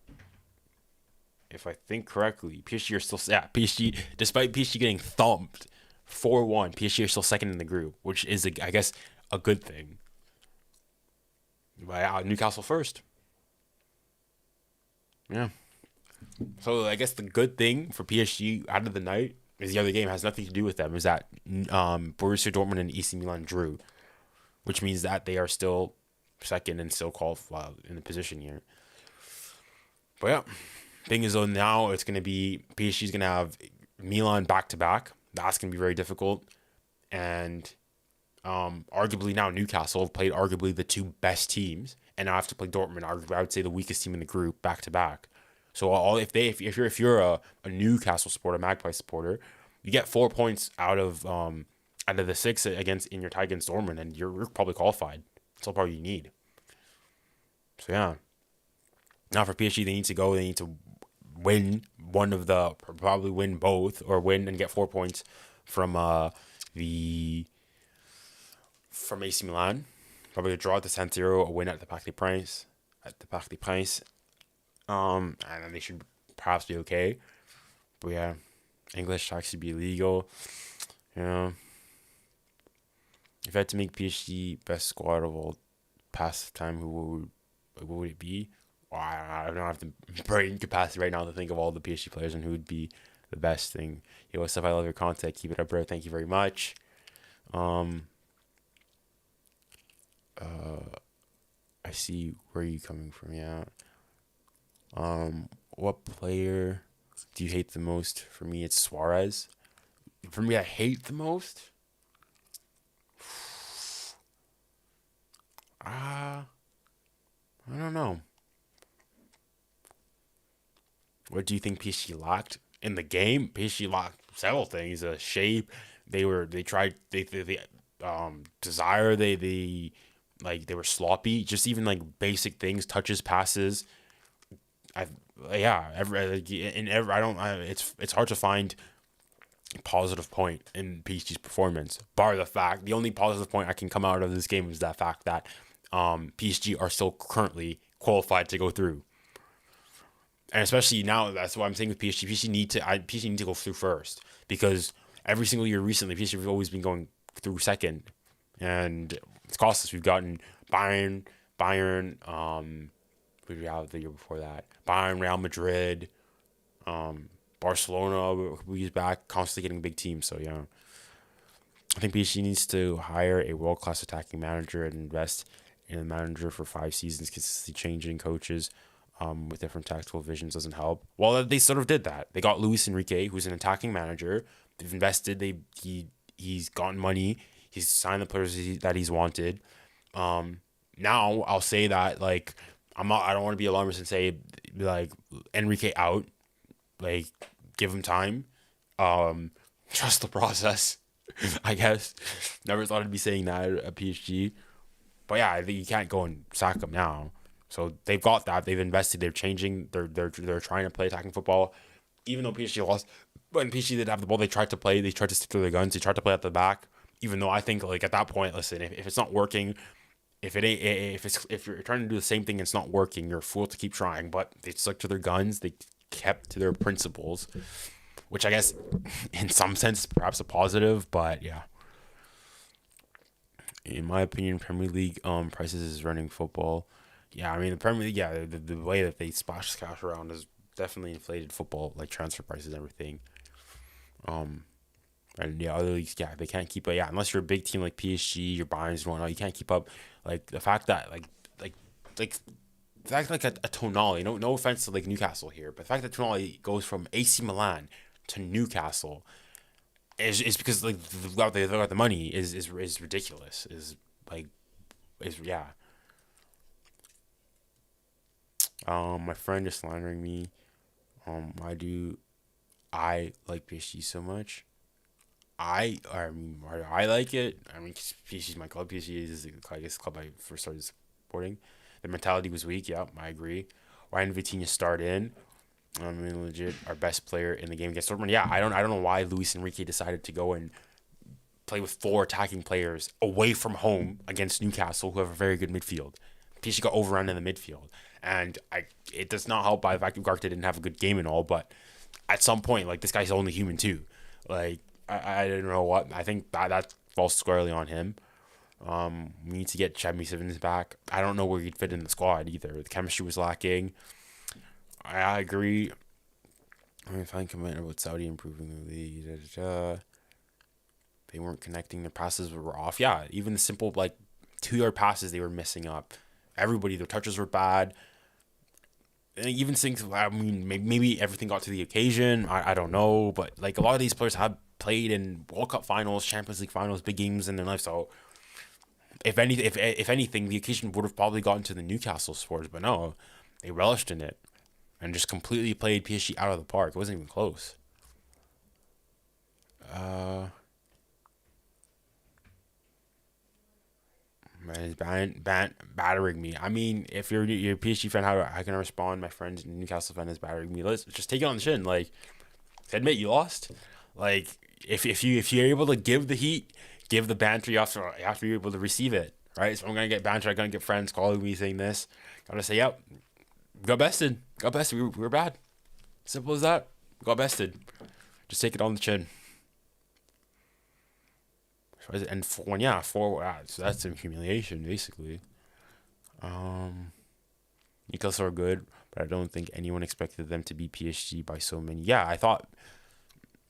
if I think correctly, PSG are still PSG, despite PSG getting thumped 4-1, PSG are still second in the group, which is, I guess, a good thing. But Newcastle first. Yeah. So I guess the good thing for PSG out of the night is the other game has nothing to do with them. Is that Borussia Dortmund and AC Milan drew, which means that they are still second and still qualified in the position here. But yeah, thing is, though, now it's going to be PSG's going to have Milan back to back. That's going to be very difficult. And arguably now Newcastle have played arguably the two best teams, and now have to play Dortmund, I would say the weakest team in the group, back to back. So if you're a Newcastle supporter, a Magpie supporter, you get 4 points out of the 6 in your tie against Dortmund, and you're probably qualified. That's all probably you need. So yeah. Now for PSG, they need to go. They need to win probably win both, or win and get 4 points from AC Milan. Probably a draw at the San Siro, a win at the Parc des Princes. And then they should perhaps be okay. But yeah, English actually be illegal. You know, if I had to make PSG best squad of all past time, who would it be? Well, I don't have the brain capacity right now to think of all the PSG players and who would be the best thing. Yo, what's up? I love your content. Keep it up, bro. Thank you very much. I see where you coming from. Yeah. What player do you hate the most? For me, it's Suarez. For me, I hate the most. I don't know. What do you think PSG lacked in the game? PSG lacked several things. Shape. They tried. They desire. They were sloppy. Just even like basic things, touches, passes. It's hard to find a positive point in PSG's performance. The only positive point I can come out of this game is that fact that PSG are still currently qualified to go through. And especially now, that's what I'm saying with PSG. PSG need to go through first, because every single year recently, PSG have always been going through second, and it's cost us. We've gotten Bayern. Who did we have the year before that? Bayern, Real Madrid, Barcelona. We're back, constantly getting big teams. So yeah, I think PSG needs to hire a world-class attacking manager and invest in a manager for 5 seasons. Consistently changing coaches with different tactical visions doesn't help. Well, they sort of did that. They got Luis Enrique, who's an attacking manager. They've invested. He's gotten money. He's signed the players that he's wanted. Now I'll say that I don't want to be alarmist and say Enrique out. Give him time. Trust the process. I guess. Never thought I'd be saying that at PSG. But yeah, I think you can't go and sack him now. So they've got that. They've invested. They're changing. They're trying to play attacking football. Even though PSG lost, when PSG did have the ball, they tried to play. They tried to stick to their guns. They tried to play at the back. Even though I think at that point, listen, if it's not working, if you're trying to do the same thing and it's not working, you're a fool to keep trying. But they stuck to their guns. They kept to their principles, which I guess in some sense perhaps a positive. But yeah. In my opinion, Premier League prices is running football. Yeah, I mean the Premier League. Yeah, the way that they splash cash around has definitely inflated football, transfer prices and everything. And yeah, other leagues, yeah, they can't keep up. Yeah, unless you're a big team like PSG, your Bayern's and whatnot, you can't keep up. The fact that a Tonali. No offense to Newcastle here, but the fact that Tonali goes from AC Milan to Newcastle is because they got the money is ridiculous. Yeah. My friend is slandering me. Why do I like PSG so much? I like it. I mean, PSG is my club. PSG is the club I first started supporting. The mentality was weak. Yeah, I agree. Why didn't Vitinha start in? I mean, legit, our best player in the game against Dortmund. Yeah, I don't know why Luis Enrique decided to go and play with 4 attacking players away from home against Newcastle, who have a very good midfield. PSG got overrun in the midfield, and it does not help by the fact that Ugarte didn't have a good game and all. But at some point, this guy's only human too. I don't know what. I think that falls squarely on him. We need to get 𝘚𝘩𝘕 back. I don't know where he'd fit in the squad either. The chemistry was lacking. I agree. I find comment about Saudi improving the league. They weren't connecting. Their passes were off. Yeah, even the simple 2-yard passes they were missing up. Everybody, their touches were bad. And even things. I mean, maybe everything got to the occasion. I don't know, but a lot of these players have played in World Cup finals, Champions League finals, big games in their life. So if anything, the occasion would have probably gotten to the Newcastle supporters, but no, they relished in it and just completely played PSG out of the park. It wasn't even close. Man, he's battering me. I mean, if you're a PSG fan, how can I respond? My friend Newcastle fan is battering me. Let's just take it on the chin. Like, admit you lost. Like, if you're able to give the heat, give the banter, you have to be able to receive it, right? So I'm gonna get banter. I'm gonna get friends calling me saying this. Gotta say, yep, got bested. Got bested. We were bad. Simple as that. Got bested. Just take it on the chin. And 4-1, yeah, 4. So that's some humiliation, basically. Newcastle are good, but I don't think anyone expected them to beat PSG by so many. Yeah, I thought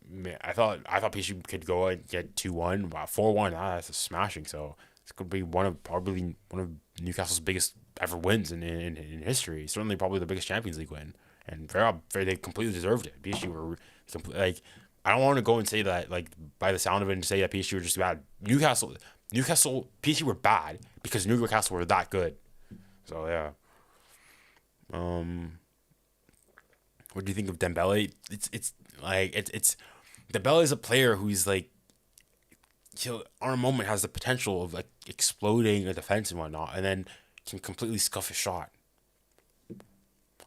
PSG could go and get 2-1, but 4-1. That's a smashing. So this could be probably one of Newcastle's biggest ever wins in history. Certainly, probably the biggest Champions League win, and they completely deserved it. PSG were like. I don't want to go and say that, like, by the sound of it, and say that PSG were just bad. Newcastle, PSG were bad because Newcastle were that good. So, yeah. What do you think of Dembele? It's Dembele is a player who's, like, he'll, on a moment, has the potential of, like, exploding a defense and whatnot, and then can completely scuff a shot.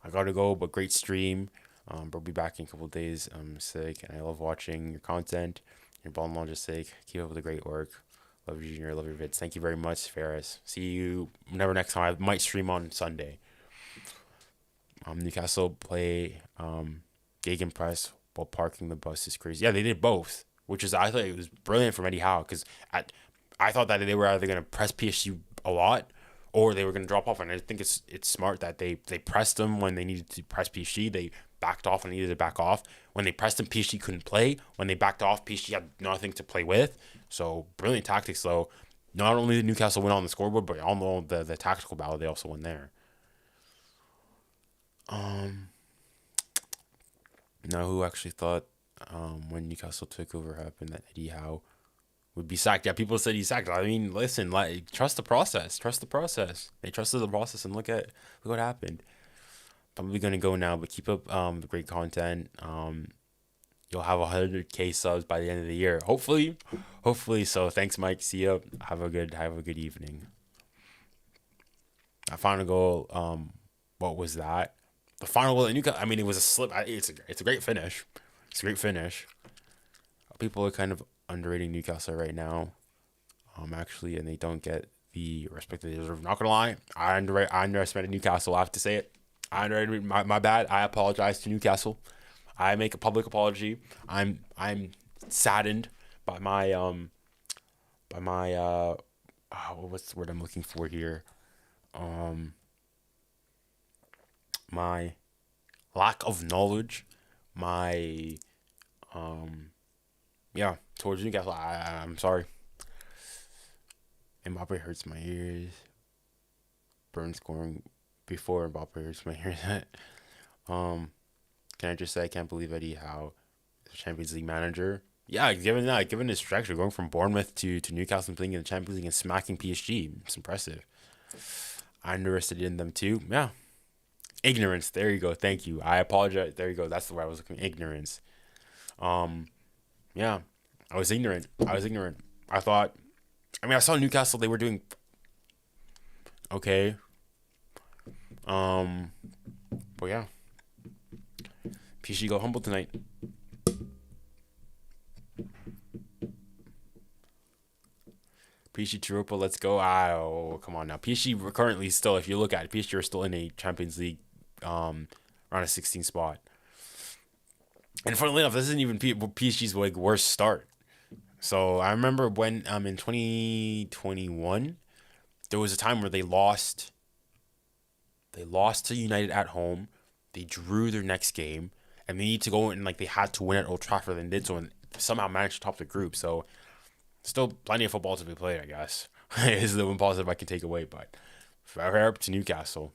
I gotta go, but great stream. But I'll be back in a couple of days. I'm sick, and I love watching your content. Your ball and launch is sick. Keep up with the great work. Love you, Junior. Love your vids. Thank you very much, Ferris. See you whenever next time. I might stream on Sunday. Newcastle play gegenpress while parking the bus is crazy. Yeah, they did both, which is, I thought it was brilliant from Eddie Howe, because I thought that they were either going to press PSG a lot or they were going to drop off. And I think it's smart that they pressed them when they needed to press PSG. They backed off when they needed to back off. When they pressed them, PSG couldn't play. When they backed off, PSG had nothing to play with. So brilliant tactics, though. Not only did Newcastle win on the scoreboard, but on the tactical battle, they also won there. Now, who actually thought when Newcastle took over happened that Eddie Howe would be sacked? Yeah, people said he's sacked. I mean, listen, like, trust the process. Trust the process. They trusted the process, and look what happened. Probably gonna go now, but keep up the great content. You'll have 100K subs by the end of the year. Hopefully. So thanks, Mike. See you. Have a good evening. That final goal. What was that? The final goal at Newcastle. I mean, it was a slip. It's a great finish. It's a great finish. People are kind of underrating Newcastle right now. Actually, and they don't get the respect they deserve. Not gonna lie, I underestimated Newcastle. I have to say it. My bad. I apologize to Newcastle. I make a public apology. I'm saddened by my what's the word I'm looking for here? My lack of knowledge. My towards Newcastle. I'm sorry. Mbappe hurts my ears. Burn scoring before Mbappe hurts my ears. Can I just say I can't believe Eddie Howe is a Champions League manager? Yeah, given his trajectory, going from Bournemouth to Newcastle and playing in the Champions League and smacking PSG, it's impressive. I underestimated them too. Yeah. Ignorance. There you go. Thank you. I apologize. There you go. That's the word I was looking. Ignorance. Yeah. I was ignorant. I thought. I mean, I saw Newcastle. They were doing okay. But yeah. PSG Goal humble tonight. PSG Europa, let's go. Oh, come on now. PSG are currently still, if you look at it, PSG are still in a Champions League around a 16 spot. And funnily enough, this isn't even PSG's like worst start. So I remember when in 2021, there was a time where they lost to United at home. They drew their next game, and they need to go and they had to win at Old Trafford, and did so, and somehow managed to top the group. So still plenty of football to be played, I guess. Is the one positive I can take away, but fair up to Newcastle.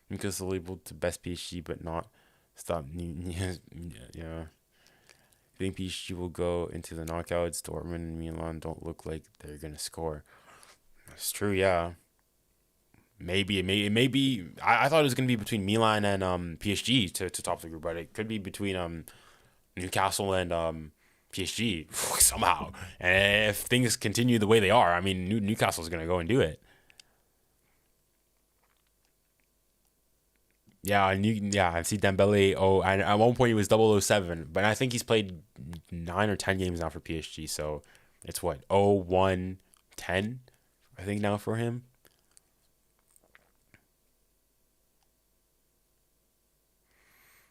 Newcastle labeled to best PSG, but not stop. Yeah. I think PSG will go into the knockouts. Dortmund and Milan don't look like they're gonna score. That's true, yeah. Maybe it may be. I thought it was gonna be between Milan and PSG to top the group, but it could be between Newcastle and PSG somehow. And if things continue the way they are, I mean, Newcastle's gonna go and do it. Yeah, I see Dembele. Oh, and at one point he was 007, but I think he's played 9 or 10 games now for PSG. So it's what 0-1-10, I think now for him.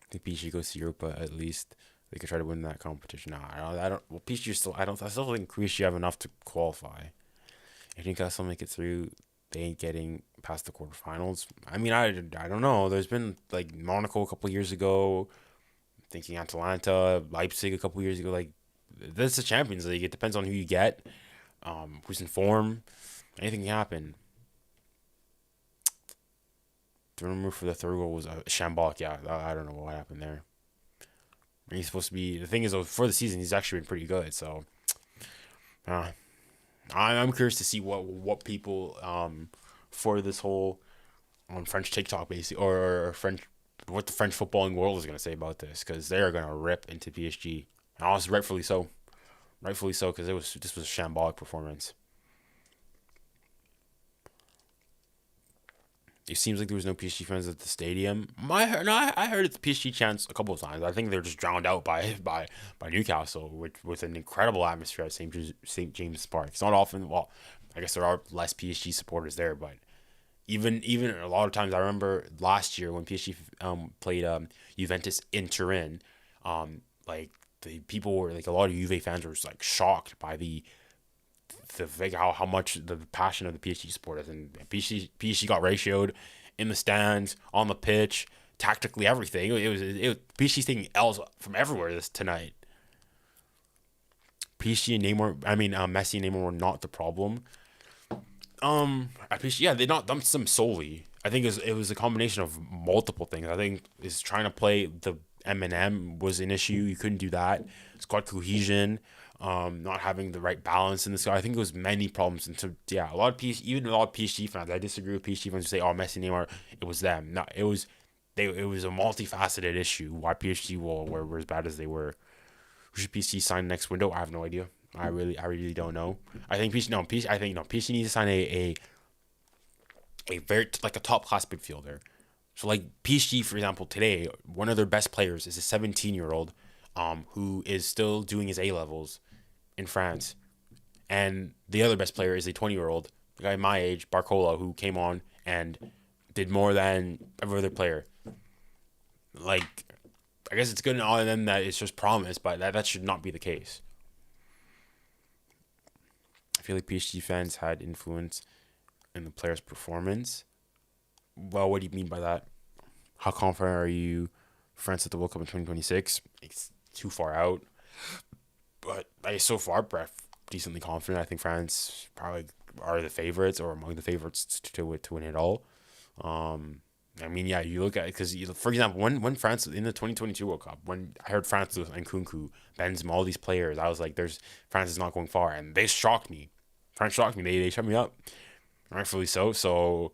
I think PSG goes to Europe, but at least they could try to win that competition. Nah, I don't. Well, PSG still. I don't. I still think Croatia have enough to qualify. If Newcastle make it through, they ain't getting past the quarterfinals. I mean, I don't know. There's been like Monaco a couple years ago. Thinking Atalanta, Leipzig a couple years ago. Like, this is the Champions League. It depends on who you get, who's in form. Anything can happen. The rumor for the third goal was 𝘚𝘩𝘕. Yeah, I don't know what happened there. He's supposed to be. The thing is, for the season, he's actually been pretty good. So, uh, I'm curious to see what people for this whole French TikTok basically or French what the French footballing world is gonna say about this, because they are gonna rip into PSG, and honestly, rightfully so, because this was a shambolic performance. It seems like there was no PSG fans at the stadium. I heard the PSG chants a couple of times. I think they're just drowned out by Newcastle, with an incredible atmosphere at St. James Park. It's not often. Well, I guess there are less PSG supporters there, but even a lot of times, I remember last year when PSG played Juventus in Turin, like the people were like a lot of Juve fans were just like shocked by how much the passion of the PSG supporters, and PSG got ratioed in the stands, on the pitch, tactically everything. It was PSG's taking L's from everywhere this tonight. PSG and Neymar, I mean Messi and Neymar were not the problem. At PSG, yeah, they not dumped them solely. I think it was a combination of multiple things. I think is trying to play the M was an issue. You couldn't do that. Squad cohesion, not having the right balance in this. I think it was many problems. And so yeah, a lot of PSG fans. I disagree with PSG fans who say, "Oh, Messi, Neymar, it was them." No, it was It was a multifaceted issue. Why PSG were as bad as they were. Who should PSG sign next window? I have no idea. I really don't know. I think PSG needs to sign a very like a top class midfielder. So like PSG, for example, today one of their best players is a 17-year-old, who is still doing his A levels in France, and the other best player is a 20-year-old, a guy my age, Barcola, who came on and did more than every other player. Like, I guess it's good and all of them that it's just promise, but that should not be the case. I feel like PSG fans had influence in the player's performance. Well, what do you mean by that? How confident are you France at the World Cup in 2026? It's too far out. But so far, decently confident. I think France probably are the favorites or among the favorites to win it all. I mean, yeah, you look at it because, for example, when France in the 2022 World Cup, when I heard France with Nkunku, Benzema, all these players, I was like, France is not going far, and they shocked me. France shocked me. They shut me up, rightfully so. So,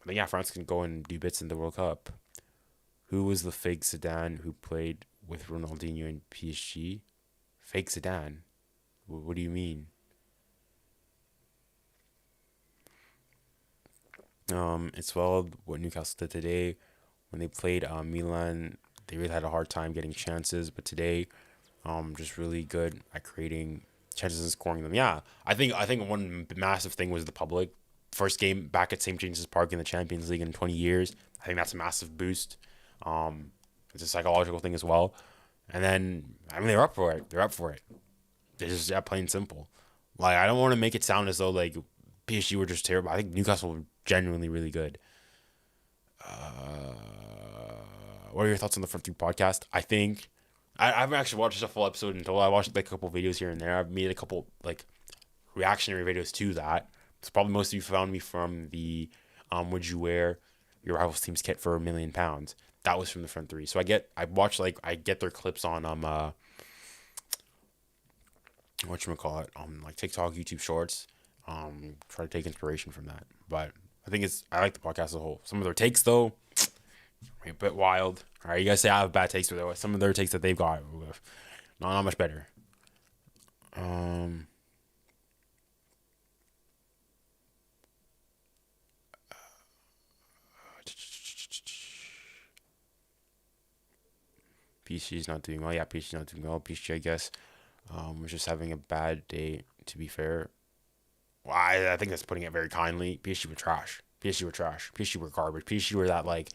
I think, yeah, France can go and do bits in the World Cup. Who was the fake Zidane who played with Ronaldinho in PSG? Fake Zidane? What do you mean? It's well what Newcastle did today when they played Milan. They really had a hard time getting chances, but today, just really good at creating chances and scoring them. Yeah, I think one massive thing was the public. First game back at St. James's Park in the Champions League in 20 years. I think that's a massive boost. It's a psychological thing as well. And then, I mean, they're up for it. They're just plain and simple. Like, I don't want to make it sound as though like PSG were just terrible. I think Newcastle were genuinely really good. What are your thoughts on the Front Three podcast? I think I haven't actually watched a full episode until I watched like a couple videos here and there. I've made a couple like reactionary videos to that. So probably most of you found me from the would you wear your rival's team's kit for £1,000,000? That was from the Front Three. So I get their clips on whatchamacallit, like TikTok, YouTube Shorts. Try to take inspiration from that. But I like the podcast as a whole. Some of their takes though, a bit wild. All right, you guys say I have bad takes, but some of their takes that they've got, not much better. PSG is not doing well. Yeah, PSG is not doing well. PSG, I guess, was just having a bad day. To be fair, well, I think that's putting it very kindly. PSG were trash. PSG were trash. PSG were garbage. PSG were that like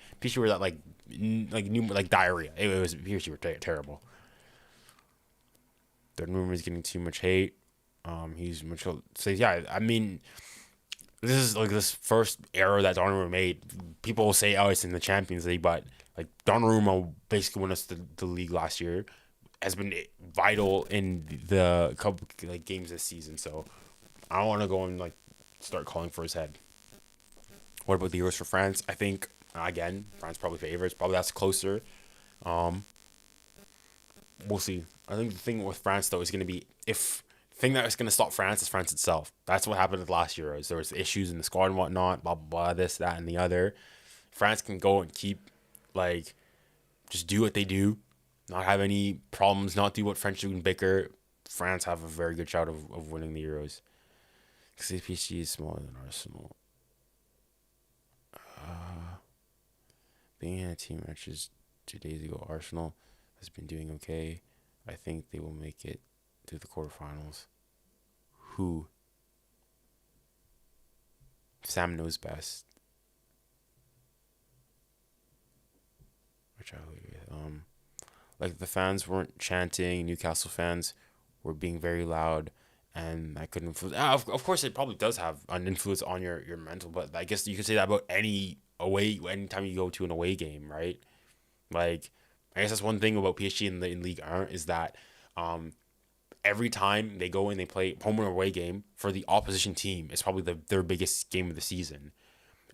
new like diarrhea. It was PSG were terrible. Donnarumma is getting too much hate. He's much so yeah. I mean, this is like this first error that Donnarumma made. People will say, "Oh, it's in the Champions League," but like Donnarumma basically won us the league last year, has been vital in the couple like games this season. So I don't want to go and like start calling for his head. What about the Euros for France? I think again, France probably favorites. Probably that's closer. Um, we'll see. I think the thing with France though is going to be if the thing that is going to stop France is France itself. That's what happened at the last Euros. There was issues in the squad and whatnot. Blah blah blah. This that and the other. France can go and keep like just do what they do, not have any problems, not do what French do and bicker. France have a very good shot of winning the Euros. Because PSG is smaller than Arsenal. Being in a team matches 2 days ago, Arsenal has been doing okay. I think they will make it to the quarterfinals. Who? Sam knows best. Which I agree with. Like the fans weren't chanting. Newcastle fans were being very loud, and that could influence. Of course, it probably does have an influence on your mental. But I guess you could say that about anytime you go to an away game, right? Like, I guess that's one thing about PSG in League 1 is that, every time they go and they play home and away game for the opposition team, it's probably their biggest game of the season.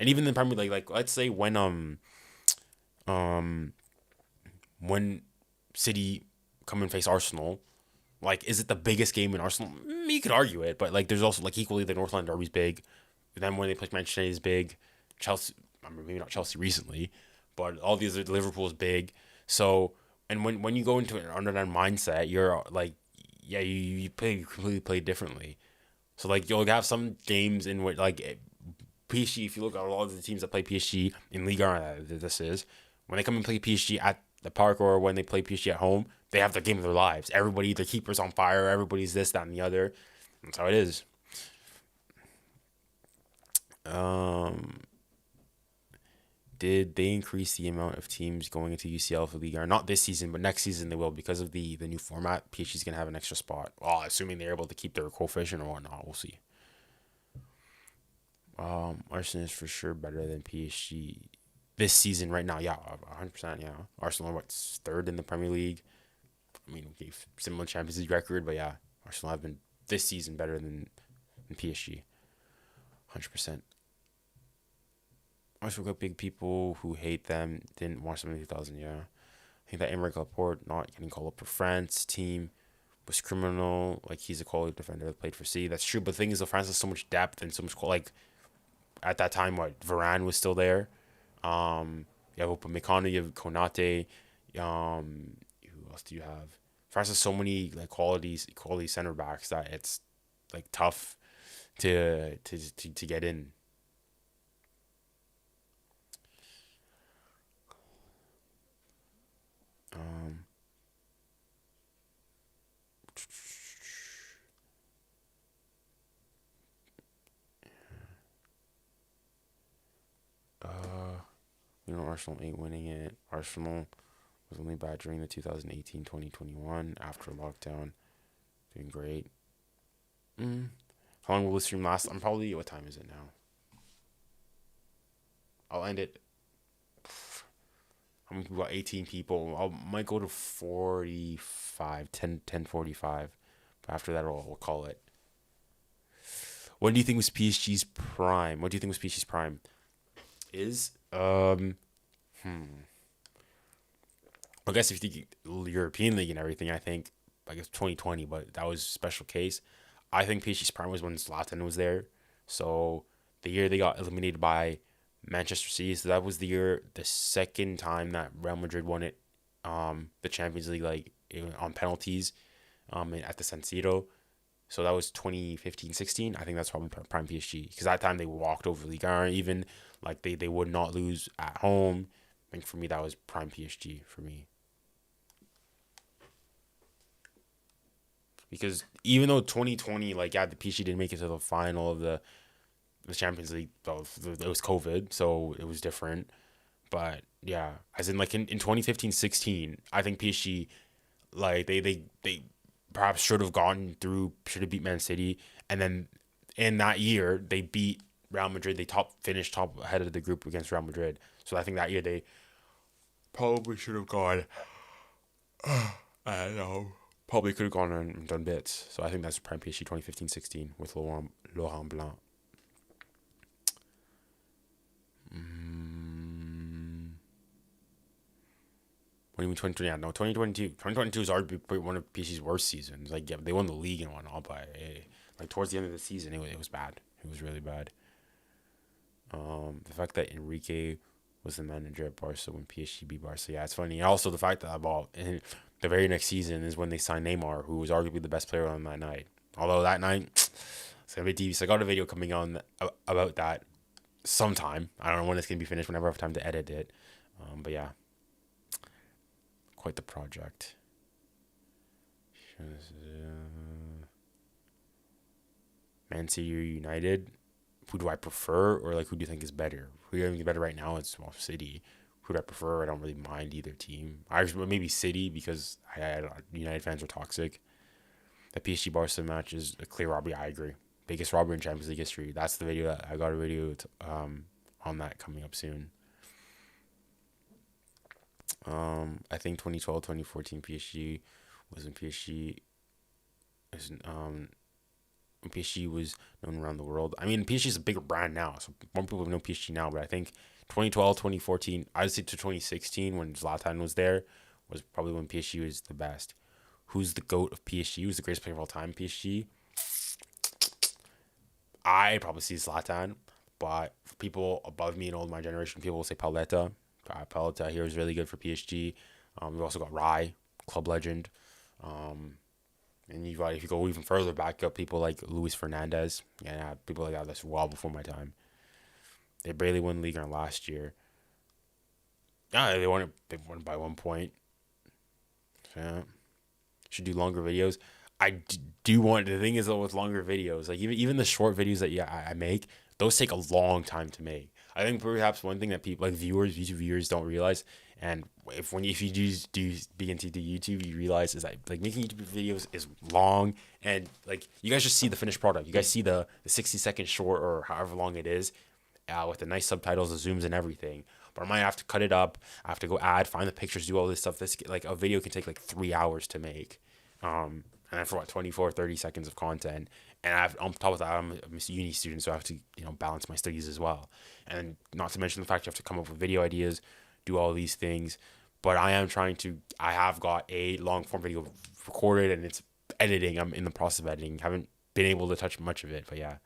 And even in the Premier League, like let's say when City come and face Arsenal, like is it the biggest game in Arsenal? You could argue it, but like there's also like equally the North London Derby's big. Then when they play Manchester United is big. Chelsea, I mean maybe not Chelsea recently, but all these Liverpool is big. So and when you go into an underdog mindset, you're like, yeah, you completely play differently. So like you'll have some games in which like PSG, if you look at a lot of the teams that play PSG in Ligue 1, this is when they come and play PSG at the park or when they play PSG at home, they have the game of their lives. Everybody, their keeper's on fire. Everybody's this, that, and the other. That's how it is. Did they increase the amount of teams going into UCL for Ligue 1? Not this season, but next season they will because of the new format. PSG's gonna have an extra spot. Well, assuming they're able to keep their coefficient or whatnot, we'll see. Arsenal is for sure better than PSG this season right now. Yeah, 100%. Yeah, Arsenal are what's third in the Premier League. I mean, okay, similar Champions League record, but yeah, Arsenal have been this season better than PSG. 100%. Also got big people who hate them, didn't watch them in 2000, yeah. I think that Aymeric Laporte not getting called up for France team was criminal. Like, he's a quality defender that played for C. That's true, but the thing is, though, France has so much depth and so much, like, at that time, Varane was still there. You have Upamecano, you have Konate. Who else do you have? France has so many, like, quality center backs that it's, like, tough to get in. Um, Arsenal ain't winning it. Arsenal was only bad during the 2018-2021 after lockdown. Doing great. How long will this stream last? I'm probably, what time is it now? I'll end it. How many people? About 18 people. I might go to 45, 10:45. But after that, we'll call it. When do you think was PSG's prime? What do you think was PSG's prime? Is I guess if you think European League and everything, I think I guess 2020, but that was a special case. I think PSG's prime was when Zlatan was there. So the year they got eliminated by Manchester City, so that was the second time that Real Madrid won it, the Champions League, like on penalties, at the San Siro. So that was 2015-16. I think that's probably prime PSG, because that time they walked over Ligue 1, even like they would not lose at home. I think for me that was prime PSG for me. Because even though 2020, like, yeah, the PSG didn't make it to the final of the Champions League, it was COVID, so it was different. But yeah, as in like in 2015-16, I think PSG, like they perhaps should have gone through, should have beat Man City, and then in that year they beat Real Madrid. They finished top ahead of the group against Real Madrid. So I think that year they probably should have gone. I don't know. Probably could have gone and done bits. So I think that's prime PSG 2015-16 with Laurent Blanc. What do you mean 2020? Yeah, no, 2022. 2022 is arguably one of PSG's worst seasons. Like, yeah, they won the league and whatnot, but like towards the end of the season, it was bad. It was really bad. The fact that Enrique was the manager at Barca when PSG beat Barca, yeah, it's funny. And also the fact that in the very next season is when they signed Neymar, who was arguably the best player on that night. Although that night, it's gonna be deep. So I got a video coming on about that sometime. I don't know when it's gonna be finished. Whenever I have time to edit it. But yeah, quite the project. Man City or United? Who do I prefer, or like who do you think is better? Who do you think is better right now? It's City. Who do I prefer? I don't really mind either team. Maybe City, because United fans are toxic. The PSG Barca match is a clear robbery. I agree. Biggest robbery in Champions League history. That's the video that I got a video on that coming up soon. I think 2012, 2014 PSG was when PSG was known around the world. I mean, PSG is a bigger brand now, so more people know PSG now. But I think 2012, 2014, I'd say to 2016 when Zlatan was there, was probably when PSG was the best. Who's the GOAT of PSG? Who's the greatest player of all time? PSG. I probably see Zlatan, but for people above me and old my generation, people will say 𝘱𝗫𝘓. 𝘱𝗫𝘓 here is really good for PSG. We've also got 𝘗𝘬𝘓, club legend. And if you go even further back, up people like Luis Fernandez. Yeah, people like that. That's well before my time. They barely won Ligue 1 last year. Yeah, they won it. They won by 1 point. Yeah, should do longer videos. I do want. The thing is though, with longer videos, like even the short videos that I make, those take a long time to make. I think perhaps one thing that people like YouTube viewers don't realize, and if you do begin to do YouTube, you realize is that like making YouTube videos is long, and like you guys just see the finished product. You guys see the 60-second short or however long it is, with the nice subtitles, the zooms and everything. But I might have to cut it up. I have to go find the pictures, do all this stuff. This like a video can take like 3 hours to make, and then for 24, 30 seconds of content. And on top of that, I'm a uni student, so I have to balance my studies as well. And not to mention the fact you have to come up with video ideas, do all these things. But I have got a long form video recorded, and it's editing. I'm in the process of editing. Haven't been able to touch much of it, but yeah.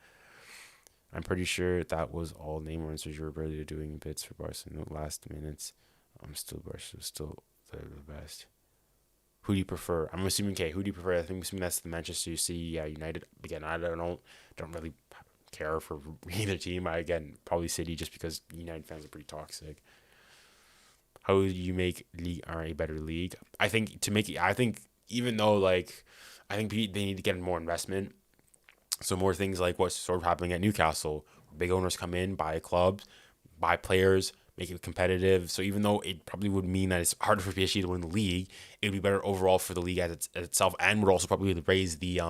I'm pretty sure that was all Neymar and Sergio Roberto doing bits for Barcelona in the last minutes. Barcelona still the best. Who do you prefer? I'm assuming who do you prefer? I think that's the Manchester City, United. Again, I don't really care for either team. Probably City, just because United fans are pretty toxic. How do you make Ligue 1 a better league? I think even though I think they need to get more investment. So more things like what's sort of happening at Newcastle. Big owners come in, buy clubs, buy players, make it competitive. So even though it probably would mean that it's harder for PSG to win the league, it would be better overall for the league as itself, and would also probably raise the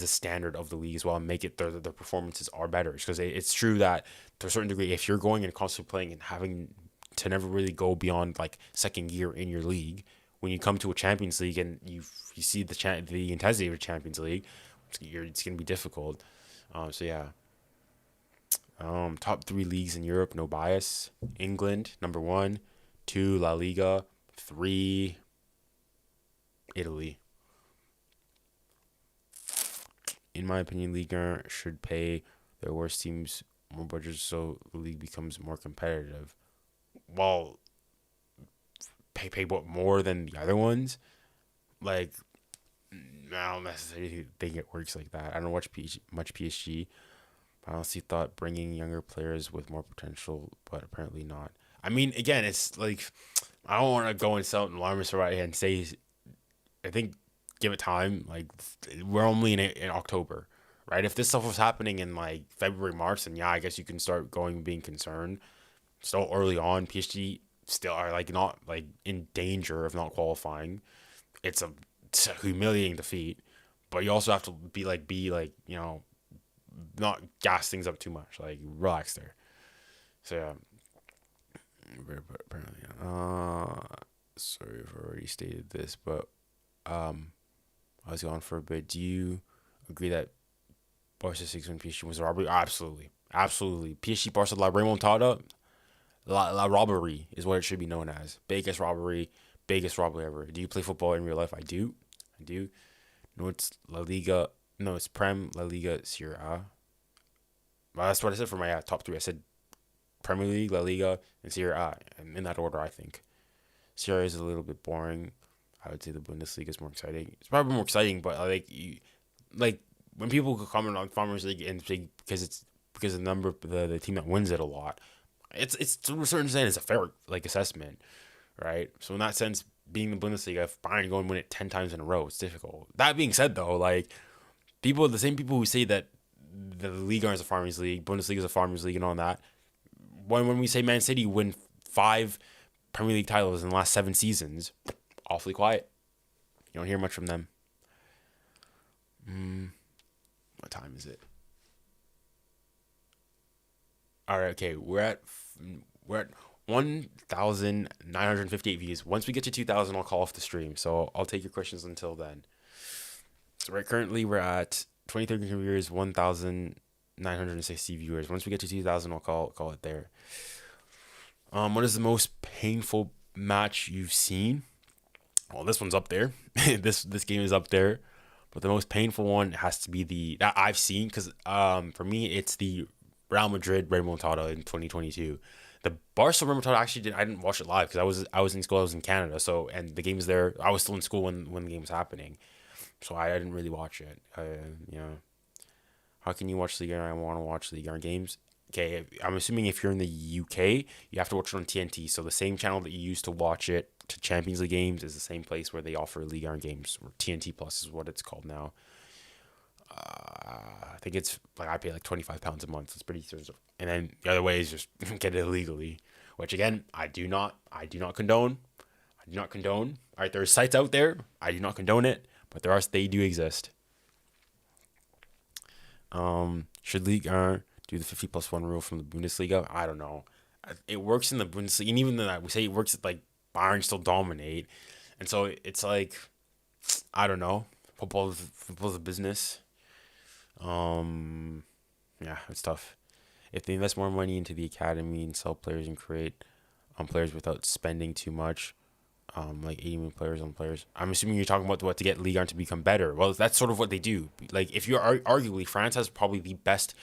standard of the league as well, and make it their performances are better. Because it's true that to a certain degree, if you're going and constantly playing and having to never really go beyond like second gear in your league, when you come to a Champions League and you see the intensity of a Champions League, it's going to be difficult. So yeah. Top 3 leagues in Europe, no bias. England, number 1. 2, La Liga. 3, Italy. In my opinion, Ligue 1 should pay their worst teams more budgets so the league becomes more competitive. Well, pay what more than the other ones? Like, I don't necessarily think it works like that. I don't watch much PSG. I honestly thought bringing younger players with more potential, but apparently not. I mean, again, it's like I don't want to go and sound alarmist right and say. I think give it time. Like we're only in October, right? If this stuff was happening in like February, March, then yeah, I guess you can start going being concerned. Still early on, PSG still are like not like in danger of not qualifying. It's a humiliating defeat, but you also have to be like not gas things up too much. Like relax there. So yeah, apparently, sorry if I already stated this, but I was gone for a bit. Do you agree that Barca 6-1 PSG was a robbery? Absolutely, absolutely. PSG Barca la remontada, la robbery is what it should be known as. Biggest robbery ever. Do you play football in real life? I do. No, it's La Liga. No, it's Prem, La Liga, Serie A. Well, that's what I said for my top three. I said Premier League, La Liga, and Serie A, and in that order, I think. Serie A is a little bit boring. I would say the Bundesliga is more exciting. It's probably more exciting, but like when people comment on Farmers League and say because of the number of the team that wins it a lot, it's to a certain extent it's a fair like assessment, right? So in that sense, being the Bundesliga, if Bayern go and win it 10 times in a row, it's difficult. That being said, though, like the same people who say that the Liga is a Farmers League, Bundesliga is a Farmers League, and all that, when we say Man City win 5 Premier League titles in the last 7 seasons, awfully quiet. You don't hear much from them. What time is it? All right, okay, we're at 1,958 views. Once we get to 2,000, I'll call off the stream. So I'll take your questions until then. So currently we're at 23 viewers, 1,960 viewers. Once we get to 2,000, I'll call it there. What is the most painful match you've seen? Well, this one's up there. this game is up there, but the most painful one has to be that I've seen because for me it's the Real Madrid remontada in 2022. The Barca remontada I didn't watch it live because I was in school. I was in Canada, so and the game was there. I was still in school when the game was happening, so I didn't really watch it. How can you watch Ligue 1? I want to watch Ligue 1 games. Okay, I'm assuming if you're in the UK, you have to watch it on TNT. So the same channel that you use to watch it to Champions League games is the same place where they offer Ligue 1 games. Or TNT Plus is what it's called now. I think it's like I pay like £25 a month. It's pretty expensive. And then the other way is just get it illegally, which again I do not condone. All right, there are sites out there. I do not condone it, but they do exist. Should Ligue 1 do the 50+1 rule from the Bundesliga? I don't know. It works in the Bundesliga, and even then, we say it works. Like Bayern still dominate, and so it's like I don't know. Football's a business. Yeah, it's tough. If they invest more money into the academy and sell players and create players without spending too much, like 80 million players on players. I'm assuming you're talking about what to get Ligue 1 to become better. Well, that's sort of what they do. Like if you're arguably France has probably the best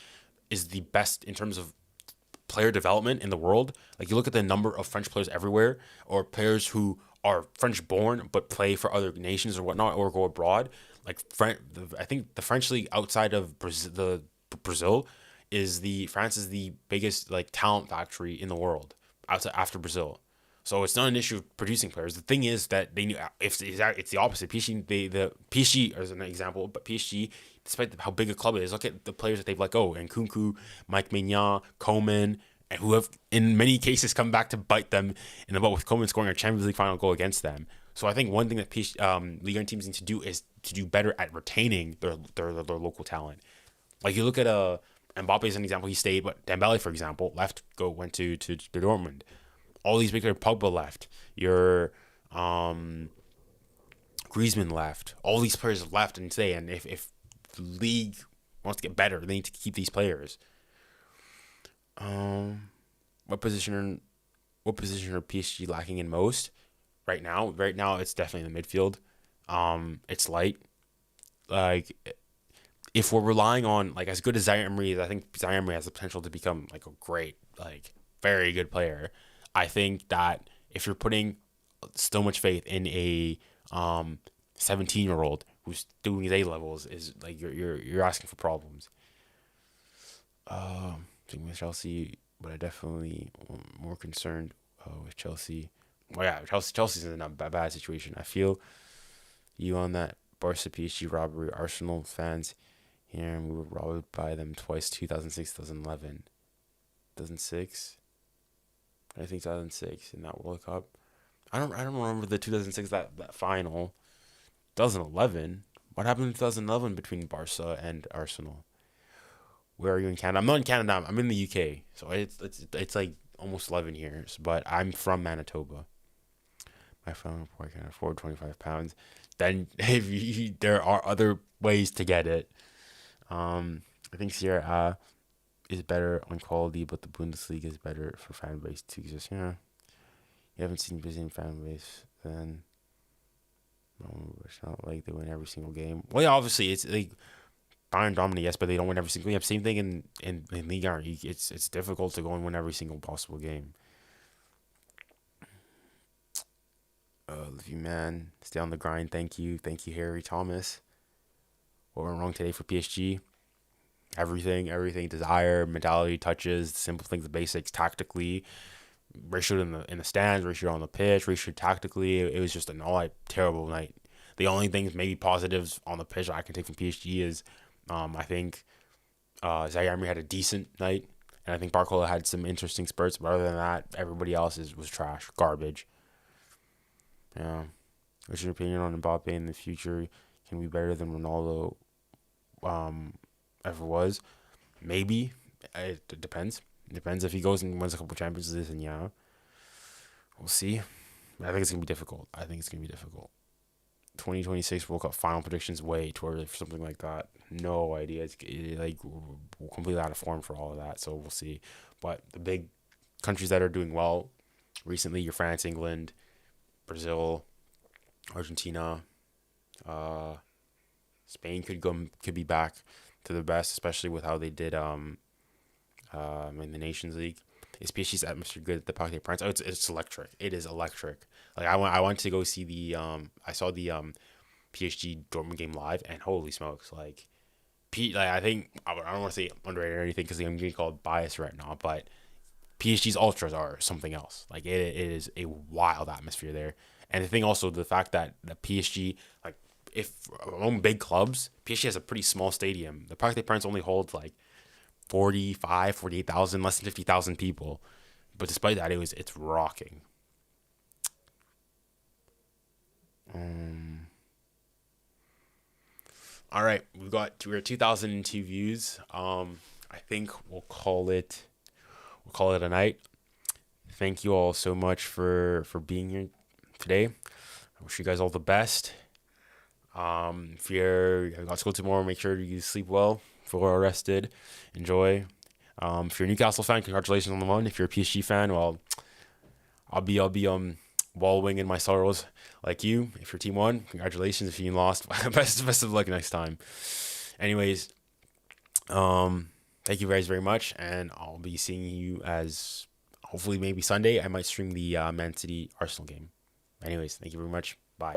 in terms of player development in the world. Like you look at the number of French players everywhere, or players who are French born but play for other nations or whatnot, or go abroad. Like I think the French league outside of Brazil France is the biggest like talent factory in the world outside after Brazil. So it's not an issue of producing players. The thing is that they knew if it's the opposite. PSG as an example, but PSG, despite how big a club it is, look at the players that they've let go: and Nkunku, Mike Maignan, Coman, and who have in many cases come back to bite them in the butt, with Coman scoring a Champions League final goal against them. So I think one thing that Ligue 1 teams need to do is to do better at retaining their local talent. Like you look at Mbappe as an example, he stayed, but Dembele, for example, went to Dortmund. All these big players, Pogba left. Your Griezmann left. All these players left and stay. And if the league wants to get better, they need to keep these players. What position are PSG lacking in most? Right now, it's definitely in the midfield. It's light. Like, if we're relying on, like, as good as 𝘚𝘲𝘕 is, I think 𝘚𝘲𝘕 has the potential to become like a great, like, very good player. I think that if you're putting so much faith in a 17-year-old who's doing his A levels, is like you're asking for problems. Speaking with Chelsea, but I definitely am more concerned with Chelsea. Well, yeah, Chelsea's in a bad situation. I feel you on that. Barca PSG robbery. Arsenal fans here, and we were robbed by them twice, 2006, 2011. 2006? I think 2006 in that World Cup. I don't remember the 2006 that final. 2011. What happened in 2011 between Barca and Arsenal? Where are you in Canada? I'm not in Canada. I'm in the UK. So it's like almost 11 years. But I'm from Manitoba. My phone report can afford £25. Then there are other ways to get it. I think Sierra is better on quality, but the Bundesliga is better for fan base to exist. Yeah, you haven't seen Brazilian fan base, then it's not like they win every single game. Well, yeah, obviously it's like Bayern dominate, yes, but they don't win every single game. Same thing in Liga. It's difficult to go and win every single possible game. Love you, man. Stay on the grind. Thank you, 𝘚𝘲𝘕𝘓𝘓𝘓𝘓𝑒𝑟. What went wrong today for PSG? Everything. Desire, mentality, touches, simple things, the basics. Tactically, ratio in the stands, ratio on the pitch, ratio tactically. It was just an all-out terrible night. The only things, maybe positives on the pitch I can take from PSG is, I think 𝘚𝘲𝘕 had a decent night, and I think Barcola had some interesting spurts. But other than that, everybody else was trash, garbage. Yeah. What's your opinion on Mbappe in the future? Can be better than Ronaldo ever was? Maybe. It depends. It depends if he goes and wins a couple Champions Leagues, and yeah, we'll see. I think it's gonna be difficult. 2026 World Cup final predictions way too early for something like that. No idea. It's like we're completely out of form for all of that. So we'll see. But the big countries that are doing well recently, your France, England, Brazil, Argentina, Spain could be back to the best, especially with how they did in the Nations League. Is PSG's atmosphere good at the Parc des Princes? Oh, it's electric. It is electric. Like I went to go see I saw the PSG Dortmund game live, and holy smokes, like I think I don't want to say underrated or anything because I'm getting called biased right now, but PSG's ultras are something else. Like it is a wild atmosphere there. And the thing also, the fact that the PSG, like, if among big clubs, PSG has a pretty small stadium. The Parc des Princes only holds like 48,000, less than 50,000 people. But despite that, it's rocking. All right, we're at 2,002 views. I think we'll call it a night. Thank you all so much for being here today. I wish you guys all the best. If you're got school tomorrow, make sure you sleep well. Feel well rested. Enjoy. If you're a Newcastle fan, congratulations on the win. If you're a PSG fan, well, I'll be wallowing in my sorrows like you. If your team won, congratulations. If you lost, best of luck next time. Anyways, thank you guys very much, and I'll be seeing you as hopefully maybe Sunday. I might stream the Man City Arsenal game. Anyways, thank you very much. Bye.